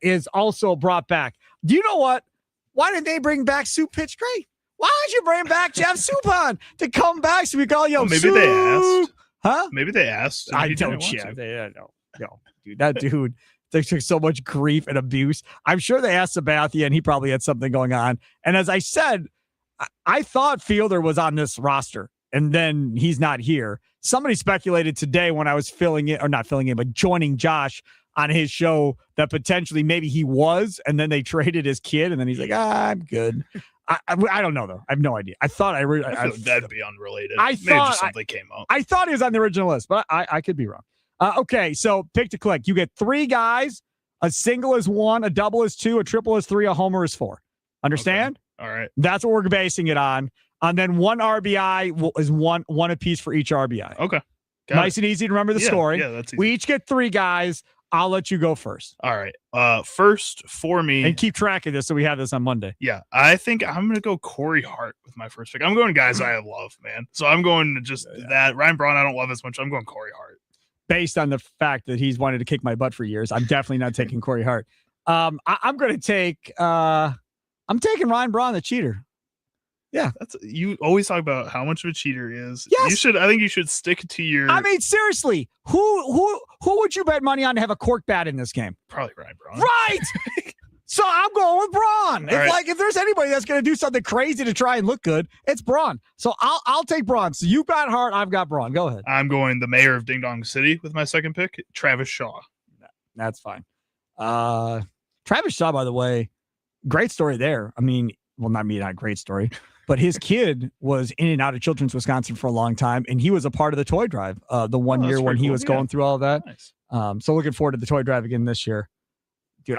is also brought back. Do you know what? Why didn't they bring back Soup Pitch Great? Why did you bring back Jeff Suppan to come back so we call you maybe Soup? they asked. Huh? Maybe they asked. and I he didn't don't want check. to. No, dude, that dude. They took so much grief and abuse. I'm sure they asked Sabathia, and he probably had something going on. And as I said, I thought Fielder was on this roster, and then he's not here. Somebody speculated today when I was but joining Josh on his show that potentially maybe he was, and then they traded his kid, and then he's like, I'm good. I don't know, though. I have no idea. I thought I feel like that'd be unrelated. I Maybe thought just something came up. I thought he was on the original list, but I could be wrong. Okay, so pick to click. You get 3 guys. A single is 1, a double is 2, a triple is 3, a homer is 4. Understand? Okay. All right. That's what we're basing it on. And then 1 RBI is one apiece for each RBI. Okay. Nice and easy to remember the scoring. Yeah, that's easy. We each get 3 guys. I'll let you go first. All right. First for me. And keep track of this so we have this on Monday. Yeah. I think I'm going to go Corey Hart with my first pick. I'm going guys I love, man. So I'm going to just that. Ryan Braun, I don't love as much. I'm going Corey Hart. Based on the fact that he's wanted to kick my butt for years, I'm definitely not taking Corey Hart. I'm going to take I'm taking Ryan Braun, the cheater. Yeah. You always talk about how much of a cheater he is. Yes. I think you should stick to your. I mean, seriously, who would you bet money on to have a cork bat in this game? Probably Ryan Braun. Right. So I'm going with Braun. If there's anybody that's going to do something crazy to try and look good, it's Braun. So I'll take Braun. So you got Hart, I've got Braun. Go ahead. I'm going the mayor of Ding Dong City with my second pick, Travis Shaw. That's fine. Travis Shaw, by the way, great story there. I mean, well, not great story, but his kid was in and out of Children's Wisconsin for a long time, and he was a part of the toy drive the one year when he was going through all of that. Nice. So looking forward to the toy drive again this year. Dude,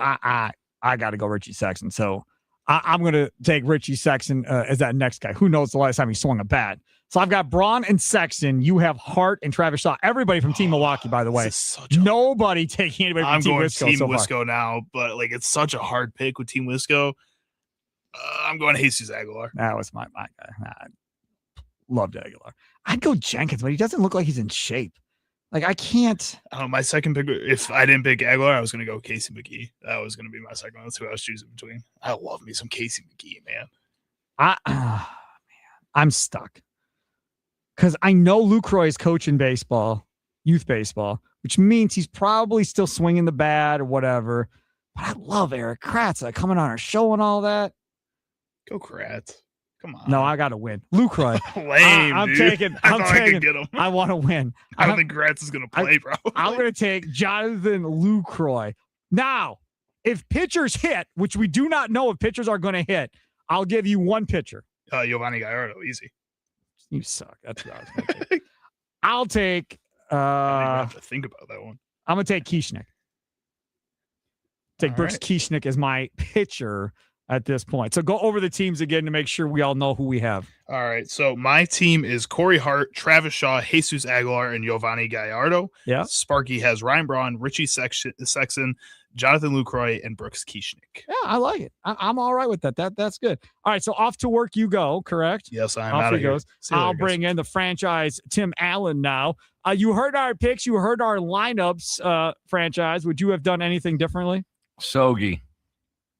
I got to go Richie Sexton. So I'm going to take Richie Sexton as that next guy. Who knows the last time he swung a bat? So I've got Braun and Sexton. You have Hart and Travis Shaw. Everybody from Team Milwaukee, by the way. Nobody taking anybody from Team Wisco. Team so Wisco now, but like it's such a hard pick with Team Wisco. I'm going Jesus Aguilar. That was my guy. I loved Aguilar. I'd go Jenkins, but he doesn't look like he's in shape. Like, I can't. My second pick, if I didn't pick Aguilar, I was going to go Casey McGee. That was going to be my second one. That's who I was choosing between. I love me some Casey McGee, man. I'm stuck. Because I know Lucroy is coaching baseball, youth baseball, which means he's probably still swinging the bat or whatever. But I love Eric Kratz coming on our show and all that. Go Kratz. Come on. No, I got to win. Lucroy. Lame, I'm dude. taking. I thought I could get him. I want to win. I don't think Kratz is going to play, bro. I'm going to take Jonathan Lucroy. Now, if pitchers hit, which we do not know if pitchers are going to hit, I'll give you one pitcher. Giovanni Gallardo, easy. You suck. That's what I was going to take. I'll take. I don't even have to think about that one. I'm going to take Kieschnick. Take Brooks Kieschnick as my pitcher at this point. So go over the teams again to make sure we all know who we have. All right. So my team is Corey Hart, Travis Shaw, Jesus Aguilar, and Giovanni Gallardo. Yeah. Sparky has Ryan Braun, Richie Sexton, Jonathan Lucroy, and Brooks Kieschnick. Yeah, I like it. I'm all right with that. That's good. All right. So off to work you go, correct? Yes, I'm off out of here. I'll bring in the franchise Tim Allen now. You heard our picks. You heard our lineups, franchise. Would you have done anything differently? Sogi.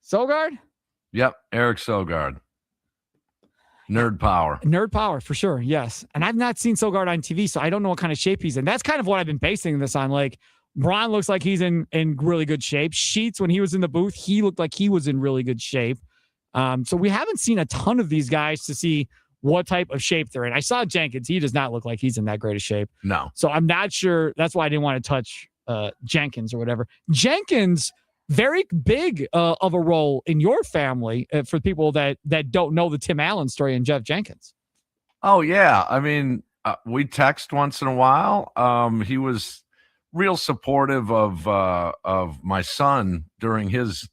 Sogard? Yep, Eric Sogard. Nerd power. Nerd power, for sure, yes. And I've not seen Sogard on TV, so I don't know what kind of shape he's in. That's kind of what I've been basing this on. Like, Braun looks like he's in really good shape. Sheets, when he was in the booth, he looked like he was in really good shape. So we haven't seen a ton of these guys to see what type of shape they're in. I saw Jenkins. He does not look like he's in that great of shape. No. So I'm not sure. That's why I didn't want to touch Jenkins or whatever. Jenkins, very big of a role in your family for people that don't know the Tim Allen story and Jeff Jenkins. Oh, yeah. I mean, we text once in a while. He was real supportive of my son during his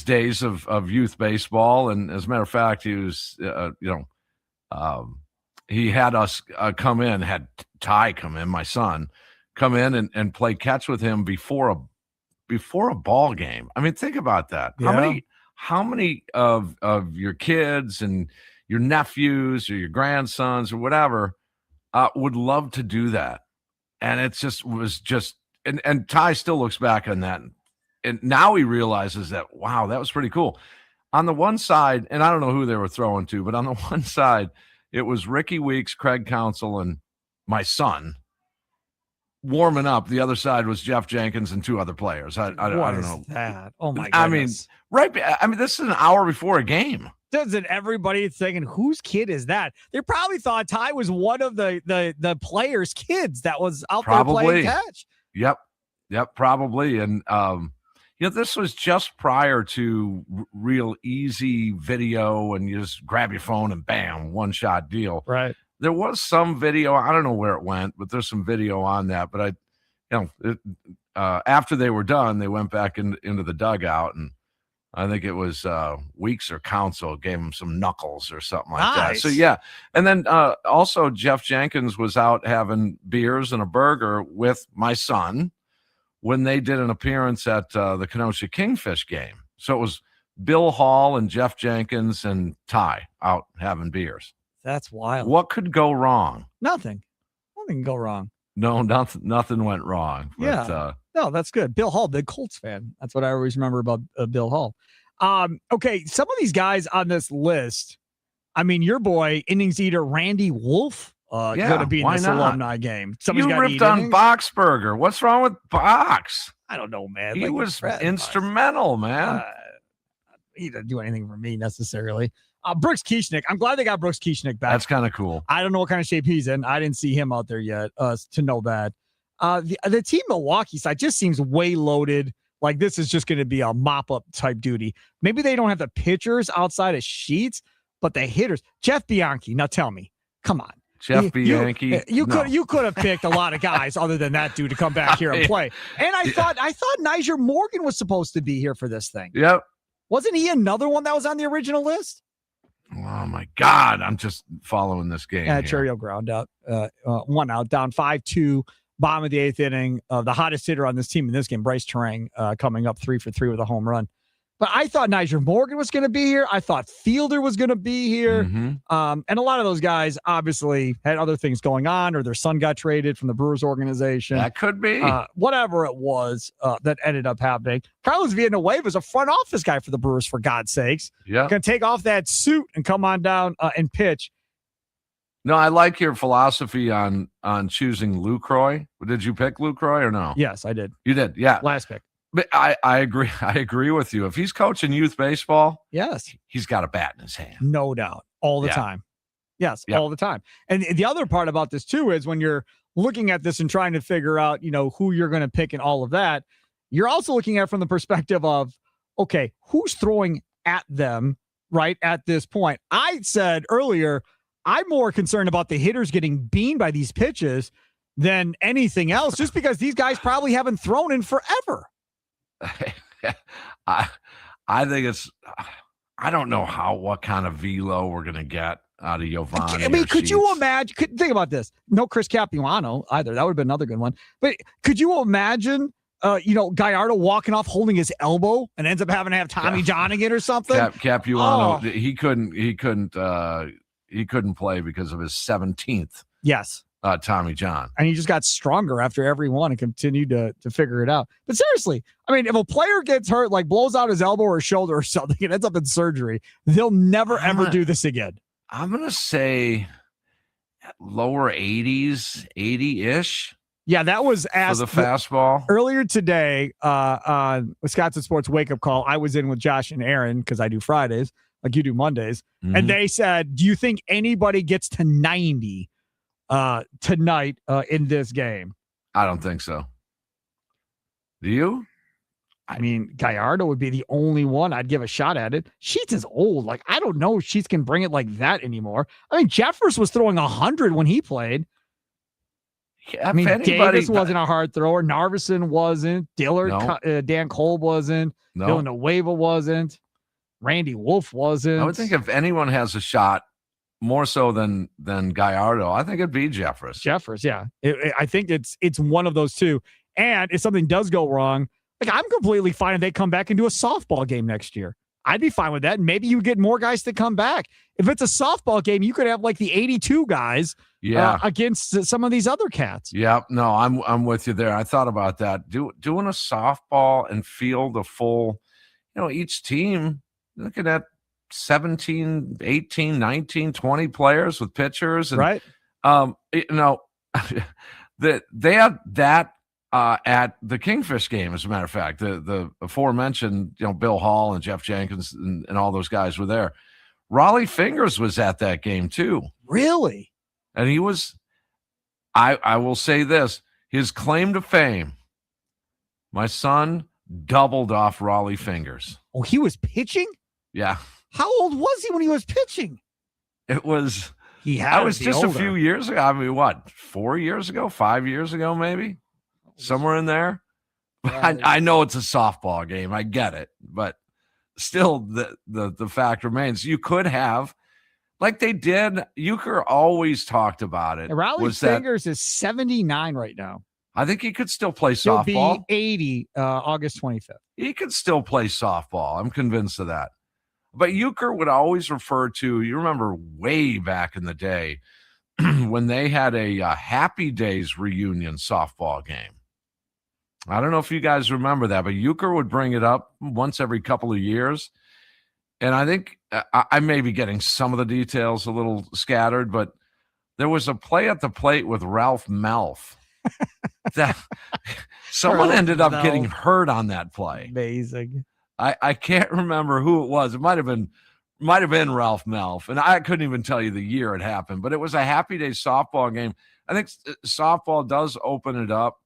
days of youth baseball. And as a matter of fact, he was, he had us had Ty come in, my son, come in and play catch with him before a ball game. I mean, think about that. Yeah. How many of your kids and your nephews or your grandsons or whatever would love to do that? And it was and Ty still looks back on that. And now he realizes that, wow, that was pretty cool. On the one side, and I don't know who they were throwing to, but on the one side, it was Ricky Weeks, Craig Counsell, and my son warming up. The other side was Jeff Jenkins and two other players. I don't know that. Oh my goodness. I mean, this is an hour before a game. Doesn't everybody thinking whose kid is that? They probably thought Ty was one of the players' kids that was out there playing catch. Yep, probably. And this was just prior to real easy video, and you just grab your phone and bam, one shot deal. Right. There was some video. I don't know where it went, but there's some video on that. But after they were done, they went back into the dugout, and I think it was Weeks or Counsell gave him some knuckles or something like that. So yeah, and then also Jeff Jenkins was out having beers and a burger with my son when they did an appearance at the Kenosha Kingfish game. So it was Bill Hall and Jeff Jenkins and Ty out having beers. That's wild. What could go wrong? Nothing can go wrong. No, nothing went wrong. But, yeah. No, that's good. Bill Hall, big Colts fan. That's what I always remember about Bill Hall. Okay, some of these guys on this list, I mean, your boy, innings eater Randy Wolf, going to be in this alumni game. You ripped on Boxberger. What's wrong with Box? I don't know, man. He was instrumental, man. He didn't do anything for me necessarily. Brooks Kieschnick. I'm glad they got Brooks Kieschnick back. That's kind of cool. I don't know what kind of shape he's in. I didn't see him out there yet to know that. The team Milwaukee side just seems way loaded. Like this is just going to be a mop-up type duty. Maybe they don't have the pitchers outside of Sheets, but the hitters. Jeff Bianchi. Now tell me, come on. Jeff Bianchi. You could have picked a lot of guys other than that dude to come back here and play. And I thought Niger Morgan was supposed to be here for this thing. Yep. Wasn't he another one that was on the original list? Oh my God. I'm just following this game. Yeah, Cheerio ground out. 1 out, down 5-2, bottom of the 8th inning. The hottest hitter on this team in this game, Bryce Terang, coming up 3 for 3 with a home run. But I thought Niger Morgan was going to be here. I thought Fielder was going to be here. Mm-hmm. And a lot of those guys obviously had other things going on, or their son got traded from the Brewers organization. That could be. Whatever it was that ended up happening. Carlos Villanueva is a front office guy for the Brewers, for God's sakes. Yeah. Going to take off that suit and come on down and pitch. No, I like your philosophy on choosing Lucroy. Did you pick Lucroy or no? Yes, I did. You did, yeah. Last pick. But I agree. I agree with you. If he's coaching youth baseball, yes, he's got a bat in his hand. No doubt. All the time. Yes, all the time. And the other part about this too is when you're looking at this and trying to figure out, who you're going to pick and all of that, you're also looking at it from the perspective of, okay, who's throwing at them right at this point? I said earlier, I'm more concerned about the hitters getting beamed by these pitches than anything else, just because these guys probably haven't thrown in forever. I think I don't know what kind of velo we're going to get out of Giovanni. I mean, could you imagine? Think about this. No Chris Capuano either. That would have been another good one. But could you imagine, Gallardo walking off holding his elbow and ends up having to have Tommy John again or something? Capuano, he couldn't play because of his 17th. Yes. Tommy John. And he just got stronger after every one and continued to figure it out. But seriously, I mean, if a player gets hurt, like blows out his elbow or shoulder or something, and ends up in surgery, they'll never, ever do this again. I'm going to say lower 80s, 80-ish. Yeah, that was asked for the fastball earlier today on Wisconsin Sports Wake Up Call. I was in with Josh and Aaron because I do Fridays, like you do Mondays. Mm-hmm. And they said, do you think anybody gets to 90 tonight in this game? I don't think so. Do you? I mean, Gallardo would be the only one I'd give a shot at it. Sheets is old. Like, I don't know if Sheets can bring it like that anymore. I mean, Jeffers was throwing 100 when he played. Yeah, I mean, Davis wasn't a hard thrower. Narveson wasn't. Dillard, No. Dan Kolb wasn't. No. Villanueva wasn't. Randy Wolf wasn't. I would think if anyone has a shot, more so than Gallardo, I think it'd be Jeffers. Jeffers, yeah. I think it's one of those two. And if something does go wrong, like I'm completely fine if they come back and do a softball game next year. I'd be fine with that. Maybe you get more guys to come back. If it's a softball game, you could have like the 82 guys against some of these other cats. Yeah, no, I'm with you there. I thought about that. Doing a softball and field a full, each team, looking at 17, 18, 19, 20 players with pitchers. And, right. They had that at the Kingfish game, as a matter of fact. The aforementioned, Bill Hall and Jeff Jenkins and all those guys were there. Raleigh Fingers was at that game too. Really? And he was, I will say this, his claim to fame, my son doubled off Raleigh Fingers. Oh, he was pitching? Yeah. How old was he when he was pitching? It was, that was just older. A few years ago. I mean, what, 4 years ago, 5 years ago, maybe? Somewhere in there. I know it's a softball game. I get it. But still, the fact remains, you could have, like they did, Euchre always talked about it. Raleigh Fingers is 79 right now. I think he could still play He'll softball. Be 80 August 25th. He could still play softball. I'm convinced of that. But Euchre would always refer to, you remember way back in the day when they had a Happy Days reunion softball game. I don't know if you guys remember that, but Euchre would bring it up once every couple of years. And I think I may be getting some of the details a little scattered, but there was a play at the plate with Ralph Melf that someone ended up getting hurt on that play. Amazing. I can't remember who it was. It might have been Ralph Melf, and I couldn't even tell you the year it happened, but it was a Happy Day softball game. I think softball does open it up.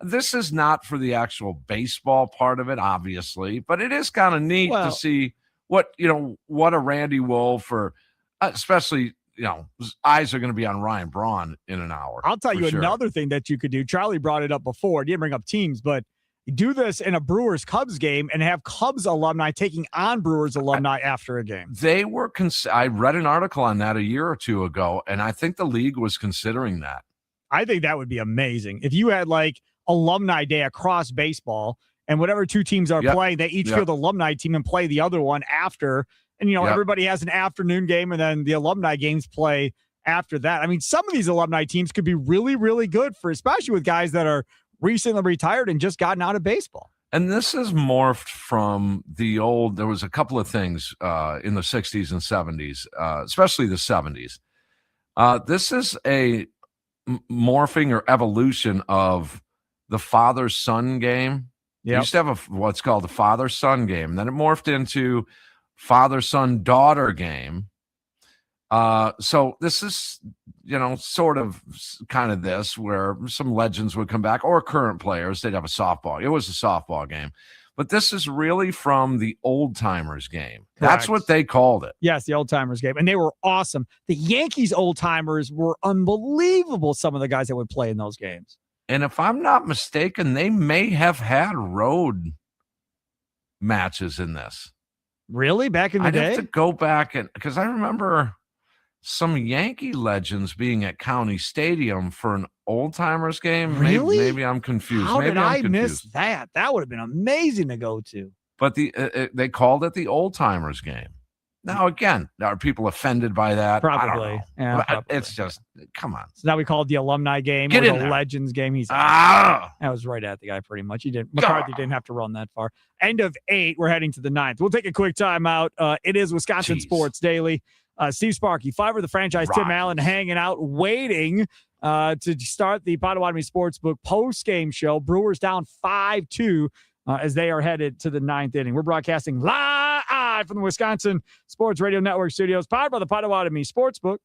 This is not for the actual baseball part of it, obviously, but it is kind of neat to see what a Randy Wolf or especially, his eyes are going to be on Ryan Braun in an hour. I'll tell you another thing that you could do. Charlie brought it up before. He didn't bring up teams, but do this in a Brewers Cubs game and have Cubs alumni taking on Brewers alumni after a game. They were, I read an article on that a year or two ago, and I think the league was considering that. I think that would be amazing. If you had like alumni day across baseball and whatever two teams are playing, they each field alumni team and play the other one after. And, everybody has an afternoon game and then the alumni games play after that. I mean, some of these alumni teams could be really, really good for, especially with guys that are recently retired and just gotten out of baseball. And this has morphed from the old, there was a couple of things in the 60s and 70s, especially the 70s. This is a morphing or evolution of the father-son game. Yep. You used to have what's called the father-son game. And then it morphed into father-son-daughter game. So this is, sort of kind of this where some legends would come back or current players. They'd have a softball. It was a softball game. But this is really from the old timers game. That's Correct. what they called it. Yes, the old timers game. And they were awesome. The Yankees old timers were unbelievable, some of the guys that would play in those games. And if I'm not mistaken, they may have had road matches in this. Really? Back in the day? I'd have to go back because I remember some Yankee legends being at County Stadium for an old timers game. Really? Maybe I'm confused. How maybe did I I'm confused. miss that? That would have been amazing to go to. But they called it the old timers game. Now, again, are people offended by that? Probably. I don't know. Yeah, probably. It's just, come on. So now we call it the alumni game Get or in the there. Legends game. That was right at the guy pretty much. McCarthy didn't have to run that far. End of 8. We're heading to the 9th. We'll take a quick time out. It is Wisconsin Sports Daily. Steve Sparky, Fiverr, the franchise, Tim Allen hanging out, waiting to start the Potawatomi Sportsbook post-game show. Brewers down 5-2 as they are headed to the 9th inning. We're broadcasting live from the Wisconsin Sports Radio Network studios, powered by the Potawatomi Sportsbook.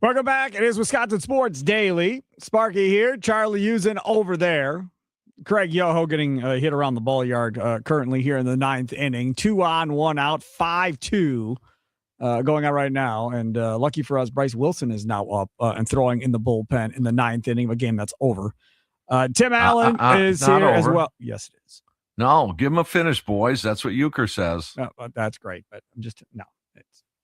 Welcome back. It is Wisconsin Sports Daily. Sparky here. Charlie Usen over there. Craig Yoho getting hit around the ball yard currently here in the 9th inning. 2 on, 1 out, 5-2 going on right now. And lucky for us, Bryce Wilson is now up and throwing in the bullpen in the 9th inning of a game that's over. Tim Allen is here over as well. Yes, it is. No, give him a finish, boys. That's what Euchre says. That's great, but I'm just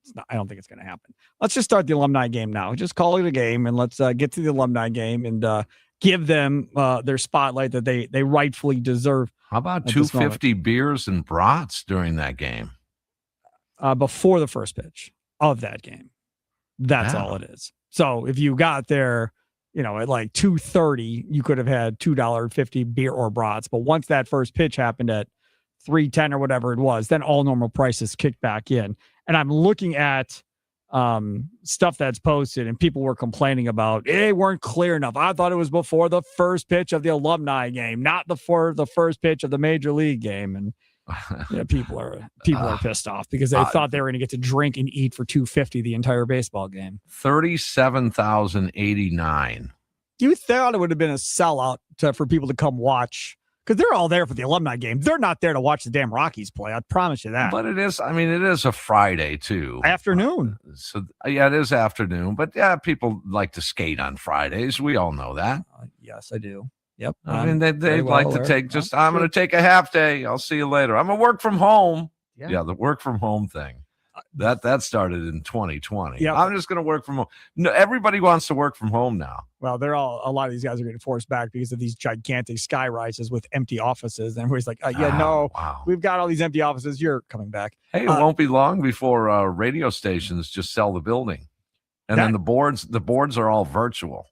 it's not. I don't think it's going to happen. Let's just start the alumni game now. Just call it a game, and let's get to the alumni game and give them their spotlight that they rightfully deserve. How about 250 beers and brats during that game? Before the first pitch of that game. That's all it is. So if you got there, at like 2:30, you could have had $2.50 beer or brats. But once that first pitch happened at 3:10 or whatever it was, then all normal prices kicked back in. And I'm looking at stuff that's posted, and people were complaining about they weren't clear enough. I thought it was before the first pitch of the alumni game, not before the first pitch of the major league game. And people are pissed off because they thought they were going to get to drink and eat for $2.50 the entire baseball game. 37,089. You thought it would have been a sellout for people to come watch, because they're all there for the alumni game. They're not there to watch the damn Rockies play. I promise you that. But it is a Friday too. Afternoon. So yeah, it is afternoon. But yeah, people like to skate on Fridays. We all know that. Yes, I do. Yep. I mean, they like to take I'm going to take a half day. I'll see you later. I'm going to work from home. Yeah, the work from home thing. That started in 2020. Yep. I'm just going to work from home. No, everybody wants to work from home now. Well, a lot of these guys are getting forced back because of these gigantic sky rises with empty offices. And everybody's like, we've got all these empty offices. You're coming back. Hey, it won't be long before radio stations just sell the building. And then the boards are all virtual.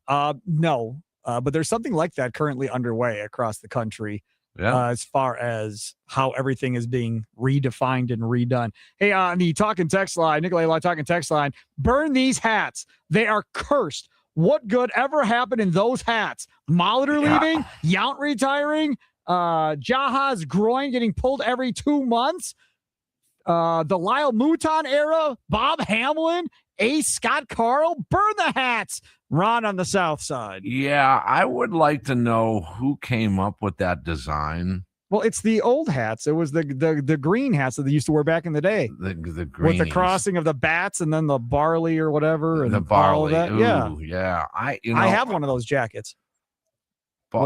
No, but there's something like that currently underway across the country. Yeah. As far as how everything is being redefined and redone. Hey, on the talking text line, Nikolai Law talking text line, burn these hats. They are cursed. What good ever happened in those hats? Molitor leaving, Yount retiring, Jaha's groin getting pulled every 2 months, the Lyle Mouton era, Bob Hamlin, Ace Scott Carl, burn the hats. Ron on the south side. Yeah, I would like to know who came up with that design. Well, it's the old hats. It was the green hats that they used to wear back in the day. The with the crossing of the bats and then the barley or whatever. And the barley. All of that. Ooh, yeah. I have one of those jackets.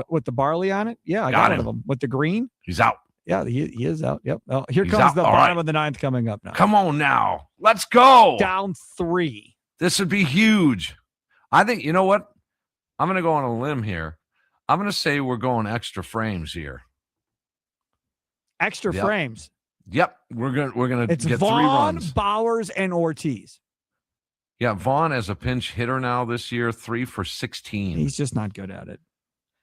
With the barley on it. Yeah, I got one of them. With the green. He's out. Yeah, he is out. Yep. Well, here comes the bottom of the 9th coming up now. Come on now. Let's go. Down 3. This would be huge. I think, you know what? I'm going to go on a limb here. I'm going to say we're going extra frames here. Extra frames. Yep. We're going to get Vaughn, 3 runs. Bowers, and Ortiz. Yeah, Vaughn as a pinch hitter now this year, 3 for 16. He's just not good at it.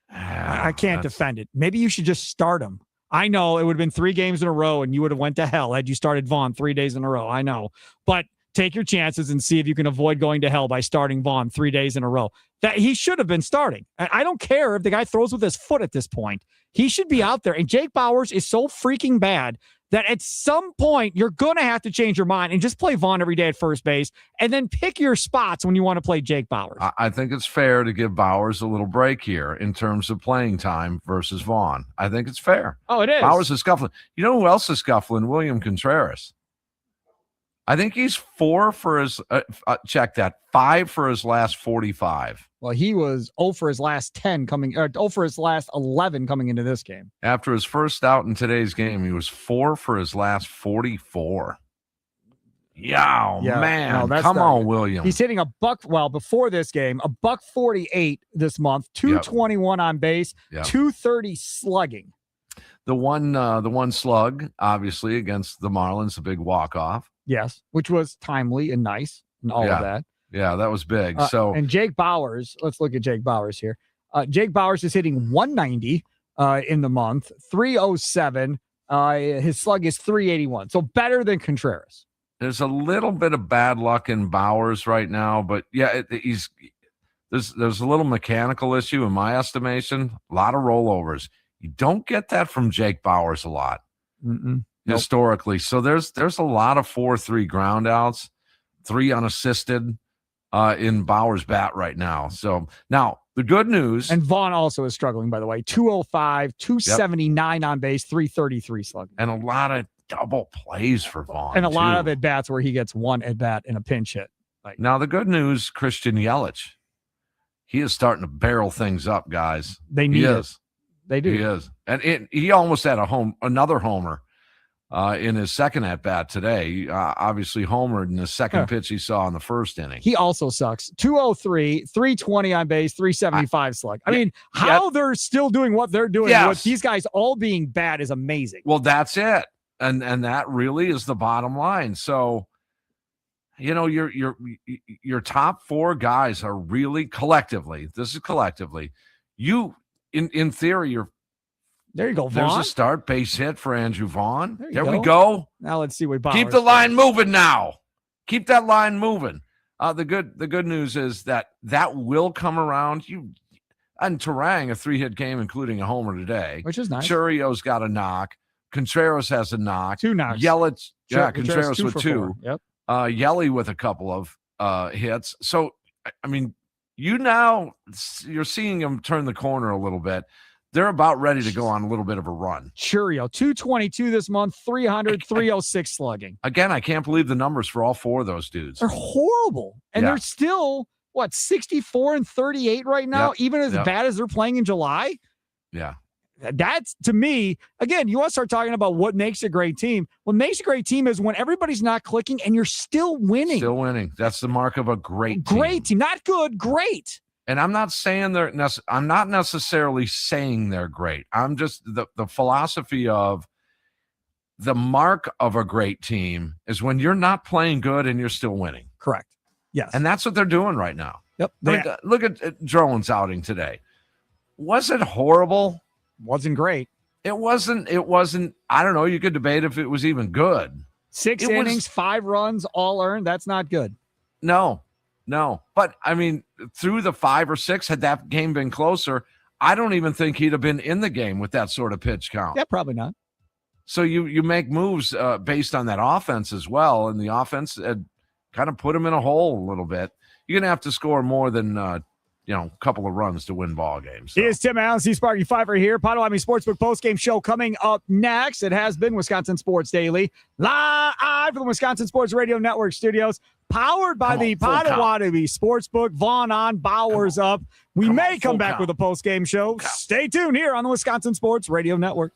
I can't defend it. Maybe you should just start him. I know it would have been 3 games in a row and you would have went to hell had you started Vaughn 3 days in a row. I know. But take your chances and see if you can avoid going to hell by starting Vaughn 3 days in a row. That he should have been starting. I don't care if the guy throws with his foot at this point. He should be out there. And Jake Bowers is so freaking bad that at some point you're going to have to change your mind and just play Vaughn every day at first base and then pick your spots when you want to play Jake Bowers. I think it's fair to give Bowers a little break here in terms of playing time versus Vaughn. I think it's fair. Oh, it is. Bowers is scuffling. You know who else is scuffling? William Contreras. I think he's 4 for his, check that, 5 for his last 45. Well, he was 0 for his last 10 0 for his last 11 coming into this game. After his first out in today's game, he was 4 for his last 44. Yeah, man. Come on, William. He's hitting before this game, $148 this month, 221 on base, 230 slugging. The one slug, obviously, against the Marlins, a big walk-off. Yes, which was timely and nice and all of that. Yeah, that was big. And Jake Bowers, let's look at Jake Bowers here. Jake Bowers is hitting 190 in the month, 307. His slug is 381, so better than Contreras. There's a little bit of bad luck in Bowers right now, but yeah, there's a little mechanical issue in my estimation. A lot of rollovers. You don't get that from Jake Bowers a lot. Historically. So there's a lot of 4-3 ground outs, 3 unassisted. in Bauer's bat right now. So now the good news. And Vaughn also is struggling, by the way. 205, 279 on base, 333 slugging. And a lot of double plays for Vaughn. And a lot of at-bats where he gets one at-bat in a pinch hit. Now the good news, Christian Yelich. He is starting to barrel things up, guys. They need it. They do. He is. And he almost had another homer in his second at-bat today. Obviously homered in the second pitch he saw in the first inning. He also sucks. 203, 320 on base, 375 slug. I mean, how they're still doing what they're doing with these guys all being bad is amazing. Well, that's it. And that really is the bottom line. So, you know, your top 4 guys are really collectively. This is collectively. You, in theory, there you go, Vaughn. There's a start base hit for Andrew Vaughn. There go. we go. Now let's see what Bauer keep the line moving now. Keep that line moving. The good news is that will come around. And Terang, a 3-hit game, including a homer today, which is nice. Churio's got a knock. Contreras has a knock. 2 knocks. Yelich, Contreras with 2. Yep. Yelly with a couple of hits. So, I mean, you're seeing him turn the corner a little bit. They're about ready to go on a little bit of a run. Churio, 222 this month, 300, 306 slugging. Again, I can't believe the numbers for all 4 of those dudes. They're horrible. And they're still, 64 and 38 right now, even as bad as they're playing in July? Yeah. That's, to me, again, you want to start talking about what makes a great team. What makes a great team is when everybody's not clicking and you're still winning. Still winning. That's the mark of a great team. Great team. Not good, great. And I'm not saying I'm not necessarily saying they're great. I'm just the philosophy of the mark of a great team is when you're not playing good and you're still winning. Correct. Yes. And that's what they're doing right now. Yep. I mean, look at Drone's outing today. Was it horrible? Wasn't great. It wasn't. I don't know. You could debate if it was even good. 6 innings, 5 runs, all earned. That's not good. No. But I mean, through the 5 or 6, had that game been closer, I don't even think he'd have been in the game with that sort of pitch count. Yeah, probably not. So you make moves based on that offense as well, and the offense kind of put him in a hole a little bit. You're gonna have to score more than a couple of runs to win ball games. So. He is Tim Allen, C. Sparky Fifer here. Potawatomi Sportsbook postgame show coming up next. It has been Wisconsin Sports Daily, live from the Wisconsin Sports Radio Network studios, powered by the Potawatomi Sportsbook. Vaughn on, Bowers up. We may come back with a postgame show. Stay tuned here on the Wisconsin Sports Radio Network.